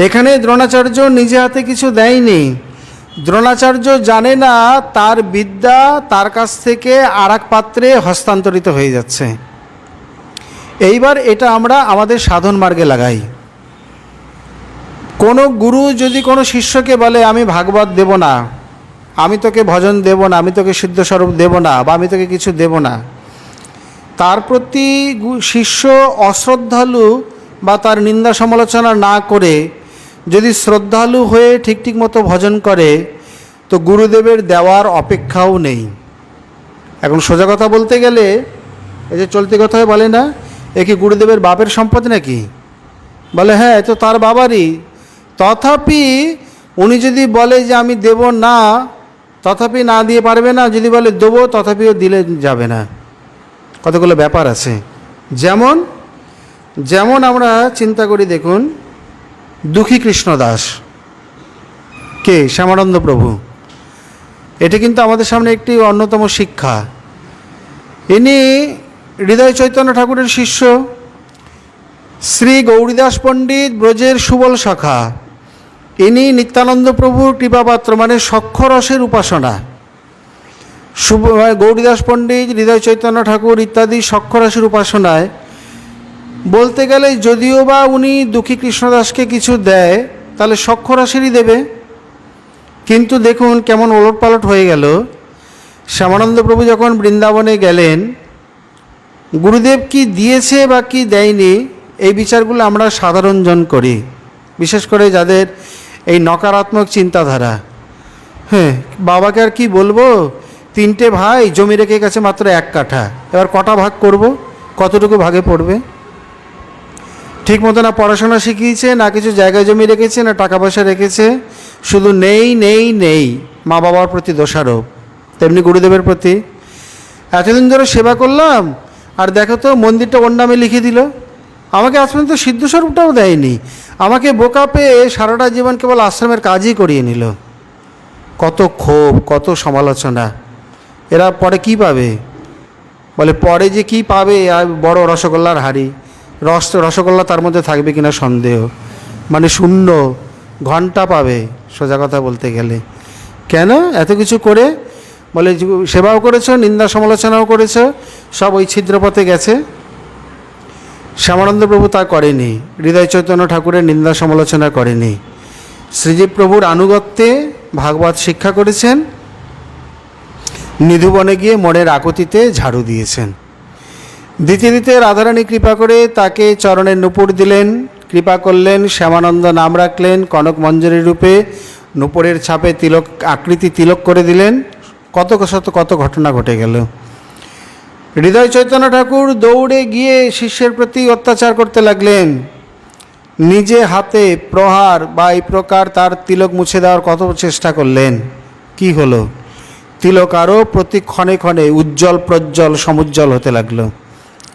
এখানে দ্রোণাচার্য নিজে হাতে কিছু দেয়নি। দ্রোণাচার্য জানে না তার বিদ্যা তার কাছ থেকে আর এক পাত্রে হস্তান্তরিত হয়ে যাচ্ছে। এইবার এটা আমরা আমাদের সাধন মার্গে লাগাই। কোনো গুরু যদি কোনো শিষ্যকে বলে, আমি ভাগবত দেব না, আমি তোকে ভজন দেব না, আমি তোকে সিদ্ধস্বরূপ দেব না, বা আমি তোকে কিছু দেব না, তার প্রতি শিষ্য অশ্রদ্ধালু বা তার নিন্দা সমালোচনা না করে যদি শ্রদ্ধালু হয়ে ঠিক মতো ভজন করে, তো গুরুদেবের দেওয়ার অপেক্ষাও নেই। এখন সোজা কথা বলতে গেলে এই যে চলতি কথায় বলে না, এ কি গুরুদেবের বাপের সম্পদ নাকি? বলে হ্যাঁ, এ তো তার বাবারই। তথাপি উনি যদি বলে যে আমি দেব না, তথাপি না দিয়ে পারবে না। যদি বলে দেবো, তথাপিও দিলে যাবে না। কতগুলো ব্যাপার আছে। যেমন যেমন আমরা চিন্তা করি, দেখুন দুঃখী কৃষ্ণদাস কে? শ্যামানন্দ প্রভু। এটা কিন্তু আমাদের সামনে একটি অন্যতম শিক্ষা। ইনি হৃদয় চৈতন্য ঠাকুরের শিষ্য, শ্রী গৌরীদাস পণ্ডিত ব্রজের সুবল শাখা। ইনি নিত্যানন্দ প্রভুর কৃপাপাত্র, মানে সক্ষরসের উপাসনা। গৌরীদাস পণ্ডিত, হৃদয় চৈতন্য ঠাকুর ইত্যাদি সক্ষরসের উপাসনায় বলতে গেলে, যদিও বা উনি দুঃখী কৃষ্ণদাসকে কিছু দেয়, তাহলে সক্ষরসেরই দেবে। কিন্তু দেখুন কেমন ওলটপালট হয়ে গেল। শ্যামানন্দ প্রভু যখন বৃন্দাবনে গেলেন, গুরুদেব কি দিয়েছে বা কি দেয়নি, এই বিচারগুলো আমরা সাধারণ জন করি, বিশেষ করে যাদের এই নকারাত্মক চিন্তাধারা। হ্যাঁ, বাবাকে আর কি বলবো, 3টে ভাই, জমি রেখে গেছে মাত্র 1 কাঠা, এবার কটা ভাগ করব, কতটুকু ভাগে পড়বে? ঠিক মতো না পড়াশোনা শিখিয়েছে, না কিছু জায়গা জমি রেখেছে, না টাকা পয়সা রেখেছে, শুধু নেই নেই নেই। মা বাবার প্রতি দোষারোপ, তেমনি গুরুদেবের প্রতি। এতদিন ধরে সেবা করলাম, আর দেখো তো মন্দিরটা ওর নামে লিখে দিল, আমাকে আজ পর্যন্ত সিদ্ধস্বরূপটাও দেয়নি, আমাকে বোকা পেয়ে সারাটা জীবন কেবল আশ্রমের কাজই করিয়ে নিল। কত ক্ষোভ, কত সমালোচনা। এরা পরে কি পাবে? বলে পরে যে কি পাবে, আর বড় রসগোল্লার হাড়ি, রসগোল্লা তার মধ্যে থাকবে কিনা সন্দেহ, মানে শূন্য ঘন্টা পাবে। সোজা কথা বলতে গেলে কেন এত কিছু করে? বলে সেবাও করেছো, নিন্দা সমালোচনাও করেছো, সব ওই ছিদ্রপথে গেছে। শ্যামানন্দ প্রভু তা করেনি, হৃদয় চৈতন্য ঠাকুরের নিন্দা সমালোচনা করেনি। শ্রীজীব প্রভুর আনুগত্যে ভাগবত শিক্ষা করেছেন, নিধুবনে গিয়ে মনের আকুতিতে ঝাড়ু দিয়েছেন। দিতে দিতে রাধারানী কৃপা করে তাকে চরণের নূপুর দিলেন, কৃপা করলেন, শ্যামানন্দ নাম রাখলেন, কনক মঞ্জরি রূপে নূপুরের ছাপে তিলক আকৃতি তিলক করে দিলেন। কত ঘটনা ঘটে গেল। হৃদয় চৈতন্য ঠাকুর দৌড়ে গিয়ে শিষ্যের প্রতি অত্যাচার করতে লাগলেন, নিজে হাতে প্রহার বা এই প্রকার তার তিলক মুছে দেওয়ার কত চেষ্টা করলেন। কি হলো? তিলক আরও প্রতি ক্ষণে ক্ষণে উজ্জ্বল প্রজ্জ্বল সমুজ্জ্বল হতে লাগলো।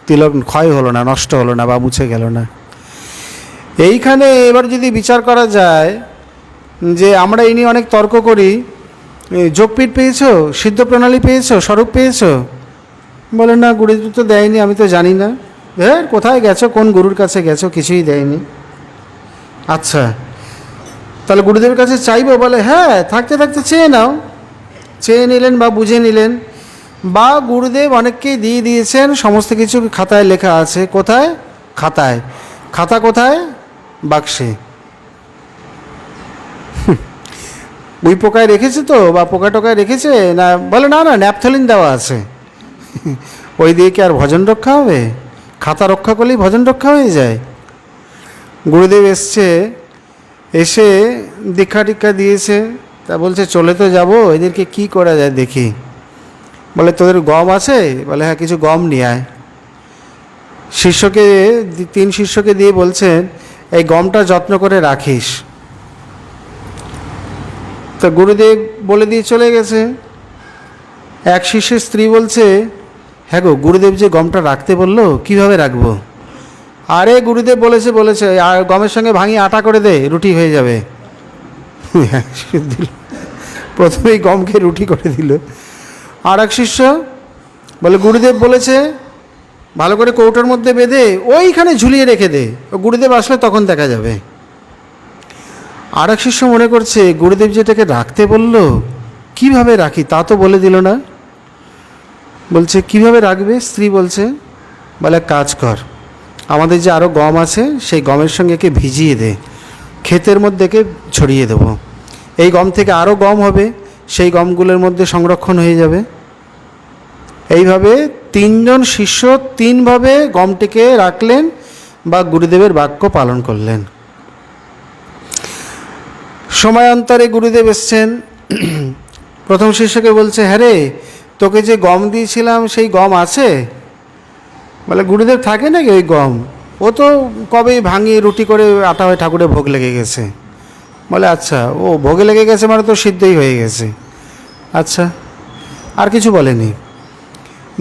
তিলক ক্ষয় হলো না, নষ্ট হলো না বা মুছে গেল না। এইখানে এবার যদি বিচার করা যায় যে আমরা এই নিয়ে অনেক তর্ক করি, যোগপীঠ পেয়েছো, সিদ্ধ প্রণালী পেয়েছো, স্বরূপ পেয়েছো? বলে না, গুরুদেব তো দেয়নি, আমি তো জানি না। হ্যাঁ, কোথায় গেছো, কোন গুরুর কাছে গেছো, কিছুই দেয়নি। আচ্ছা, তাহলে গুরুদেবের কাছে চাইবো? বলে হ্যাঁ, থাকতে থাকতে চেয়ে নাও। চেয়ে নিলেন বা বুঝে নিলেন, বা গুরুদেব অনেককেই দিয়ে দিয়েছেন, সমস্ত কিছু খাতায় লেখা আছে। কোথায়? খাতায়। খাতা কোথায়? বাক্সে। ওই পোকায় রেখেছে তো, বা পোকা টোকায় রেখেছে না? বলে না না, ন্যাপথলিন দেওয়া আছে। ওই দিয়ে কি আর ভজন রক্ষা হবে? খাতা রক্ষা করলেই ভজন রক্ষা হয়ে যায়? গুরুদেব এসে দীক্ষা টিক্ষা দিয়েছে, তা বলছে চলে তো যাব, এদেরকে কি করা যায় দেখি। বলে তোদের গম আছে? বলে হ্যাঁ, কিছু গম নিয়ে আয়। 3 শিষ্যকে দিয়ে বলছেন এই গমটা যত্ন করে রাখিস। তা গুরুদেব বলে দিয়ে চলে গেছে। এক শিষ্যের স্ত্রী বলছে, হ্যাঁ গো, গুরুদেব যে গমটা রাখতে বললো, কিভাবে রাখবো? আরে গুরুদেব বলেছে আর গমের সঙ্গে ভাঙিয়ে আটা করে দে, রুটি হয়ে যাবে। প্রথমেই গমকে রুটি করে দিল। আর এক শিষ্য বলে গুরুদেব বলেছে ভালো করে কৌটোর মধ্যে বেঁধে ওইখানে ঝুলিয়ে রেখে দে, গুরুদেব আসলে তখন দেখা যাবে। আর এক শিষ্য মনে করছে গুরুদেব যেটাকে রাখতে বললো, কিভাবে রাখি তা তো বলে দিল না। বলছে কিভাবে রাখবে? স্ত্রী বলছে, বলে কাজ কর, আমাদের যে আরও গম আছে সেই গমের সঙ্গে একে ভিজিয়ে দে, ক্ষেতের মধ্যে একে ছড়িয়ে দেব, এই গম থেকে আরও গম হবে, সেই গমগুলোর মধ্যে সংরক্ষণ হয়ে যাবে। এইভাবে 3 জন শিষ্য 3 ভাবে গমটিকে রাখলেন বা গুরুদেবের বাক্য পালন করলেন। সময়ান্তরে গুরুদেব এসছেন, প্রথম শিষ্যকে বলছে, হ্যাঁ রে, তোকে যে গম দিয়েছিলাম সেই গম আছে? বলে, গুরুদেব থাকে নাকি ওই গম? ও তো কবেই ভাঙিয়ে রুটি করে আটা হয়ে ঠাকুরে ভোগ লেগে গেছে। বলে, আচ্ছা, ও ভোগে লেগে গেছে মানে তো সিদ্ধই হয়ে গেছে। আচ্ছা, আর কিছু বলেনি।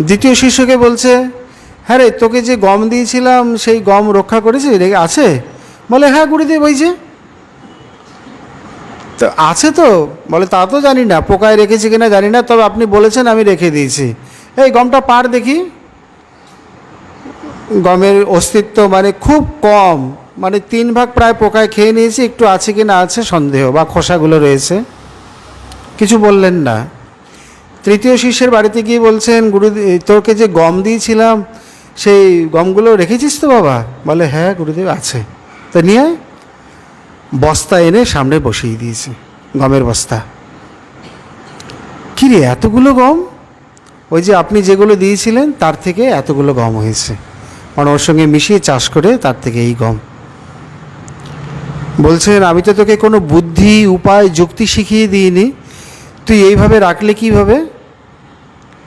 দ্বিতীয় শিষ্যকে বলছে, হ্যাঁ রে, তোকে যে গম দিয়েছিলাম সেই গম রক্ষা করেছি, আছে? বলে, হ্যাঁ গুরুদেব, ওই যে। তো আছে তো? বলে, তা তো জানি না, পোকায় রেখেছি কিনা জানি না, তবে আপনি বলেছেন আমি রেখে দিয়েছি। এই গমটা পার দেখি। গমের অস্তিত্ব মানে খুব কম, মানে 3 ভাগ প্রায় পোকায় খেয়ে নিয়েছি, একটু আছে কি না আছে সন্দেহ, বা খোসাগুলো রয়েছে। কিছু বললেন না। তৃতীয় শিষ্যের বাড়িতে গিয়ে বলছেন, গুরুদেব, তোকে যে গম দিয়েছিলাম সেই গমগুলো রেখেছিস তো বাবা? বলে, হ্যাঁ গুরুদেব, আছে। তা নিয়ে আয়। বস্তা এনে সামনে বসিয়ে দিয়েছে, গমের বস্তা। কী রে, এতগুলো গম? ওই যে আপনি যেগুলো দিয়েছিলেন তার থেকে এতগুলো গম হয়েছে, মানে ওর সঙ্গে মিশিয়ে চাষ করে তার থেকে এই গম। বলছেন, আমি তো তোকে কোনো বুদ্ধি, উপায়, যুক্তি শিখিয়ে দিইনি, তুই এইভাবে রাখলে কীভাবে?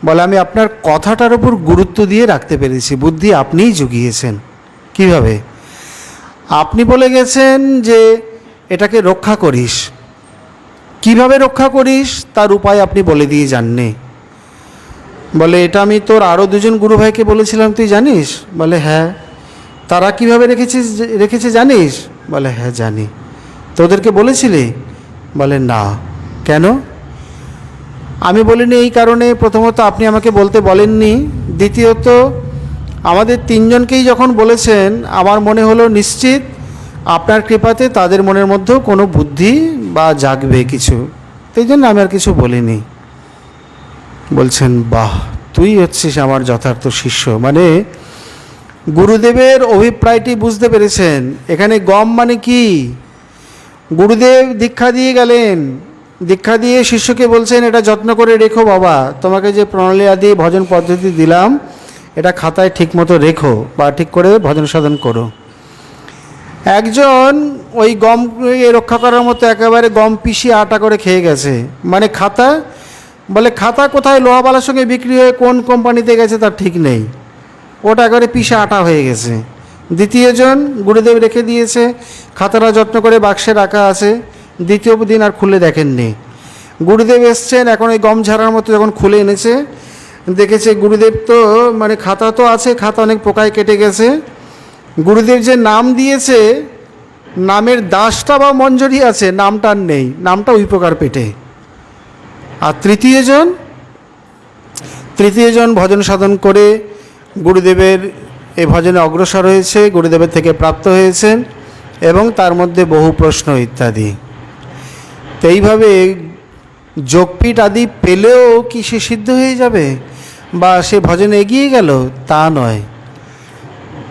বলে, আমি আপনার কথাটার উপর গুরুত্ব দিয়ে রাখতে পেরেছি, বুদ্ধি আপনিই জুগিয়েছেন। কিভাবে? আপনি বলে গেছেন যে এটাকে রক্ষা করিস, কিভাবে রক্ষা করিস তার উপায় আপনি বলে দিয়ে যাননি। বলে, এটা আমি তোর আরও 2জন গুরু ভাইকে বলেছিলাম, তুই জানিস? বলে, হ্যাঁ। তারা কিভাবে রেখেছে জানিস? বলে, হ্যাঁ জানি। তোদেরকে বলেছিলি? বলে, না। কেন? আমি বলিনি এই কারণে, প্রথমত আপনি আমাকে বলতে বলেননি, দ্বিতীয়ত আমাদের 3জনকেই যখন বলেছেন আমার মনে হলো নিশ্চিত আপনার কৃপাতে তাদের মনের মধ্যেও কোনো বুদ্ধি বা জাগবে কিছু, সেই জন্য আমি আর কিছু বলিনি। বলছেন, বাহ, তুই হচ্ছিস আমার যথার্থ শিষ্য। মানে গুরুদেবের অভিপ্রায়টি বুঝতে পেরেছেন। এখানে গম মানে কি? গুরুদেব দীক্ষা দিয়ে গেলেন, দীক্ষা দিয়ে শিষ্যকে বলছেন, এটা যত্ন করে রেখো বাবা, তোমাকে যে প্রণালী আদি ভজন পদ্ধতি দিলাম এটা খাতায় ঠিক মতো রেখো, বা ঠিক করে ভজন সাধন করো। একজন ওই গম রক্ষা করার মতো একেবারে গম পিষিয়ে আটা করে খেয়ে গেছে, মানে খাতা। বলে, খাতা কোথায় লোহাবালার সঙ্গে বিক্রি হয়ে কোন কোম্পানিতে গেছে তার ঠিক নেই, ওটা একেবারে পিষে আটা হয়ে গেছে। দ্বিতীয়জন, গুরুদেব রেখে দিয়েছে, খাতাটা যত্ন করে বাক্সে রাখা আছে, দ্বিতীয় দিন আর খুলে দেখেননি। গুরুদেব এসছেন, এখন ওই গম ঝাড়ার মতো যখন খুলে এনেছে, দেখেছে গুরুদেব তো মানে খাতা তো আছে, খাতা অনেক পোকায় কেটে গেছে। গুরুদেব যে নাম দিয়েছে, নামের দাসটা বা মঞ্জরি আছে, নামটা নেই, নামটা ওই প্রকার পেটে। আর তৃতীয়জন ভজন সাধন করে গুরুদেবের এই ভজনে অগ্রসর হয়েছে, গুরুদেবের থেকে প্রাপ্ত হয়েছেন, এবং তার মধ্যে বহু প্রশ্ন ইত্যাদি। তো এইভাবে যোগপীঠ আদি পেলেও কি সে সিদ্ধ হয়ে যাবে বা সে ভজনে এগিয়ে গেল? তা নয়,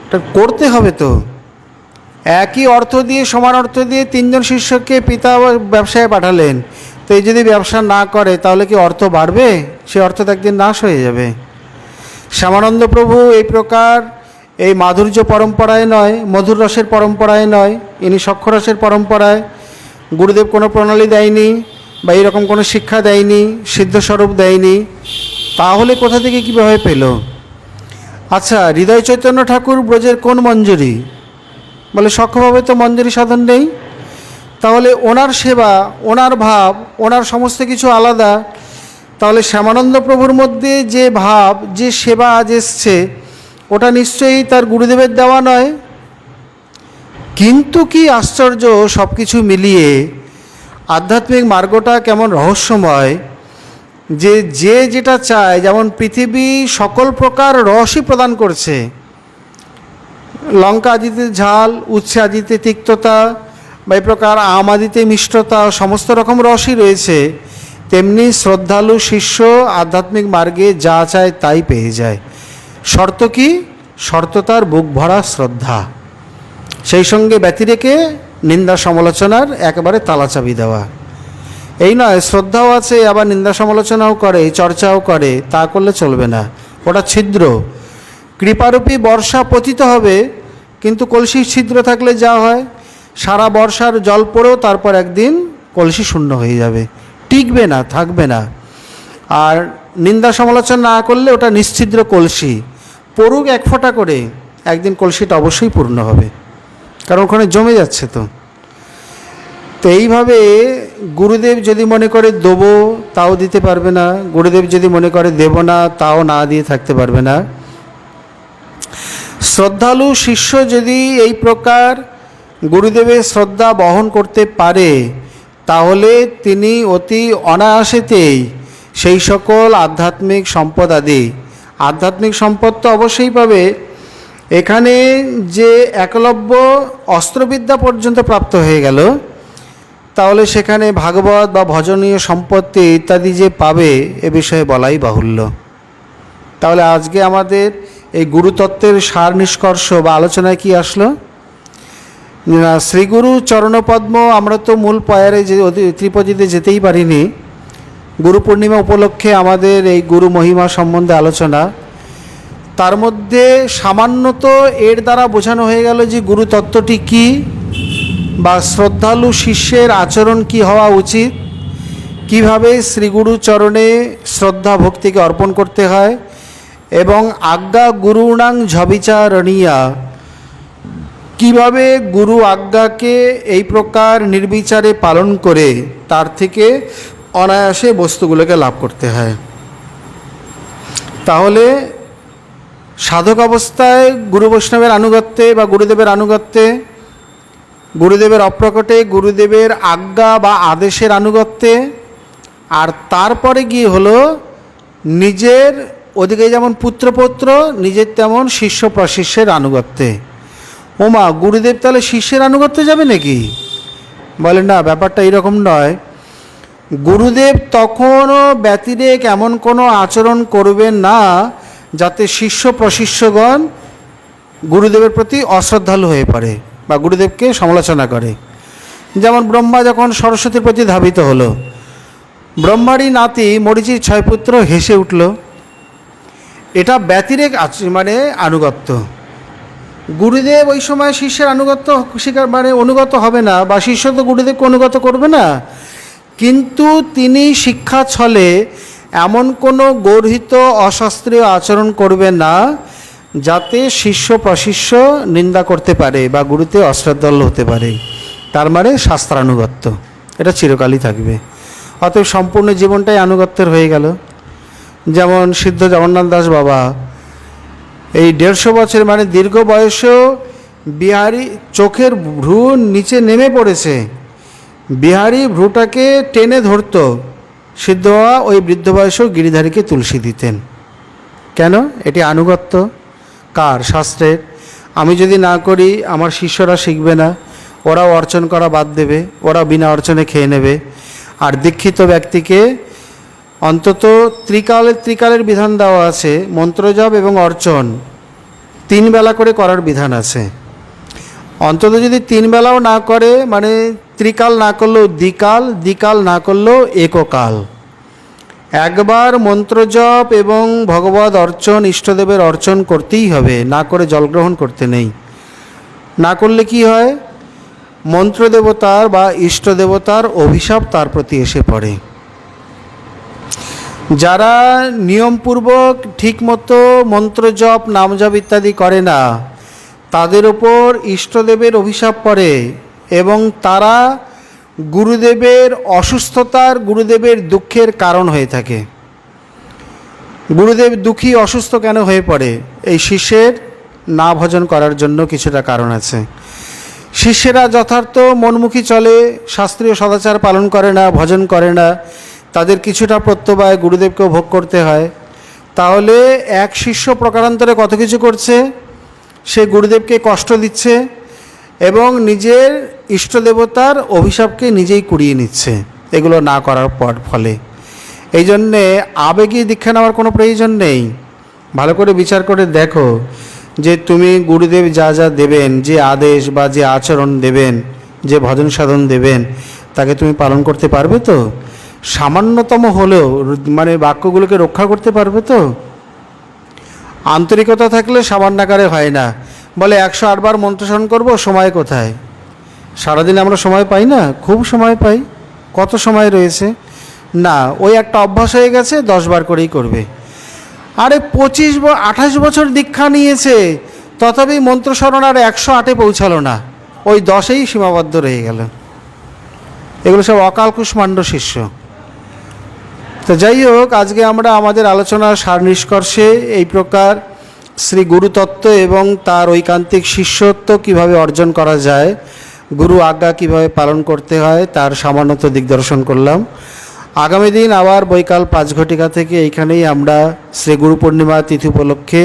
এটা করতে হবে। তো একই অর্থ দিয়ে, সমান অর্থ দিয়ে 3জন শিষ্যকে পিতা ব্যবসায় পাঠালেন, তো এই যদি ব্যবসা না করে তাহলে কি অর্থ বাড়বে? সে অর্থ তো একদিন নাশ হয়ে যাবে। শ্যামানন্দ প্রভু এই প্রকার এই মাধুর্য পরম্পরায় নয়, মধুর রসের পরম্পরায় নয়, ইনি সক্ষরসের পরম্পরায়। গুরুদেব কোনো প্রণালী দেয়নি বা এরকম কোনো শিক্ষা দেয়নি, সিদ্ধস্বরূপ দেয়নি, তাহলে কোথা থেকে কীভাবে পেল? আচ্ছা, হৃদয় চৈতন্য ঠাকুর ব্রজের কোন মঞ্জরি? বলে, সক্ষভাবে তো মঞ্জরি সাধন নেই। তাহলে ওনার সেবা, ওনার ভাব, ওনার সমস্ত কিছু আলাদা। তাহলে শ্যামানন্দ প্রভুর মধ্যে যে ভাব, যে সেবা আজ এসছে, ওটা নিশ্চয়ই তার গুরুদেবের দেওয়া নয়। কিন্তু কি আশ্চর্য, সব কিছু মিলিয়ে আধ্যাত্মিক মার্গটা কেমন রহস্যময়, যে যেটা চায়, যেমন পৃথিবী সকল প্রকার রসই প্রদান করছে, লঙ্কা আদিতে ঝাল, উচ্ছে আদিতে তিক্ততা, বা এই প্রকার আম আদিতে মিষ্টতা, সমস্ত রকম রসই রয়েছে, তেমনি শ্রদ্ধালু শিষ্য আধ্যাত্মিক মার্গে যা চায় তাই পেয়ে যায়। শর্ত কি? শর্ত তার বুক ভরা শ্রদ্ধা, সেই সঙ্গে ব্যতিরেকে নিন্দা সমালোচনার একেবারে তালাচাবি দেওয়া। এই নয় শ্রদ্ধাও আছে আবার নিন্দা সমালোচনাও করে, চর্চাও করে, তা করলে চলবে না, ওটা ছিদ্র। কৃপারূপী বর্ষা পতিত হবে, কিন্তু কলসির ছিদ্র থাকলে যা হয়, সারা বর্ষার জল পড়েও তারপর একদিন কলসি শূন্য হয়ে যাবে, টিকবে না, থাকবে না। আর নিন্দা সমালোচনা না করলে ওটা নিশ্ছিদ্র কলসি, পড়ুক এক ফোঁটা করে, একদিন কলসিটা অবশ্যই পূর্ণ হবে, কারণ ওখানে জমে যাচ্ছে তো। তো এইভাবে গুরুদেব যদি মনে করে দেবো তাও দিতে পারবে না, গুরুদেব যদি মনে করে দেব না তাও না দিয়ে থাকতে পারবে না। শ্রদ্ধালু শিষ্য যদি এই প্রকার গুরুদেবের শ্রদ্ধা বহন করতে পারে, তাহলে তিনি অতি অনায়াসেতেই সেই সকল আধ্যাত্মিক সম্পদ আধ্যাত্মিক সম্পদ তো অবশ্যই পাবে। এখানে যে একলব্য অস্ত্রবিদ্যা পর্যন্ত প্রাপ্ত হয়ে গেল, তাহলে সেখানে ভাগবত বা ভজনীয় সম্পত্তি ইত্যাদি যে পাবে এ বিষয়ে বলাই বাহুল্য। তাহলে আজকে আমাদের এই গুরুতত্ত্বের সার নিষ্কর্ষ বা আলোচনায় কি আসলো? শ্রীগুরু চরণপদ্ম, আমরা তো মূল পয়ারে যে ত্রিপদীতে যেতেই পারিনি। গুরু পূর্ণিমা উপলক্ষে আমাদের এই গুরু মহিমা সম্বন্ধে আলোচনা, তার মধ্যে সামান্যত এর দ্বারা বোঝানো হয়ে গেল যে গুরু তত্ত্বটি কী, বা শ্রদ্ধালু শিষ্যের আচরণ কি হওয়া উচিত, কিভাবে শ্রীগুরু চরণে শ্রদ্ধা ভক্তিকে অর্পণ করতে হয়, এবং আজ্ঞা গুরুণাং ঝবিচারণীয়া, কিভাবে গুরু আজ্ঞাকে এই প্রকার নির্বিচারে পালন করে তার থেকে অনায়াসে বস্তুগুলোকে লাভ করতে হয়। তাহলে সাধক অবস্থায় গুরু বৈষ্ণবের আনুগত্যে বা গুরুদেবের আনুগত্যে, গুরুদেবের অপ্রকটে গুরুদেবের আজ্ঞা বা আদেশের আনুগত্যে, আর তারপরে গিয়ে হলো নিজের ওদিকে যেমন পুত্রপৌত্র, নিজের তেমন শিষ্য প্রশিষ্যের আনুগত্যে। ওমা, গুরুদেব তাহলে শিষ্যের আনুগত্যে যাবে নাকি? বলে না, ব্যাপারটা এরকম নয়। গুরুদেব তখনও ব্যতিরেক এমন কোনো আচরণ করবেন না যাতে শিষ্য প্রশিষ্যগণ গুরুদেবের প্রতি অশ্রদ্ধালু হয়ে পড়ে বা গুরুদেবকে সমালোচনা করে। যেমন ব্রহ্মা যখন সরস্বতীর প্রতি ধাবিত হলো, ব্রহ্মারই নাতি মরীচির 6 পুত্র হেসে উঠল। এটা ব্যতিরেক মানে আনুগত্য। গুরুদেব ওই সময় শিষ্যের আনুগত্য অনুগত হবে না, বা শিষ্য তো গুরুদেবকে অনুগত করবে না, কিন্তু তিনি শিক্ষা ছলে এমন কোনো গর্হিত অশাস্ত্রীয় আচরণ করবে না যাতে শিষ্য প্রশিষ্য নিন্দা করতে পারে বা গুরুতে অশ্রদ্ধালু হতে পারে। তার মানে শাস্ত্রানুগত্য, এটা চিরকালই থাকবে। অতএব সম্পূর্ণ জীবনটাই আনুগত্যের হয়ে গেল। যেমন সিদ্ধ জগন্নাথ দাস বাবা এই 150 বছর মানে দীর্ঘ বয়সেও বিহারী চোখের ভ্রু নিচে নেমে পড়েছে, বিহারী ভ্রুটাকে টেনে ধরত, সিদ্ধ বাবা ওই বৃদ্ধ বয়সেও গিরিধারীকে তুলসী দিতেন। কেন? এটি আনুগত্য। কার? শাস্ত্রের। আমি যদি না করি আমার শিষ্যরা শিখবে না, ওরাও অর্চন করা বাদ দেবে, ওরা বিনা অর্চনে খেয়ে নেবে। আর দীক্ষিত ব্যক্তিকে অন্তত ত্রিকালের বিধান দেওয়া আছে, মন্ত্রজপ এবং অর্চন 3 বেলা করে করার বিধান আছে। অন্তত যদি 3 বেলাও না করে, মানে ত্রিকাল না করলেও দ্বিকাল, দ্বিকাল না করলেও এককাল, একবার মন্ত্রজপ এবং ভগবত অর্চন ইষ্টদেবের অর্চন করতেই হবে, না করে জলগ্রহণ করতে নেই। না করলে কি হয়? মন্ত্রদেবতার বা ইষ্টদেবতার অভিশাপ তার প্রতি এসে পড়ে। যারা নিয়মপূর্বক ঠিকমতো মন্ত্রজপ নামজপ ইত্যাদি করে না, তাদের ওপর ইষ্টদেবের অভিশাপ পড়ে এবং তারা গুরুদেবের অসুস্থতার, গুরুদেবের দুঃখের কারণ হয়ে থাকে। গুরুদেব দুঃখী অসুস্থ কেন হয়ে পড়ে? এই শিষ্যের না ভজন করার জন্য কিছুটা কারণ আছে। শিষ্যেরা যথার্থ মনমুখী চলে, শাস্ত্রীয় সদাচার পালন করে না, ভজন করে না, তাদের কিছুটা প্রত্যবায় গুরুদেবকেও ভোগ করতে হয়। তাহলে এক শিষ্য প্রকারান্তরে কত কিছু করছে, সে গুরুদেবকে কষ্ট দিচ্ছে এবং নিজের ইষ্টদেবতার অভিশাপকে নিজেই কুড়িয়ে নিচ্ছে এগুলো না করার ফলে। এই জন্যে আবেগী দীক্ষা নেওয়ার কোনো প্রয়োজন নেই। ভালো করে বিচার করে দেখো যে তুমি গুরুদেব যা যা দেবেন, যে আদেশ বা যে আচরণ দেবেন, যে ভজন সাধন দেবেন, তাকে তুমি পালন করতে পারবে তো? সামান্যতম হলেও মানে বাক্যগুলোকে রক্ষা করতে পারবে তো? আন্তরিকতা থাকলে সামান্যাকারে হয় না। বলে 108 বার মন্ত্রস্মরণ করবো, সময় কোথায়? সারাদিন আমরা সময় পাই না? খুব সময় পাই। কত সময় রয়েছে? না, ওই একটা অভ্যাস হয়ে গেছে, 10 বার করেই করবে। আরে 28 বছর দীক্ষা নিয়েছে, তথাপি মন্ত্রস্মরণ আর 108-এ পৌঁছালো না, ওই 10-এই সীমাবদ্ধ রয়ে গেল। এগুলো সব অকাল কুষ্মাণ্ড শিষ্য। তো যাই হোক, আজকে আমরা আমাদের আলোচনার সার নিষ্কর্ষে এই প্রকার শ্রী গুরুতত্ত্ব এবং তার ঐকান্তিক শিষ্যত্ব কিভাবে অর্জন করা যায়, গুরু আজ্ঞা কিভাবে পালন করতে হয়, তার সামান্যত দিগদর্শন করলাম। আগামী দিন আবার বৈকাল 5 ঘটিকা থেকে এইখানেই আমরা শ্রী গুরু পূর্ণিমা তিথি উপলক্ষে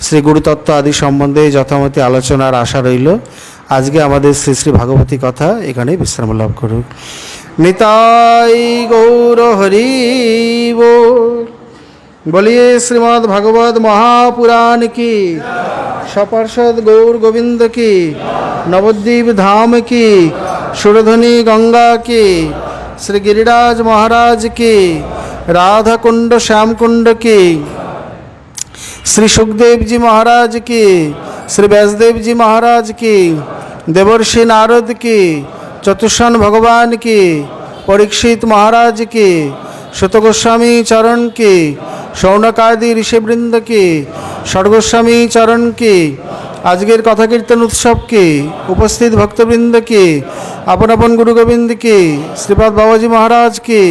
শ্রী গুরুতত্ত্ব আদি সম্বন্ধে যথামতি আলোচনার আশা রইল। আজকে আমাদের শ্রী শ্রী ভাগবতী কথা এখানেই বিশ্রাম লাভ করুক। নিতাই গৌর হরি बोल। बोलिए श्रीमद् भागवत महापुराण की, सपार्षद गौर गोविंद की, नवद्वीप धाम की, सुरधनी गंगा की, श्री गिरिराज महाराज की, राधा कुंड श्याम कुंड की, श्री सुखदेव जी महाराज की, श्री व्यासदेव जी महाराज की, देवर्षि नारद की, चतुष्षण भगवान की, परीक्षित महाराज की, सुत गोस्वामी चरण की, शौनकादि ऋषिवृंद की, षड्गोस्वामी चरण की, आजकेर कथा कीर्तन उत्सव की, उपस्थित भक्तवृंद की, अपन अपन गुरु गोविंद की, श्रीपाद बाबाजी महाराज की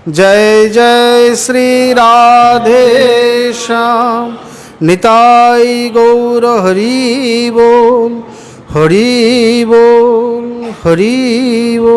जय। जय श्री राधे श्याम। निताई गौर हरि बोल, हरि बोल, हरि बोल।